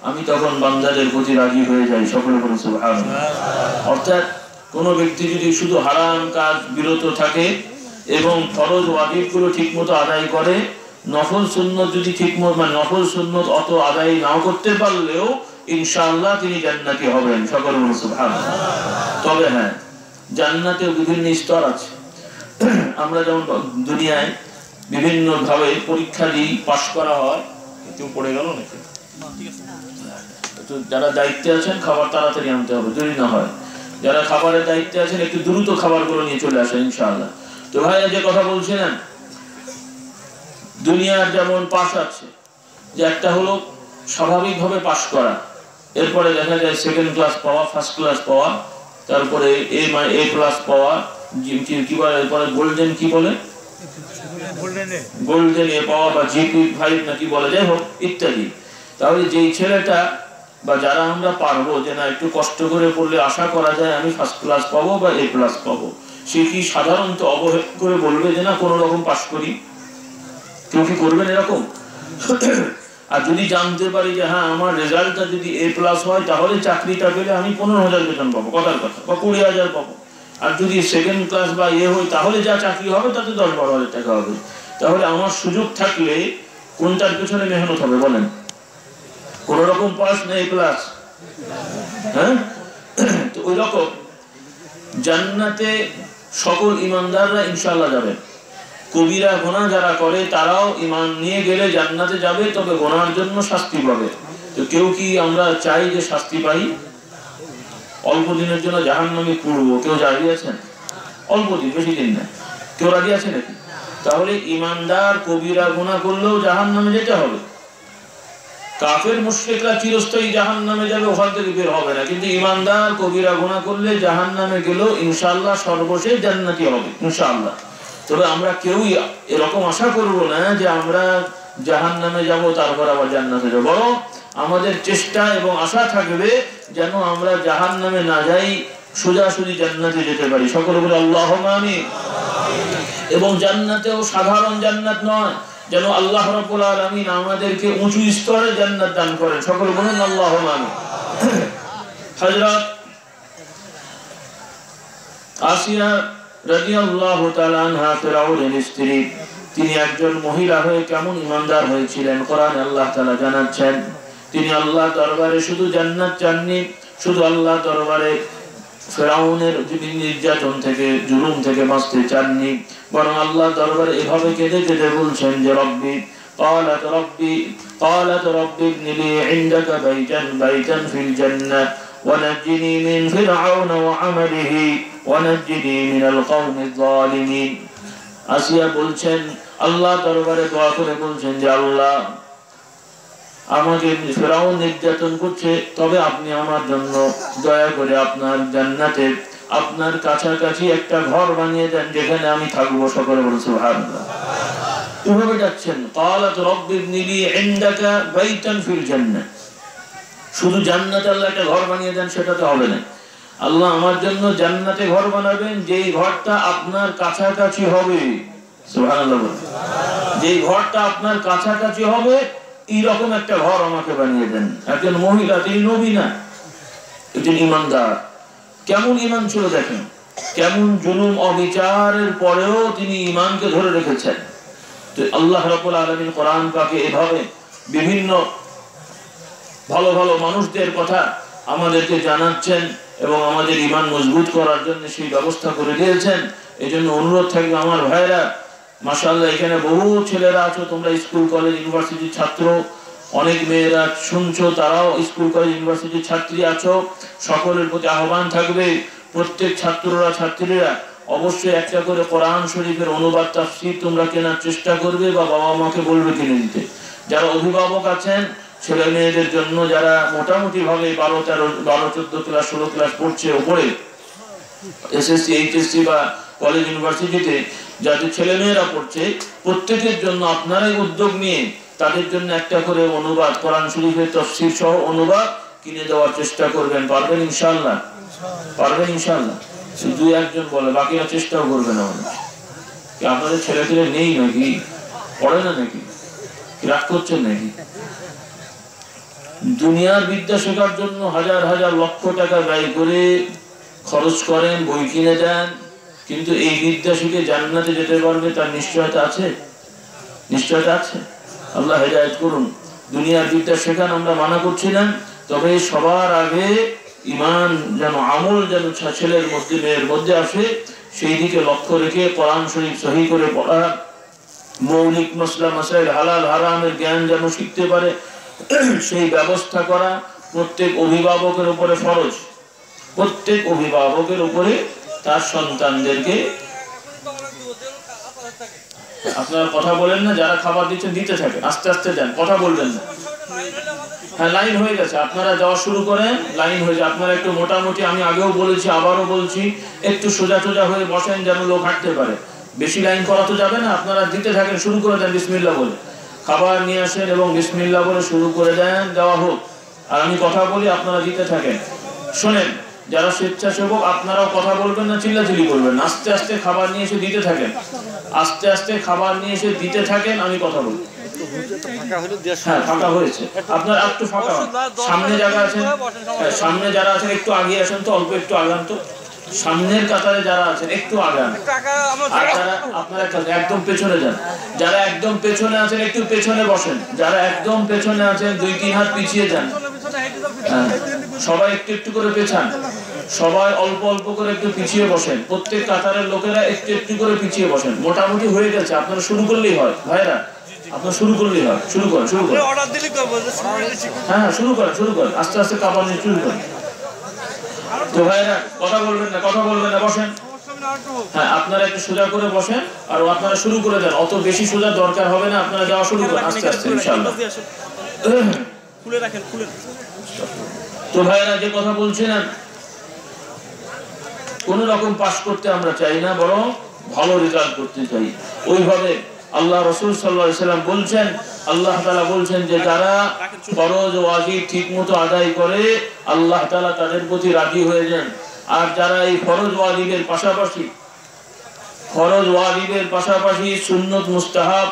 আমি তখন বান্দাদের প্রতি রাজি হয়ে যাই। সকলে বলুন সুবহানাল্লাহ। অর্থাৎ কোন ব্যক্তি যদি শুধু হারাম কাজ বিরত থাকে এবং ফরজ ওয়াজিবগুলো ঠিকমতো আদায় করে, নফল সুন্নত যদি ঠিকমতো নফল সুন্নত অত আদায় নাও করতে পারলেও ইনশাআল্লাহ তিনি জান্নাতি হবেন। সকলে বলুন সুবহানাল্লাহ। তবে হ্যাঁ, জান্নাতেও বিভিন্ন স্তর আছে। আমরা যেমন দুনিয়ায় বিভিন্ন ভাবে পরীক্ষা দিই, পাশ করা হয়। কেউ পড়ে গেল নাকি? যারা দায়িত্বে আছেন খাবার তাড়াতাড়ি আনতে হবে যদি না হয়। যারা খাবারের দায়িত্বে আছেন একটু দ্রুত খাবারগুলো নিয়ে চলে আসেন ইনশাআল্লাহ। তো ভাইয়া যে কথা বলছিলেন, দুনিয়ার যেমন পাস আছে, যে একটা হলো স্বাভাবিকভাবে পাস করা, এরপরে দেখা যায় সেকেন্ড ক্লাস পাওয়া, ফার্স্ট ক্লাস পাওয়া, তারপরে এ প্লাস পাওয়া, কি বলে এরপরে গোল্ডেন, কি বলে গোল্ডেন এ পাওয়া বা GP5 নাকি বলে, যাই হোক ইত্যাদি। তাহলে যেই ছেলেটা বা যারা আমরা পারবো যে না একটু কষ্ট করে পড়লে আশা করা যায় আমি ফার্স্ট ক্লাস পাবো বা A+ পাবো, সে কি সাধারণত অবহেলা করে বলবে যে না কোনো রকম পাস করি? কেউ কি করবেন এরকম? আর যদি জানতে পারি যে হ্যাঁ আমার রেজাল্টটা যদি A+ হয় তাহলে চাকরিটা পেলে আমি 15,000 বেতন পাবো, কথার কথা, বা 20,000 পাবো। আর যদি সেকেন্ড ক্লাস বা হয় তাহলে যা চাকরি হবে তাতে 10-12,000 টাকা হবে। তাহলে আমার সুযোগ থাকলে কোনটার পেছনে মেহনত হবে বলেন? কোন রকম পাস না A+? হ্যাঁ, তো ওই রকম জান্নাতে সকল ইমানদাররা ইনশাআল্লাহ যাবে। কবিরা গুনাহ যারা করে তারাও ঈমান নিয়ে গেলে জান্নাতে যাবে, তবে গুনাহের জন্য শাস্তি পাবে। তো কেউ কি আমরা চাই যে শাস্তি পাই? অল্প দিনের জন্য জাহান্নামে পড়বো, কেউ রাজি আছেন? অল্প দিন, বেশি দিন না, কেউ রাজি আছে নাকি? তাহলে ইমানদার কবিরা গুনাহ করলেও জাহান্নামে যেতে হবে। কাফের মুশরিকরা চিরস্থায়ী জাহান্নামে যাবে, ওখান থেকে বের হবে না। কিন্তু ইমানদার কবিরা গুনাহ করলে জাহান্নামে গেলেও ইনশাআল্লাহ সর্বশেষ জান্নাতি হবে ইনশাআল্লাহ। তবে আমরা কেউই এরকম আশা করব না যে আমরা জাহান্নামে যাব তারপর আবার জান্নাতে যাব। বরং আমাদের চেষ্টা এবং আশা থাকবে যেন আমরা জাহান্নামে না যাই, সোজাসুজি জান্নাতে যেতে পারি। সকলে বলে আল্লাহুম্মা আমিন। এবং জান্নাতেও সাধারণ জান্নাত নয়, যেন আল্লাহ রাব্বুল আলামিন আমাদেরকে উঁচু স্তরে জান্নাত দান করেন। সকলে বলেন আল্লাহুম্মা আমিন। হযরত আসিয়া রাদিয়াল্লাহু তাআলা আনহা, ফিরআউনের স্ত্রী, তিনি একজন মহিলা হয়ে কেমন ইমানদার হয়েছিলেন কোরআনে আল্লাহ তাআলা জানাচ্ছেন। তিনি আল্লাহ দরবারে শুধু জান্নাত চাননি, শুধু আল্লাহ দরবারে ফিরআউনের নির্যাতন থেকে, জুলুম থেকে বাঁচতে চাননি, বরং আল্লাহ দরবারে এভাবে কেঁদে কেঁদে বলছেন যে রব্বি قالت رب ابن لي عندك بيتا في الجنة ونجني من فرعون وعمله ونجني من القوم الظالمين। আসিয়া বলছেন, আল্লাহ দরবারে দোয়া করে বলছেন যে আল্লাহ, আমাকে ফিরআউন নির্যাতন করছে, তবে আপনি আমার জন্য দয়া করে আপনার জান্নাতে আপনার কাছাকাছি একটা ঘর বানিয়ে দেন যেখানে আমি থাকবো। সকলে বলুন সুবহানাল্লাহ। এভাবে যাচ্ছেন, قالت رب ابن لي عندك بيتا في الجنة। শুধু জান্নাতে আল্লাহ একটা ঘর বানিয়ে দেন সেটা তো হবে না। আল্লাহ আমার জন্য জান্নাতে ঘর বানাবেন যেই ঘরটা আপনার কাছাকাছি হবে। সুবহানাল্লাহ। যেই ঘরটা আপনার কাছাকাছি হবে এইরকম একটা ঘর আমাকে বানিয়ে দেন। একজন মহিলা, তিনি নবী না, একজন ইমানদার। কেমন ইমান ছিল দেখেন, কেমন জুলুম অবিচারের পরেও তিনি ইমানকে ধরে রেখেছেন। তো আল্লাহ রাব্বুল আলামিন কোরআন পাকে এভাবে বিভিন্ন ভালো ভালো মানুষদের কথা আমাদেরকে জানাচ্ছেন এবং আমাদের ঈমান মজবুত করার জন্য সেই ব্যবস্থা করে দিয়েছেন। এজন্য অনুরোধ থাকবে আমার ভাইরা, মাশাআল্লাহ এখানে বহু ছেলেরা আছো, তোমরা স্কুল কলেজ ইউনিভার্সিটির ছাত্র, অনেক মেয়েরা শুনছো, তারাও স্কুল কলেজ ইউনিভার্সিটির ছাত্রী আছো। সকলের প্রতি আহ্বান থাকবে, প্রত্যেক ছাত্ররা ছাত্রীরা অবশ্যই একটা করে কোরআন শরীফের অনুবাদ তাফসীর তোমরা কেনার চেষ্টা করবে বা বাবা মাকে বলবে কিনে দিতে। যারা অভিভাবক আছেন ছেলে মেয়েদের জন্য, যারা মোটামুটি ভাবে 12-14 ক্লাস 16 ক্লাস পড়ছে উপরে, এসএসসি এইচএসসি বা কলেজ ইউনিভার্সিটিতে যাদের ছেলে মেয়েরা পড়ছে, প্রত্যেকের জন্য আপনারাই উদ্যোগ নিয়ে তাদের জন্য একটা করে অনুবাদ, কোরআন শরীফের তাফসীর সহ অনুবাদ কিনে দেওয়ার চেষ্টা করবেন। পারবেন ইনশাআল্লাহ? পারবেন ইনশাআল্লাহ? শুধু একজন বলে, বাকিরা চেষ্টাও করবে না। আপনাদের ছেলে ছেলে নেই নাকি? পড়ে না নাকি? রাগ করছেন নাকি? দুনিয়ার বিদ্যা শেখার জন্য হাজার হাজার লক্ষ টাকা ব্যয় করে খরচ করেন, বই কিনে দেন, কিন্তু এই বিদ্যা শিখে জান্নাতে যেতে পারবে তার নিশ্চয়তা আছে? নিশ্চয়তা আছে? আল্লাহ হেদায়েত করুন। দুনিয়ার বিদ্যা শেখান, আমরা মানা করছি না, তবে সবার আগে ঈমান যেন, আমল যেন ছেলের মধ্যে মেয়ের মধ্যে আসে, সেই দিকে লক্ষ্য রেখে কোরআন শরীফ সহি করে পড়া, মৌলিক মাসলা মাসাইল হালাল হারামের জ্ঞান যেন শিখতে পারে সেই ব্যবস্থা করা প্রত্যেক অভিভাবকের উপরে ফরজ। প্রত্যেক অভিভাবকের উপরে তার সন্তানদেরকে, আপনারা কথা বলেন না, যারা খাবার দিচ্ছেন দিতে থাকেন, আস্তে আস্তে দেন, কথা বলবেন না। হ্যাঁ, লাইন হয়ে গেছে, আপনারা যাওয়া শুরু করেন, লাইন হয়ে যায়। আপনারা একটু মোটামুটি, আমি আগেও বলেছি আবারও বলছি, একটু সোজা সোজা হয়ে বসেন যেন লোক হাঁটতে পারে। বেশি লাইন করা তো যাবে না, আপনারা দিতে থাকেন, শুরু করে দেন বিসমিল্লাহ বলে। খাবার নিয়ে আসেন এবং বিসমিল্লাহ বলে শুরু করে দেন, দেওয়া হোক। আর আমি কথা বলি, আপনারা দিতে থাকেন। শোনেন, যারা স্বেচ্ছাসেবক আপনারাও কথা বলবেন না, চিল্লাচিল্লি করবেন না, আস্তে আস্তে খাবার নিয়ে এসে দিতে থাকেন, আস্তে আস্তে খাবার নিয়ে এসে দিতে থাকেন, আমি কথা বলি। হ্যাঁ, ফাঁকা হয়েছে, আপনার একটু ফাঁকা হন। সামনে জায়গা আছেন, সামনে যারা আছেন একটু আগে আসেন তো, অল্প একটু আগান তো। সামনের কাতারে যারা আছেন একটু আগান, আর যারা আপনারা একদম পেছনে যান। যারা একদম পেছনে আছেন একটু পেছনে বসেন, যারা একদম পেছনে আছেন 2-3 হাত পিছিয়ে যান। সবাই একটু একটু করে পেছান, সবাই অল্প অল্প করে একটু পিছিয়ে বসেন। প্রত্যেক কাতারের লোকেরা একটু একটু করে পিছিয়ে বসেন। মোটামুটি হয়ে গেছে, আপনারা শুরু করলেই হয় ভাইরা, আপনারা শুরু করলেই হয়। শুরু করেন, শুরু করেন। হ্যাঁ, শুরু করেন, শুরু করেন, আস্তে আস্তে কাপড় নিয়ে শুরু করেন। তো ভাইরা কথা বলবেন না, কথা বলবেন না, বসেন। হ্যাঁ, আপনারা একটু সোজা করে বসেন আর আপনারা শুরু করে দেন। অত বেশি সোজা দরকার হবে না, আপনারা যাওয়া শুরু করেন আস্তে আস্তে ইনশাআল্লাহ। খুলে রাখেন, খুলেন। তো ভাইরা যে কথা বলছিলেন, কোন রকম পাস করতে আমরা চাই না, বরং ভালো রেজাল্ট করতে চাই। ওইভাবে আল্লাহ রাসূল সাল্লাল্লাহু আলাইহি সাল্লাম বলছেন, আল্লাহ তাআলা বলছেন যে যারা ফরজ ওয়াজিব ঠিকমতো আদায় করে আল্লাহ তাআলা তাদের প্রতি রাজি হয়ে যান। আর যারা এই ফরজ ওয়াজিবের পাশাপাশি সুন্নত মুস্তাহাব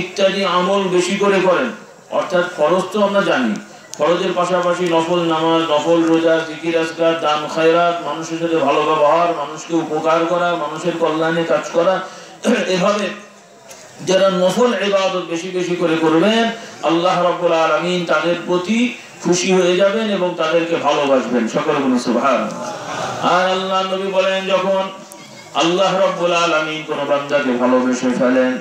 ইত্যাদি আমল বেশি করে করেন, অর্থাৎ ফরজ তো আমরা জানি, ফরজের পাশাপাশি নফল নামাজ, নফল রোজা, জিকির আজকার, দান খায়রাত, মানুষের সাথে ভালো ব্যবহার, মানুষকে উপকার করা, মানুষের কল্যাণে কাজ করা, এভাবে যারা নফল ইবাদত বেশি বেশি করে করবেন আল্লাহ রাব্বুল আলামিন তাদের প্রতি খুশি হয়ে যাবেন এবং তাদেরকে ভালোবাসবেন। সকলে বলুন সুবহানাল্লাহ। আর আল্লাহ নবী বলেন, যখন আল্লাহ রাব্বুল আলামিন কোন বান্দাকে ভালোবেসে ফেলেন,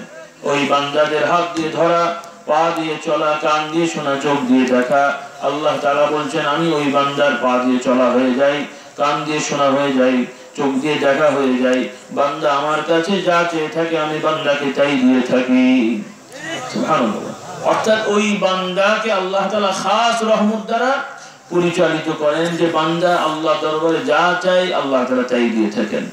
ওই বান্দাদের হাত দিয়ে ধরা, পা দিয়ে চলা, কান দিয়ে শোনা, চোখ দিয়ে দেখা, আল্লাহ তাআলা বলছেন আমি ওই বান্দার পা দিয়ে চলা হয়ে যাই, কান দিয়ে শোনা হয়ে যাই, চোখ দিয়ে দেখা হয়ে যায়। বান্দা আমার কাছে যা চেয়ে থাকে আমি বান্দাকে তাই দিয়ে থাকি। সুবহানাল্লাহ। অর্থাৎ ওই বান্দাকে আল্লাহ তাআলা খাস রহমত দ্বারা পরিচালিত করেন, যে বান্দা আল্লাহ দরবারে যা চাই আল্লাহ তাআলা তাই দিয়ে থাকেন।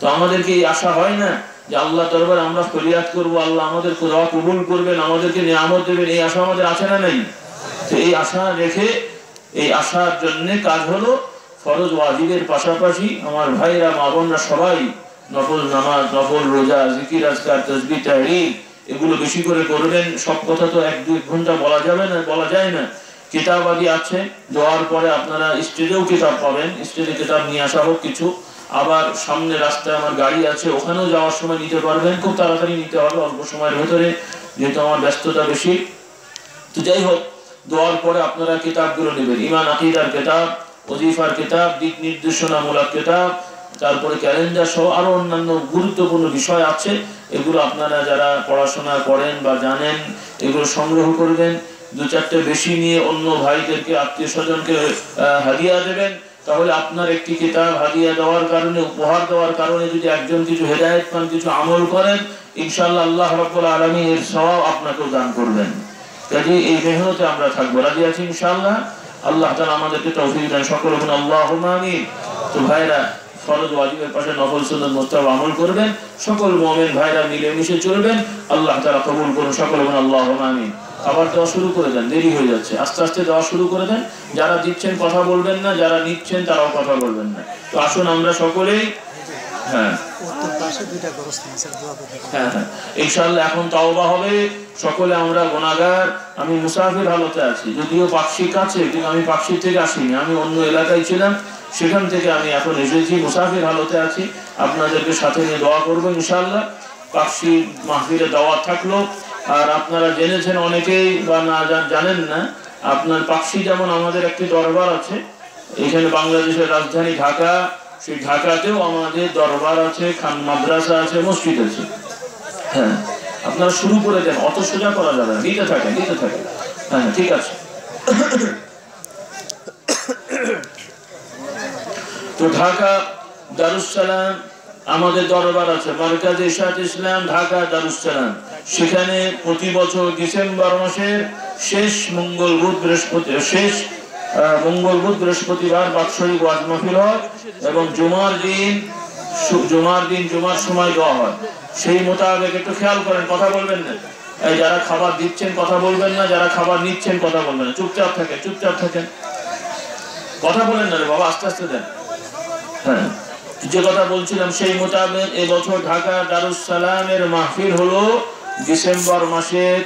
তো আমাদেরকে এই আশা হয় না যে আল্লাহ দরবারে আমরা ফরিয়াদ করব, আল্লাহ আমাদের দোয়া কবুল করবেন, আমাদেরকে নিয়ামত দেবেন, এই আশা আমাদের আছে না নাই? তো এই আশা রেখে, এই আশার জন্য কাজ হলো ফরজ ওয়াজিবের পাশাপাশি আমার ভাইরা, মা বোনরা সবাই নফল নামাজ, নফল রোজা, জিকির আজকার, তাসবিহ তাহলিল এগুলো বেশি করে করবেন। সব কথা তো 1-2 ঘন্টা বলা যাবে না, বলা যায় না। কিতাব আদি আছে, দেওয়ার পরে আপনারা স্টেজেও কিতাব পাবেন, স্টেজে কিতাব নিয়ে আসা হোক কিছু। আবার সামনে রাস্তায় আমার গাড়ি আছে, ওখানেও যাওয়ার সময় নিতে পারবেন, খুব তাড়াতাড়ি নিতে হবে, অল্প সময়ের ভেতরে, যেহেতু আমার ব্যস্ততা বেশি। তো যাই হোক, দেওয়ার পরে আপনারা কিতাবগুলো নেবেন, ঈমান আকীদার কিতাব, ওজিফার কিতাব, দিক নির্দেশনামূলক কিতাব, তারপরে ক্যালেন্ডার সহ আরো অন্যান্য গুরুত্বপূর্ণ বিষয় আছে। এগুলো আপনারা যারা পড়াশোনা করেন বা জানেন এগুলো সংগ্রহ করবেন। 2-4টে বেশি নিয়ে অন্য ভাইদেরকে, আত্মীয় স্বজনকে হাদিয়া দেবেন। তাহলে আপনার একটি কিতাব হাদিয়া দেওয়ার কারণে, উপহার দেওয়ার কারণে যদি একজন কিছু হেদায়েত পান, কিছু আমল করেন, ইনশাআল্লাহ আল্লাহ রাব্বুল আলামিন এর সওয়াব আপনাকেও দান করবেন। কাজে এই মেহনতে আমরা থাকবো, রাজি আছি ইনশাআল্লাহ। আল্লাহ তাআলা আমাদেরকে তৌফিক দেন, সকলে বলুন আল্লাহুম্মা আমিন। তো ভাইরা, ফরজ ওয়াজিবের পাশে নফল সুন্নাত মুস্তাহাব আমল করবেন, সকল মুমিন ভাইরা মিলেমিশে চলবেন, আল্লাহ তাআলা কবুল করুন, সকলে বলুন আল্লাহুম্মা আমিন। খাবার দেওয়া শুরু করে দেন, দেরি হয়ে যাচ্ছে, আস্তে আস্তে দেওয়া শুরু করে দেন। যারা দিচ্ছেন কথা বলবেন না, যারা নিচ্ছেন তারাও কথা বলবেন না। তো আসুন আমরা সকলেই, হ্যাঁ হ্যাঁ ইনশাআল্লাহ এখন তাওবা হবে। সকলে আমরা গুনাহগার, আমি মুসাফির হালতে আছি, যদিও পাকশি কাছে, কিন্তু আমি পাকশি থেকে আসিনি, আমি অন্য এলাকায় ছিলাম, সেখান থেকে আমি এখন এসেছি, মুসাফির হালতে আছি। আপনাদেরকে সাথে নিয়ে দোয়া করবো ইনশাআল্লাহ। পাকশি মাহফিলে দাওয়াত থাকলো। আর আপনারা জেনেছেন অনেকেই বা না জানেন না, আপনার পাকশি যেমন আমাদের একটি দরবার আছে, এখানে বাংলাদেশের রাজধানী ঢাকা সেই ঢাকাতেও আমাদের দরবার আছে, খান মাদ্রাসা আছে, মসজিদ আছে। হ্যাঁ, আপনারা শুরু করে দেন, অত সোজা করা যাবে না, নিতে থাকেন। হ্যাঁ, ঠিক আছে। তো ঢাকা দারুস সালাম আমাদের দরবার আছে, মারকাজ ইরশাদ ইসলাম ঢাকা দারুস সালাম। সেখানে প্রতি বছর ডিসেম্বর মাসের শেষ মঙ্গল বুধ বৃহস্পতিবার বাৎসরিক ওয়াজ মাহফিল হয় এবং জুমার দিন জুমার সময় দেওয়া হয়। সেই মোতাবেক একটু খেয়াল করেন, কথা বলবেন না। এই যারা খাবার দিচ্ছেন কথা বলবেন না, যারা খাবার নিচ্ছেন কথা বলবেন না, চুপচাপ থাকেন, কথা বলেন না রে বাবা, আস্তে আস্তে দেন। হ্যাঁ, যে কথা বলছিলাম সেই মোতাবেক এবছর ঢাকা দারুস সালামের মাহফিল হলো ডিসেম্বর মাসের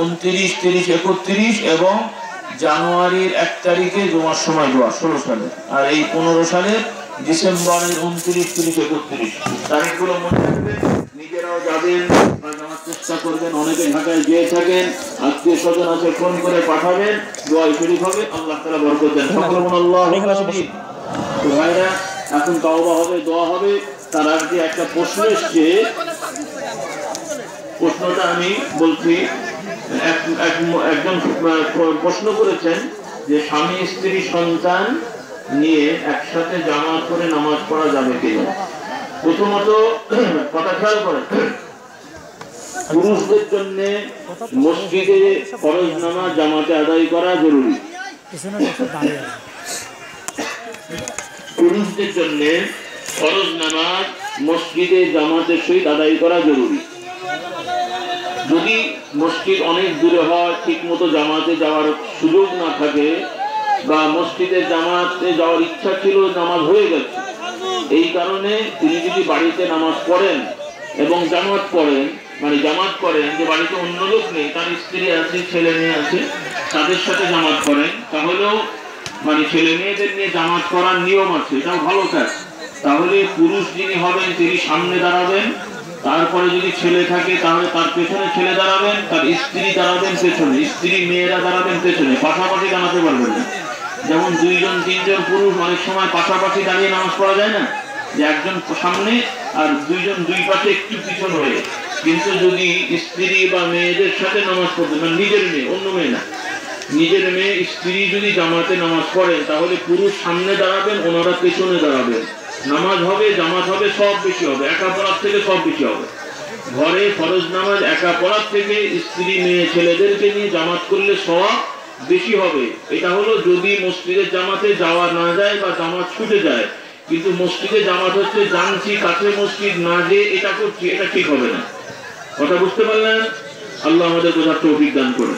29, 30, 31 এবং জানুয়ারির 1 তারিখে জুমার সময় দোয়া 16 সালে, আর এই 15 সালের ডিসেম্বরের 29, 30, 31 তারিখগুলো মনে রাখবেন, নিজেরাও যাবেন, জানার চেষ্টা করবেন। অনেকে ঢাকায় গিয়ে থাকেন, আত্মীয় স্বজন আছে, ফোন করে পাঠাবেন, দোয়া শরীফ হবে, আল্লাহ তাআলা বরকত দেন। সকলে বলুন আল্লাহুম্মা আমিন। তো ভাইরা, এখন তওবা হবে, দোয়া হবে। তার আগে একটা প্রশ্ন এসেছে, প্রশ্নটা আমি বলছি। একজন প্রশ্ন করেছেন যে স্বামী স্ত্রী সন্তান নিয়ে একসাথে জামাত করে নামাজ পড়া যাবে কিনা। প্রথমত কথা খেয়াল করেন, পুরুষদের জন্য মসজিদে ফরজ নামাজ জামাতে আদায় করা জরুরি। পুরুষদের জন্য ফরজ নামাজ মসজিদে জামাতের সহিত আদায় করা জরুরি। যদি মসজিদ অনেক দূরে হয়, ঠিক মতো জামাতে যাওয়ার সুযোগ না থাকে, বা মসজিদে জামাতে যাওয়ার ইচ্ছা ছিল, নামাজ হয়ে গেছে, এই কারণে তিনি যদি বাড়িতে নামাজ পড়েন এবং জামাত করেন, যে বাড়িতে অন্য লোক নেই, তার স্ত্রী আছে, ছেলে মেয়ে আছে, তাদের সাথে জামাত করেন, তাহলেও ছেলে মেয়েদের নিয়ে জামাত করার নিয়ম আছে, এটাও ভালো কাজ। তাহলে পুরুষ যিনি হবেন তিনি সামনে দাঁড়াবেন, তারপরে যদি ছেলে থাকে তাহলে তার পেছনে ছেলে দাঁড়াবেন, তার স্ত্রী দাঁড়াবেন পেছনে, স্ত্রী মেয়েরা দাঁড়াবেন পেছনে, পাশাপাশি দাঁড়াতে পারবেন না। যেমন 2 জন 3 জন পুরুষ অনেক সময় পাশাপাশি দাঁড়িয়ে নামাজ পড়া যায় না, যে একজন সামনে আর 2 জন 2 পাশে একটু পিছন হয়ে। কিন্তু যদি স্ত্রী বা মেয়েদের সাথে নামাজ পড়তে, নিজের মেয়ে, অন্য মেয়ে না, নিজের মেয়ে স্ত্রী যদি জামাতে নামাজ পড়েন, তাহলে পুরুষ সামনে দাঁড়াবেন, ওনারা পেছনে দাঁড়াবেন, নামাজ হবে, জামাত হবে, সব বেশি হবে, একা পড়ার থেকে সব বেশি হবে। ঘরে ফরজ নামাজ একা পড়ার থেকে স্ত্রী মেয়ে ছেলেদেরকে নিয়ে জামাত করলে সওয়াব বেশি হবে। এটা হলো যদি মসজিদের জামাতে যাওয়া না যায় বা জামাত ছুটে যায়। কিন্তু মসজিদে জামাত হচ্ছে জানছি কাছে মসজিদ, না যে এটা করছি, এটা ঠিক হবে না। কথা বুঝতে পারলেন? আল্লাহ আমাদের বোঝার তৌফিক দান করুন।